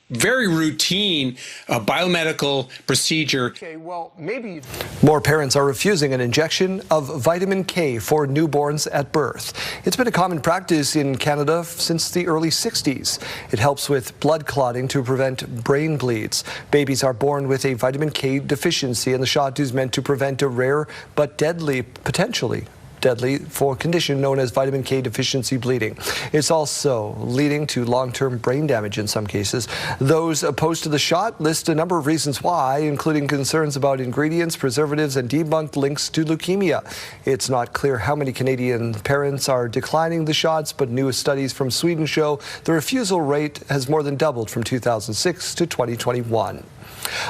very routine biomedical procedure. Okay, well, maybe more parents are refusing an injection of vitamin K for newborns at birth. It's been a common practice in Canada since the early 60s. It helps with blood clotting to prevent brain bleeds. Babies are born with a vitamin K deficiency, and the shot is meant to prevent a rare but potentially deadly for a condition known as vitamin K deficiency bleeding. It's also leading to long-term brain damage in some cases. Those opposed to the shot list a number of reasons why, including concerns about ingredients, preservatives, and debunked links to leukemia. It's not clear how many Canadian parents are declining the shots, but new studies from Sweden show the refusal rate has more than doubled from 2006 to 2021.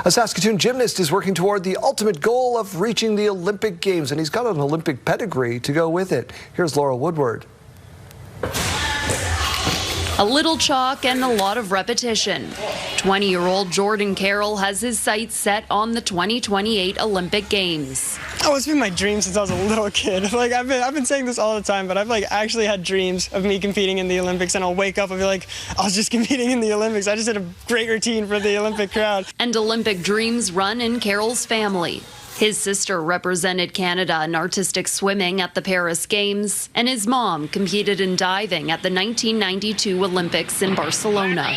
A Saskatoon gymnast is working toward the ultimate goal of reaching the Olympic Games, and he's got an Olympic pedigree to go with it. Here's Laura Woodward. A little chalk and a lot of repetition. 20-year-old Jordan Carroll has his sights set on the 2028 Olympic Games. Oh, it's been my dream since I was a little kid. Like I've been saying this all the time, but I've actually had dreams of me competing in the Olympics, and I'll wake up and be like, I was just competing in the Olympics. I just did a great routine for the Olympic crowd. And Olympic dreams run in Carroll's family. His sister represented Canada in artistic swimming at the Paris Games, and his mom competed in diving at the 1992 Olympics in Barcelona.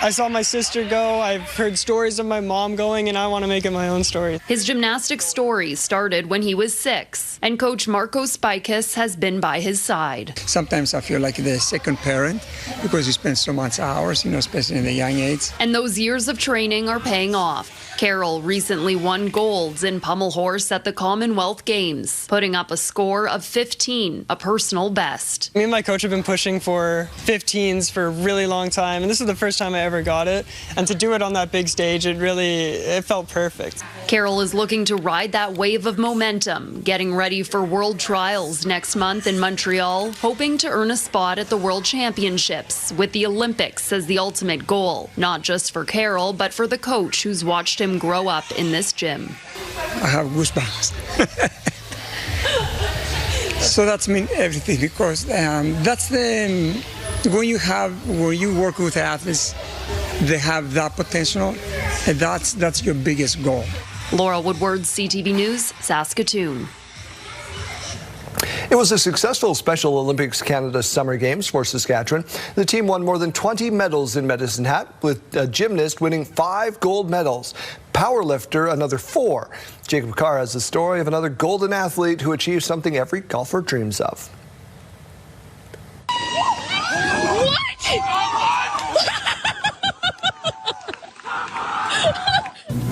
I saw my sister go, I've heard stories of my mom going, and I want to make it my own story. His gymnastics story started when he was 6, and coach Marco Spikis has been by his side. Sometimes I feel like the second parent because you spend so much hours, especially in the young age. And those years of training are paying off. Carroll recently won golds in pommel horse at the Commonwealth Games, putting up a score of 15, a personal best. Me and my coach have been pushing for 15s for a really long time, and this is the first time I ever got it. And to do it on that big stage, it felt perfect. Carroll is looking to ride that wave of momentum, getting ready for World Trials next month in Montreal, hoping to earn a spot at the World Championships, with the Olympics as the ultimate goal, not just for Carroll, but for the coach who's watched him grow up in this gym. I have goosebumps. So that's mean everything, because that's when you work with athletes, they have that potential, and that's your biggest goal. Laura Woodward, CTV News, Saskatoon. It was a successful Special Olympics Canada Summer Games for Saskatchewan. The team won more than 20 medals in Medicine Hat, with a gymnast winning 5 gold medals. Powerlifter, another 4. Jacob Carr has the story of another golden athlete who achieved something every golfer dreams of.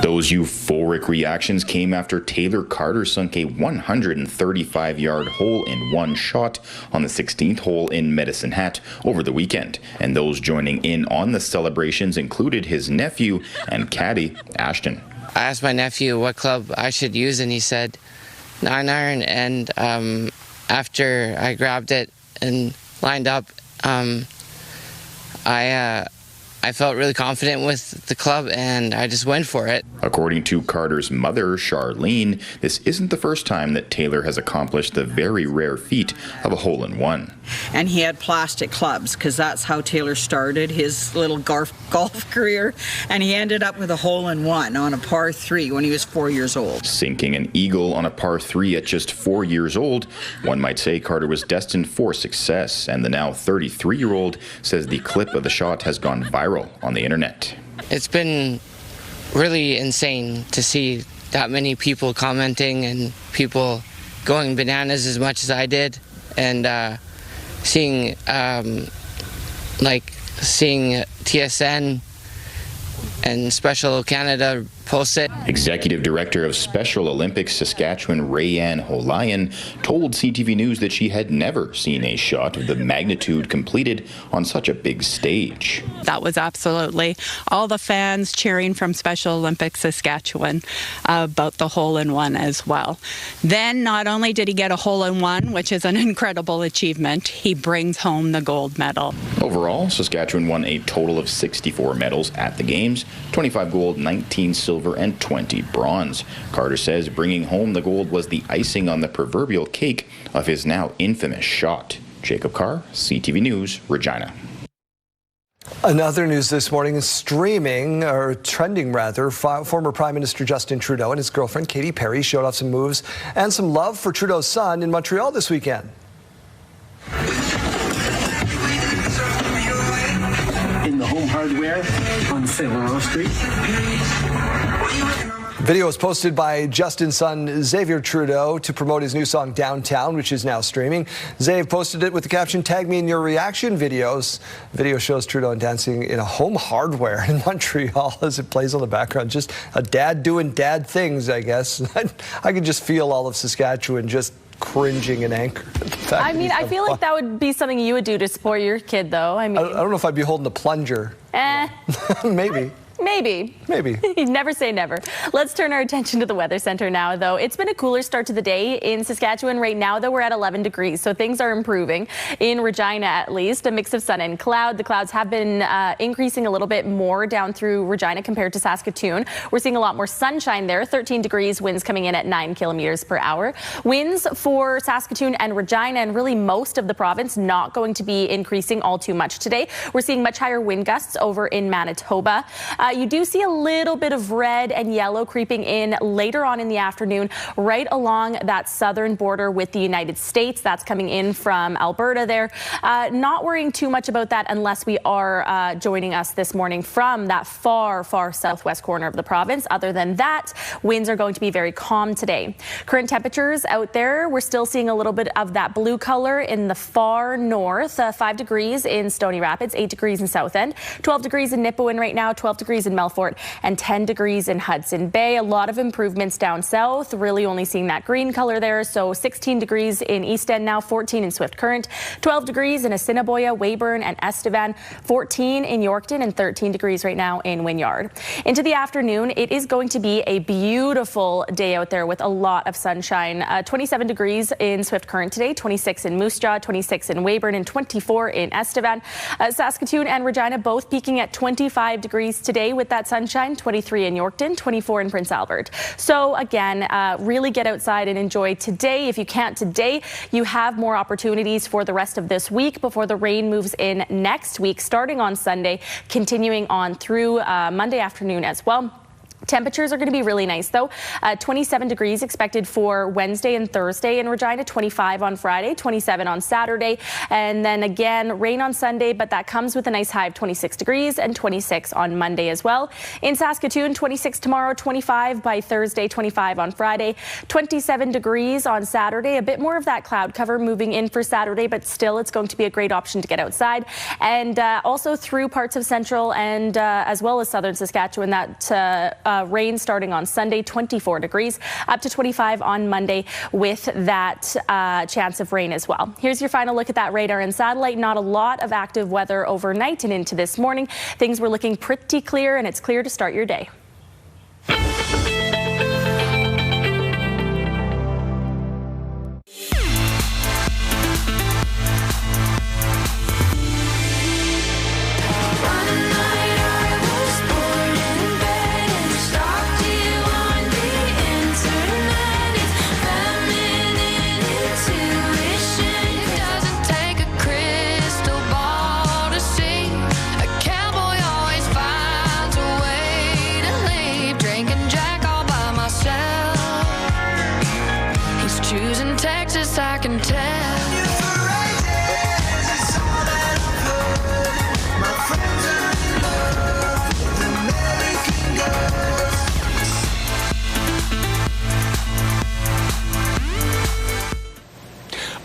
Those euphoric reactions came after Taylor Carter sunk a 135-yard hole-in-one shot on the 16th hole in Medicine Hat over the weekend. And those joining in on the celebrations included his nephew and caddy, Ashton. I asked my nephew what club I should use, and he said 9-iron. And after I grabbed it and lined up, I felt really confident with the club, and I just went for it. According to Carter's mother, Charlene, this isn't the first time that Taylor has accomplished the very rare feat of a hole-in-one. And he had plastic clubs, because that's how Taylor started his little golf career, and he ended up with a hole-in-one on a par 3 when he was 4 years old. Sinking an eagle on a par 3 at just 4 years old, one might say Carter was destined for success, and the now 33-year-old says the clip of the shot has gone viral on the internet. It's been really insane to see that many people commenting and people going bananas as much as I did, and seeing TSN and Special Canada post it. Executive Director of Special Olympics Saskatchewan, Rayanne Holayan, told CTV News that she had never seen a shot of the magnitude completed on such a big stage. That was absolutely all the fans cheering from Special Olympics Saskatchewan about the hole-in-one as well. Then not only did he get a hole-in-one, which is an incredible achievement, he brings home the gold medal. Overall, Saskatchewan won a total of 64 medals at the Games, 25 gold, 19 silver, and 20 bronze. Carter says bringing home the gold was the icing on the proverbial cake of his now infamous shot. Jacob Carr, CTV News, Regina. Another news this morning is trending rather. Former Prime Minister Justin Trudeau and his girlfriend Katy Perry showed off some moves and some love for Trudeau's son in Montreal this weekend. In the Home Hardware on St. Laurent Street. Video was posted by Justin's son Xavier Trudeau to promote his new song Downtown, which is now streaming. Xavier posted it with the caption, "Tag me in your reaction videos." Video shows Trudeau dancing in a Home Hardware in Montreal as it plays on the background. Just a dad doing dad things, I guess. I could just feel all of Saskatchewan just cringing in anger at the fact I mean, I feel like that would be something you would do to support your kid, though. I mean, I don't know if I'd be holding the plunger. Eh. Maybe. Maybe. Maybe. Never say never. Let's turn our attention to the weather center now, though. It's been a cooler start to the day in Saskatchewan. Right now, though, we're at 11 degrees, so things are improving. In Regina, at least, a mix of sun and cloud. The clouds have been increasing a little bit more down through Regina compared to Saskatoon. We're seeing a lot more sunshine there. 13 degrees, winds coming in at 9 kilometers per hour. Winds for Saskatoon and Regina and really most of the province not going to be increasing all too much today. We're seeing much higher wind gusts over in Manitoba. You do see a little bit of red and yellow creeping in later on in the afternoon right along that southern border with the United States. That's coming in from Alberta there. Not worrying too much about that unless we are joining us this morning from that far, far southwest corner of the province. Other than that, winds are going to be very calm today. Current temperatures out there, we're still seeing a little bit of that blue color in the far north. 5 degrees in Stony Rapids, 8 degrees in South End, 12 degrees in Nipawin right now, 12 degrees in Melfort, and 10 degrees in Hudson Bay. A lot of improvements down south, really only seeing that green color there. So 16 degrees in East End now, 14 in Swift Current, 12 degrees in Assiniboia, Weyburn, and Estevan, 14 in Yorkton, and 13 degrees right now in Wynyard. Into the afternoon, it is going to be a beautiful day out there with a lot of sunshine. 27 degrees in Swift Current today, 26 in Moose Jaw, 26 in Weyburn, and 24 in Estevan. Saskatoon and Regina both peaking at 25 degrees today with that sunshine, 23 in Yorkton, 24 in Prince Albert. So again, really get outside and enjoy today. If you can't today, you have more opportunities for the rest of this week before the rain moves in next week, starting on Sunday, continuing on through Monday afternoon as well. Temperatures are going to be really nice, though. 27 degrees expected for Wednesday and Thursday in Regina, 25 on Friday, 27 on Saturday, and then again rain on Sunday, but that comes with a nice high of 26 degrees and 26 on Monday as well. In Saskatoon, 26 tomorrow, 25 by Thursday, 25 on Friday, 27 degrees on Saturday. A bit more of that cloud cover moving in for Saturday, but still it's going to be a great option to get outside. And also through parts of central and as well as southern Saskatchewan, that rain starting on Sunday, 24 degrees, up to 25 on Monday with that chance of rain as well. Here's your final look at that radar and satellite. Not a lot of active weather overnight and into this morning. Things were looking pretty clear, and it's clear to start your day. I can tell.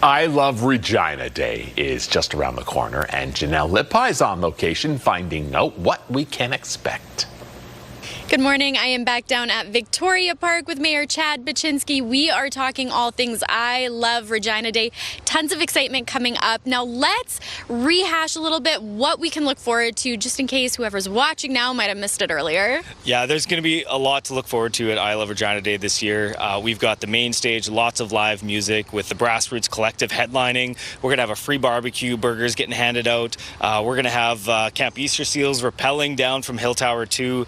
I Love Regina Day is just around the corner, and Janelle Lippa is on location finding out what we can expect. Good morning. I am back down at Victoria Park with Mayor Chad Baczynski. We are talking all things I Love Regina Day. Tons of excitement coming up. Now let's rehash a little bit what we can look forward to, just in case whoever's watching now might have missed it earlier. Yeah, there's going to be a lot to look forward to at I Love Regina Day this year. We've got the main stage, lots of live music with the Grassroots Collective headlining. We're going to have a free barbecue, burgers getting handed out. We're going to have Camp Easter Seals rappelling down from Hill Tower 2.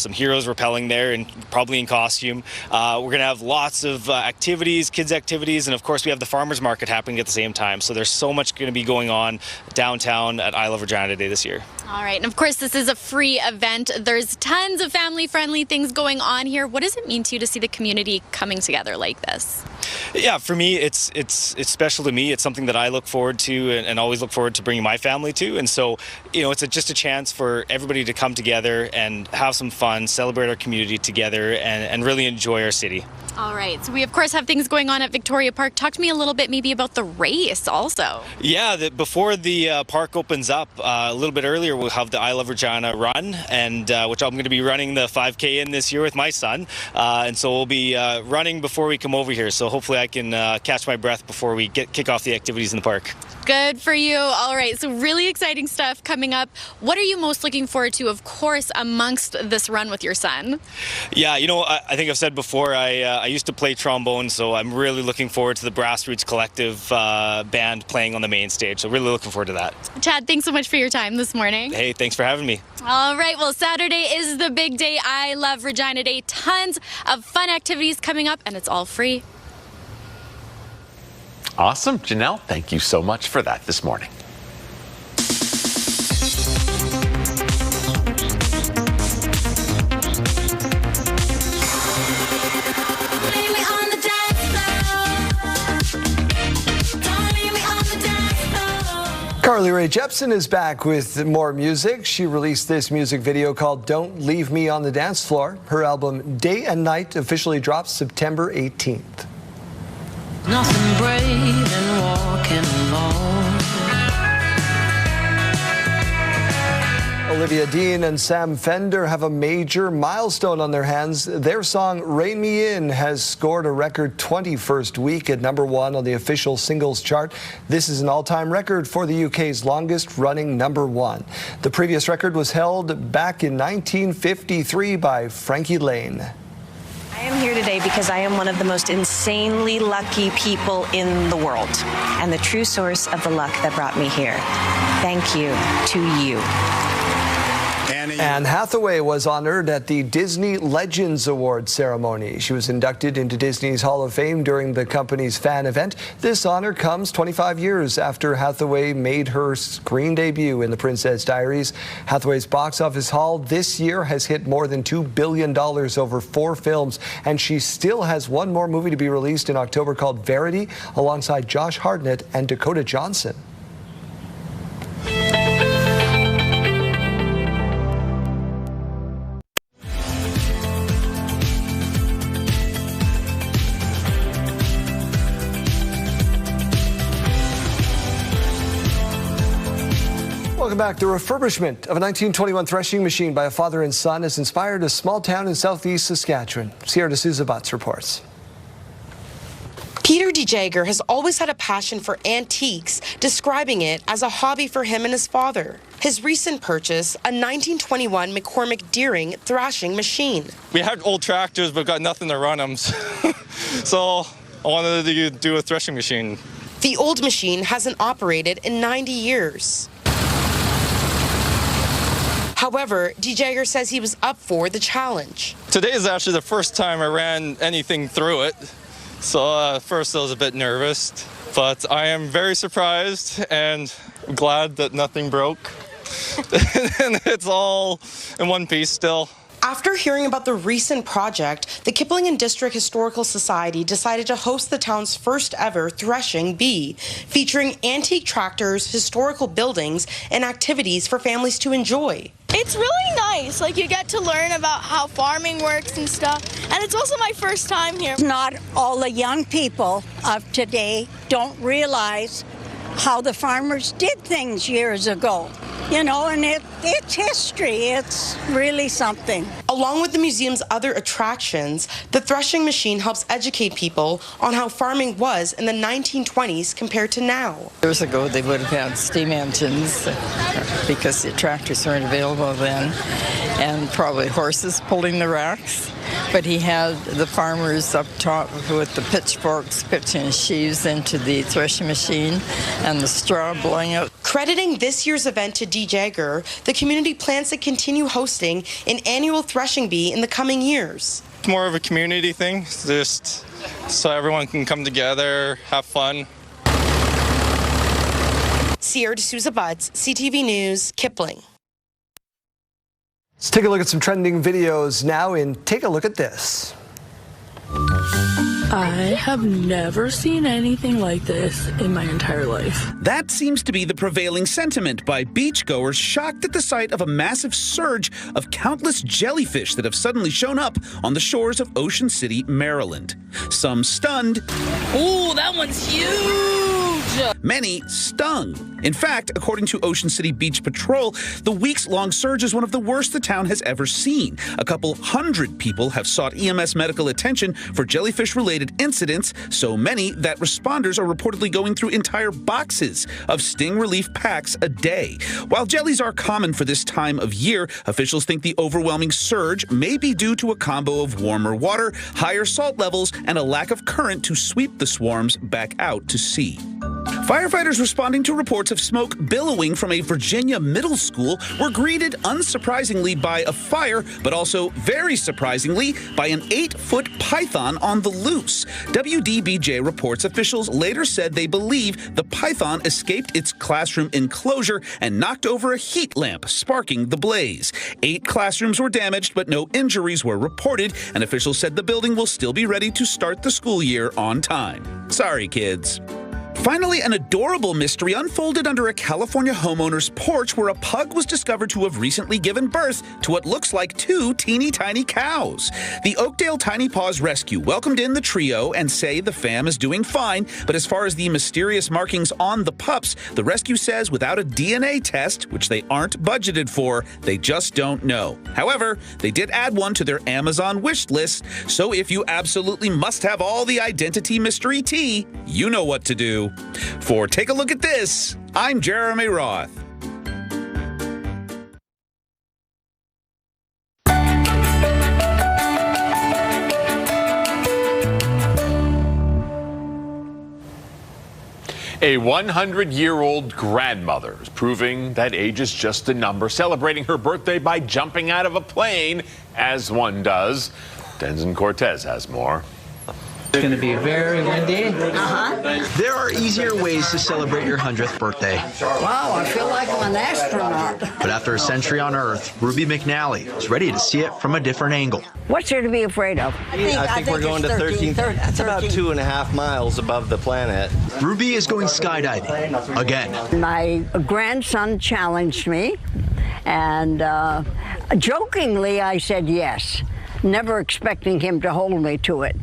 Some heroes rappelling there and probably in costume. We're going to have lots of activities, kids activities, and of course we have the farmers market happening at the same time. So there's so much going to be going on downtown at I Love Regina Day this year. All right, and of course this is a free event. There's tons of family-friendly things going on here. What does it mean to you to see the community coming together like this? Yeah, for me, it's special to me. It's something that I look forward to and always look forward to bringing my family to. And so, it's just a chance for everybody to come together and have some fun, celebrate our community together, and really enjoy our city. All right, so we of course have things going on at Victoria Park. Talk to me a little bit maybe about the race also. Yeah, before the park opens up a little bit earlier, we'll have the I Love Regina run, and which I'm going to be running the 5K in this year with my son. And so we'll be running before we come over here. So hopefully I can catch my breath before we kick off the activities in the park. Good for you. All right, so really exciting stuff coming up. What are you most looking forward to, of course, amongst this run with your son? Yeah, you know, I think I've said before, I used to play trombone, so I'm really looking forward to the Grassroots Collective band playing on the main stage. So really looking forward to that. Chad, thanks so much for your time this morning. Hey, thanks for having me. All right, well, Saturday is the big day. I Love Regina Day. Tons of fun activities coming up, and it's all free. Awesome. Janelle, thank you so much for that this morning. Carly Rae Jepsen is back with more music. She released this music video called Don't Leave Me on the Dance Floor. Her album Day and Night officially drops September 18th. Nothing brave than walking alone. Olivia Dean and Sam Fender have a major milestone on their hands. Their song Rein Me In has scored a record 21st week at #1 on the official singles chart. This is an all-time record for the UK's longest-running #1. The previous record was held back in 1953 by Frankie Lane. I am here today because I am one of the most insanely lucky people in the world and the true source of the luck that brought me here. Thank you to you. Anne Hathaway was honored at the Disney Legends Awards ceremony. She was inducted into Disney's Hall of Fame during the company's fan event. This honor comes 25 years after Hathaway made her screen debut in The Princess Diaries. Hathaway's box office haul this year has hit more than $2 billion over 4 films, and she still has one more movie to be released in October called Verity, alongside Josh Hartnett and Dakota Johnson. Welcome back. The refurbishment of a 1921 threshing machine by a father and son has inspired a small town in southeast Saskatchewan. Sierra D'Souza Butts reports. Peter DeJager has always had a passion for antiques, describing it as a hobby for him and his father. His recent purchase, a 1921 McCormick Deering thrashing machine. We had old tractors, but got nothing to run them, so I wanted to do a threshing machine. The old machine hasn't operated in 90 years. However, DeJager says he was up for the challenge. Today is actually the first time I ran anything through it. So at first I was a bit nervous, but I am very surprised and glad that nothing broke. And it's all in one piece still. After hearing about the recent project, the Kipling and District Historical Society decided to host the town's first ever Threshing Bee, featuring antique tractors, historical buildings, and activities for families to enjoy. It's really nice. Like, you get to learn about how farming works and stuff. And it's also my first time here. Not all the young people of today don't realize how the farmers did things years ago. You know, and it's history. It's really something. Along with the museum's other attractions, the threshing machine helps educate people on how farming was in the 1920s compared to now. Years ago, they would have had steam engines because the tractors weren't available then, and probably horses pulling the racks. But he had the farmers up top with the pitchforks pitching sheaves into the threshing machine and the straw blowing out. Crediting this year's event to DeJager, the community plans to continue hosting an annual Threshing Bee in the coming years. It's more of a community thing, just so everyone can come together, have fun. Sierra D'Souza Butts, CTV News, Kipling. Let's take a look at some trending videos now in Take a Look at This. I have never seen anything like this in my entire life. That seems to be the prevailing sentiment by beachgoers shocked at the sight of a massive surge of countless jellyfish that have suddenly shown up on the shores of Ocean City, Maryland. Some stunned. Ooh, that one's huge! Many stung. In fact, according to Ocean City Beach Patrol, the weeks-long surge is one of the worst the town has ever seen. A couple hundred people have sought EMS medical attention for jellyfish-related incidents, so many that responders are reportedly going through entire boxes of sting relief packs a day. While jellies are common for this time of year, officials think the overwhelming surge may be due to a combo of warmer water, higher salt levels, and a lack of current to sweep the swarms back out to sea. Firefighters responding to reports of smoke billowing from a Virginia middle school were greeted unsurprisingly by a fire, but also very surprisingly by an 8-foot python on the loose. WDBJ reports officials later said they believe the python escaped its classroom enclosure and knocked over a heat lamp, sparking the blaze. 8 classrooms were damaged, but no injuries were reported, and officials said the building will still be ready to start the school year on time. Sorry, kids. Finally, an adorable mystery unfolded under a California homeowner's porch where a pug was discovered to have recently given birth to what looks like 2 teeny tiny cows. The Oakdale Tiny Paws Rescue welcomed in the trio and say the fam is doing fine, but as far as the mysterious markings on the pups, the rescue says without a DNA test, which they aren't budgeted for, they just don't know. However, they did add one to their Amazon wish list, so if you absolutely must have all the identity mystery tea, you know what to do. For Take a Look at This, I'm Jeremy Roth. A 100-year-old grandmother is proving that age is just a number, celebrating her birthday by jumping out of a plane, as one does. Tenzin Cortez has more. It's going to be very windy. There are easier ways to celebrate your 100th birthday. Wow, I feel like I'm an astronaut. But after a century on Earth, Ruby McNally is ready to see it from a different angle. What's there to be afraid of? I think we're going to 13. That's about 2.5 miles above the planet. Ruby is going skydiving again. My grandson challenged me, and jokingly I said yes, never expecting him to hold me to it.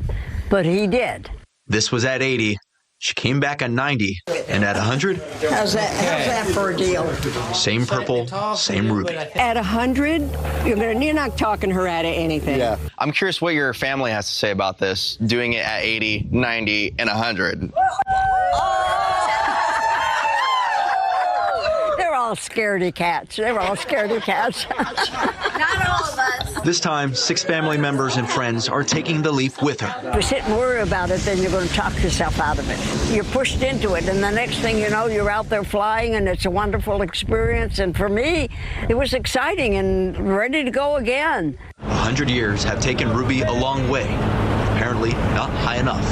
But he did. This was at 80. She came back at 90, and at 100. How's that for a deal? Same purple, same Ruby. At 100, you're not talking her out of anything. Yeah. I'm curious what your family has to say about this, doing it at 80, 90, and 100. They're all scaredy cats. They're all scaredy cats. Not all of us. This time, 6 family members and friends are taking the leap with her. If you sit and worry about it, then you're going to talk yourself out of it. You're pushed into it, and the next thing you know, you're out there flying, and it's a wonderful experience. And for me, it was exciting and ready to go again. 100 years have taken Ruby a long way. Apparently not high enough.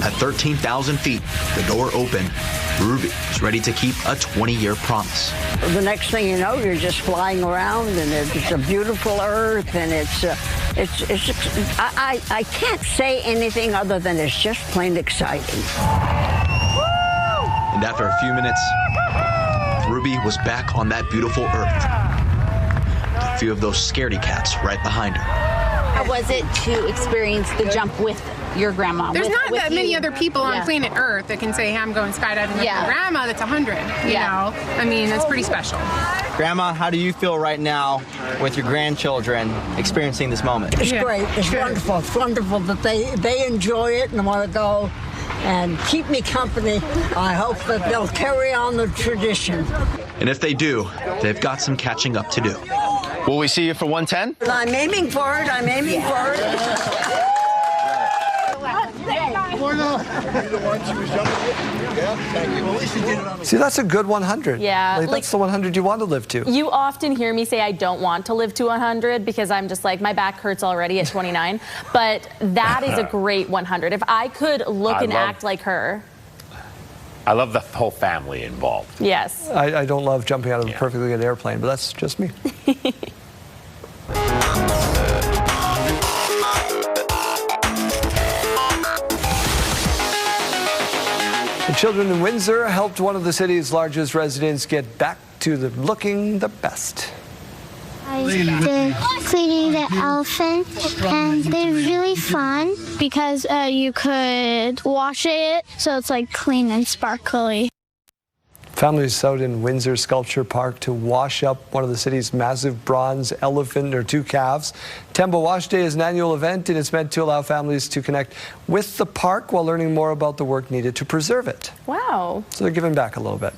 At 13,000 feet, the door opened. Ruby is ready to keep a 20-year promise. The next thing you know, you're just flying around, and it's a beautiful Earth, and I can't say anything other than it's just plain exciting. And after a few minutes, Ruby was back on that beautiful Earth. With a few of those scaredy cats right behind her. How was it to experience the jump with your grandma? There's not that many other people on planet Earth that can say, hey, I'm going skydiving with my grandma that's 100, you know? I mean, it's pretty special. Grandma, how do you feel right now with your grandchildren experiencing this moment? It's great. It's wonderful. It's wonderful that they enjoy it and want to go and keep me company. I hope that they'll carry on the tradition. And if they do, they've got some catching up to do. Will we see you for 110? I'm aiming for it. I'm aiming for it. See, that's a good 100. Yeah. Like, that's the 100 you want to live to. You often hear me say I don't want to live to 100 because I'm just like, my back hurts already at 29. But that is a great 100. If I could look and act like her. I love the whole family involved. Yes. I don't love jumping out of a perfectly good airplane, but that's just me. The children in Windsor helped one of the city's largest residents get back to looking the best. I did cleaning the elephant, and they're really fun because you could wash it, so it's like clean and sparkly. Families out in Windsor Sculpture Park to wash up one of the city's massive bronze elephant or two calves. Tembo Wash Day is an annual event, and it's meant to allow families to connect with the park while learning more about the work needed to preserve it. Wow. So they're giving back a little bit.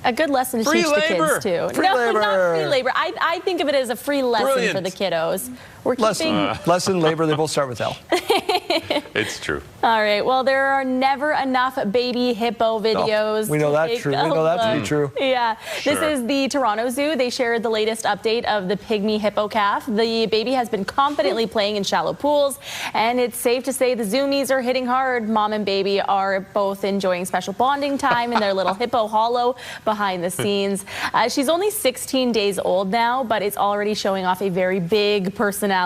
A good lesson to Free teach labor. the kids too. Free labor. Not free labor. I think of it as a free lesson Brilliant. for the kiddos. We're keeping... Lesson, labor, they both start with L. It's true. All right. Well, there are never enough baby hippo videos. We know that's Take true. We a know that to be look. true. Yeah. Sure. This is the Toronto Zoo. They shared the latest update of the pygmy hippo calf. The baby has been confidently playing in shallow pools, and it's safe to say the zoomies are hitting hard. Mom and baby are both enjoying special bonding time in their little hippo hollow behind the scenes. She's only 16 days old now, but it's already showing off a very big personality.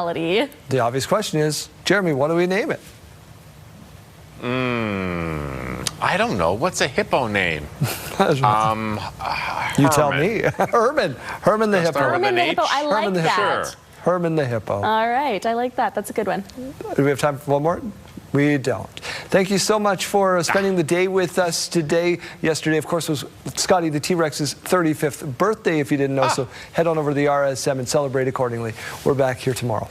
The obvious question is, Jeremy, what do we name it? I don't know. What's a hippo name? You tell me. Herman. Herman the hippo. Herman the hippo. I like that. Sure. Herman the hippo. All right. I like that. That's a good one. Do we have time for one more? We don't. Thank you so much for spending the day with us today. Yesterday, of course, was Scotty the T-Rex's 35th birthday, if you didn't know. So head on over to the RSM and celebrate accordingly. We're back here tomorrow.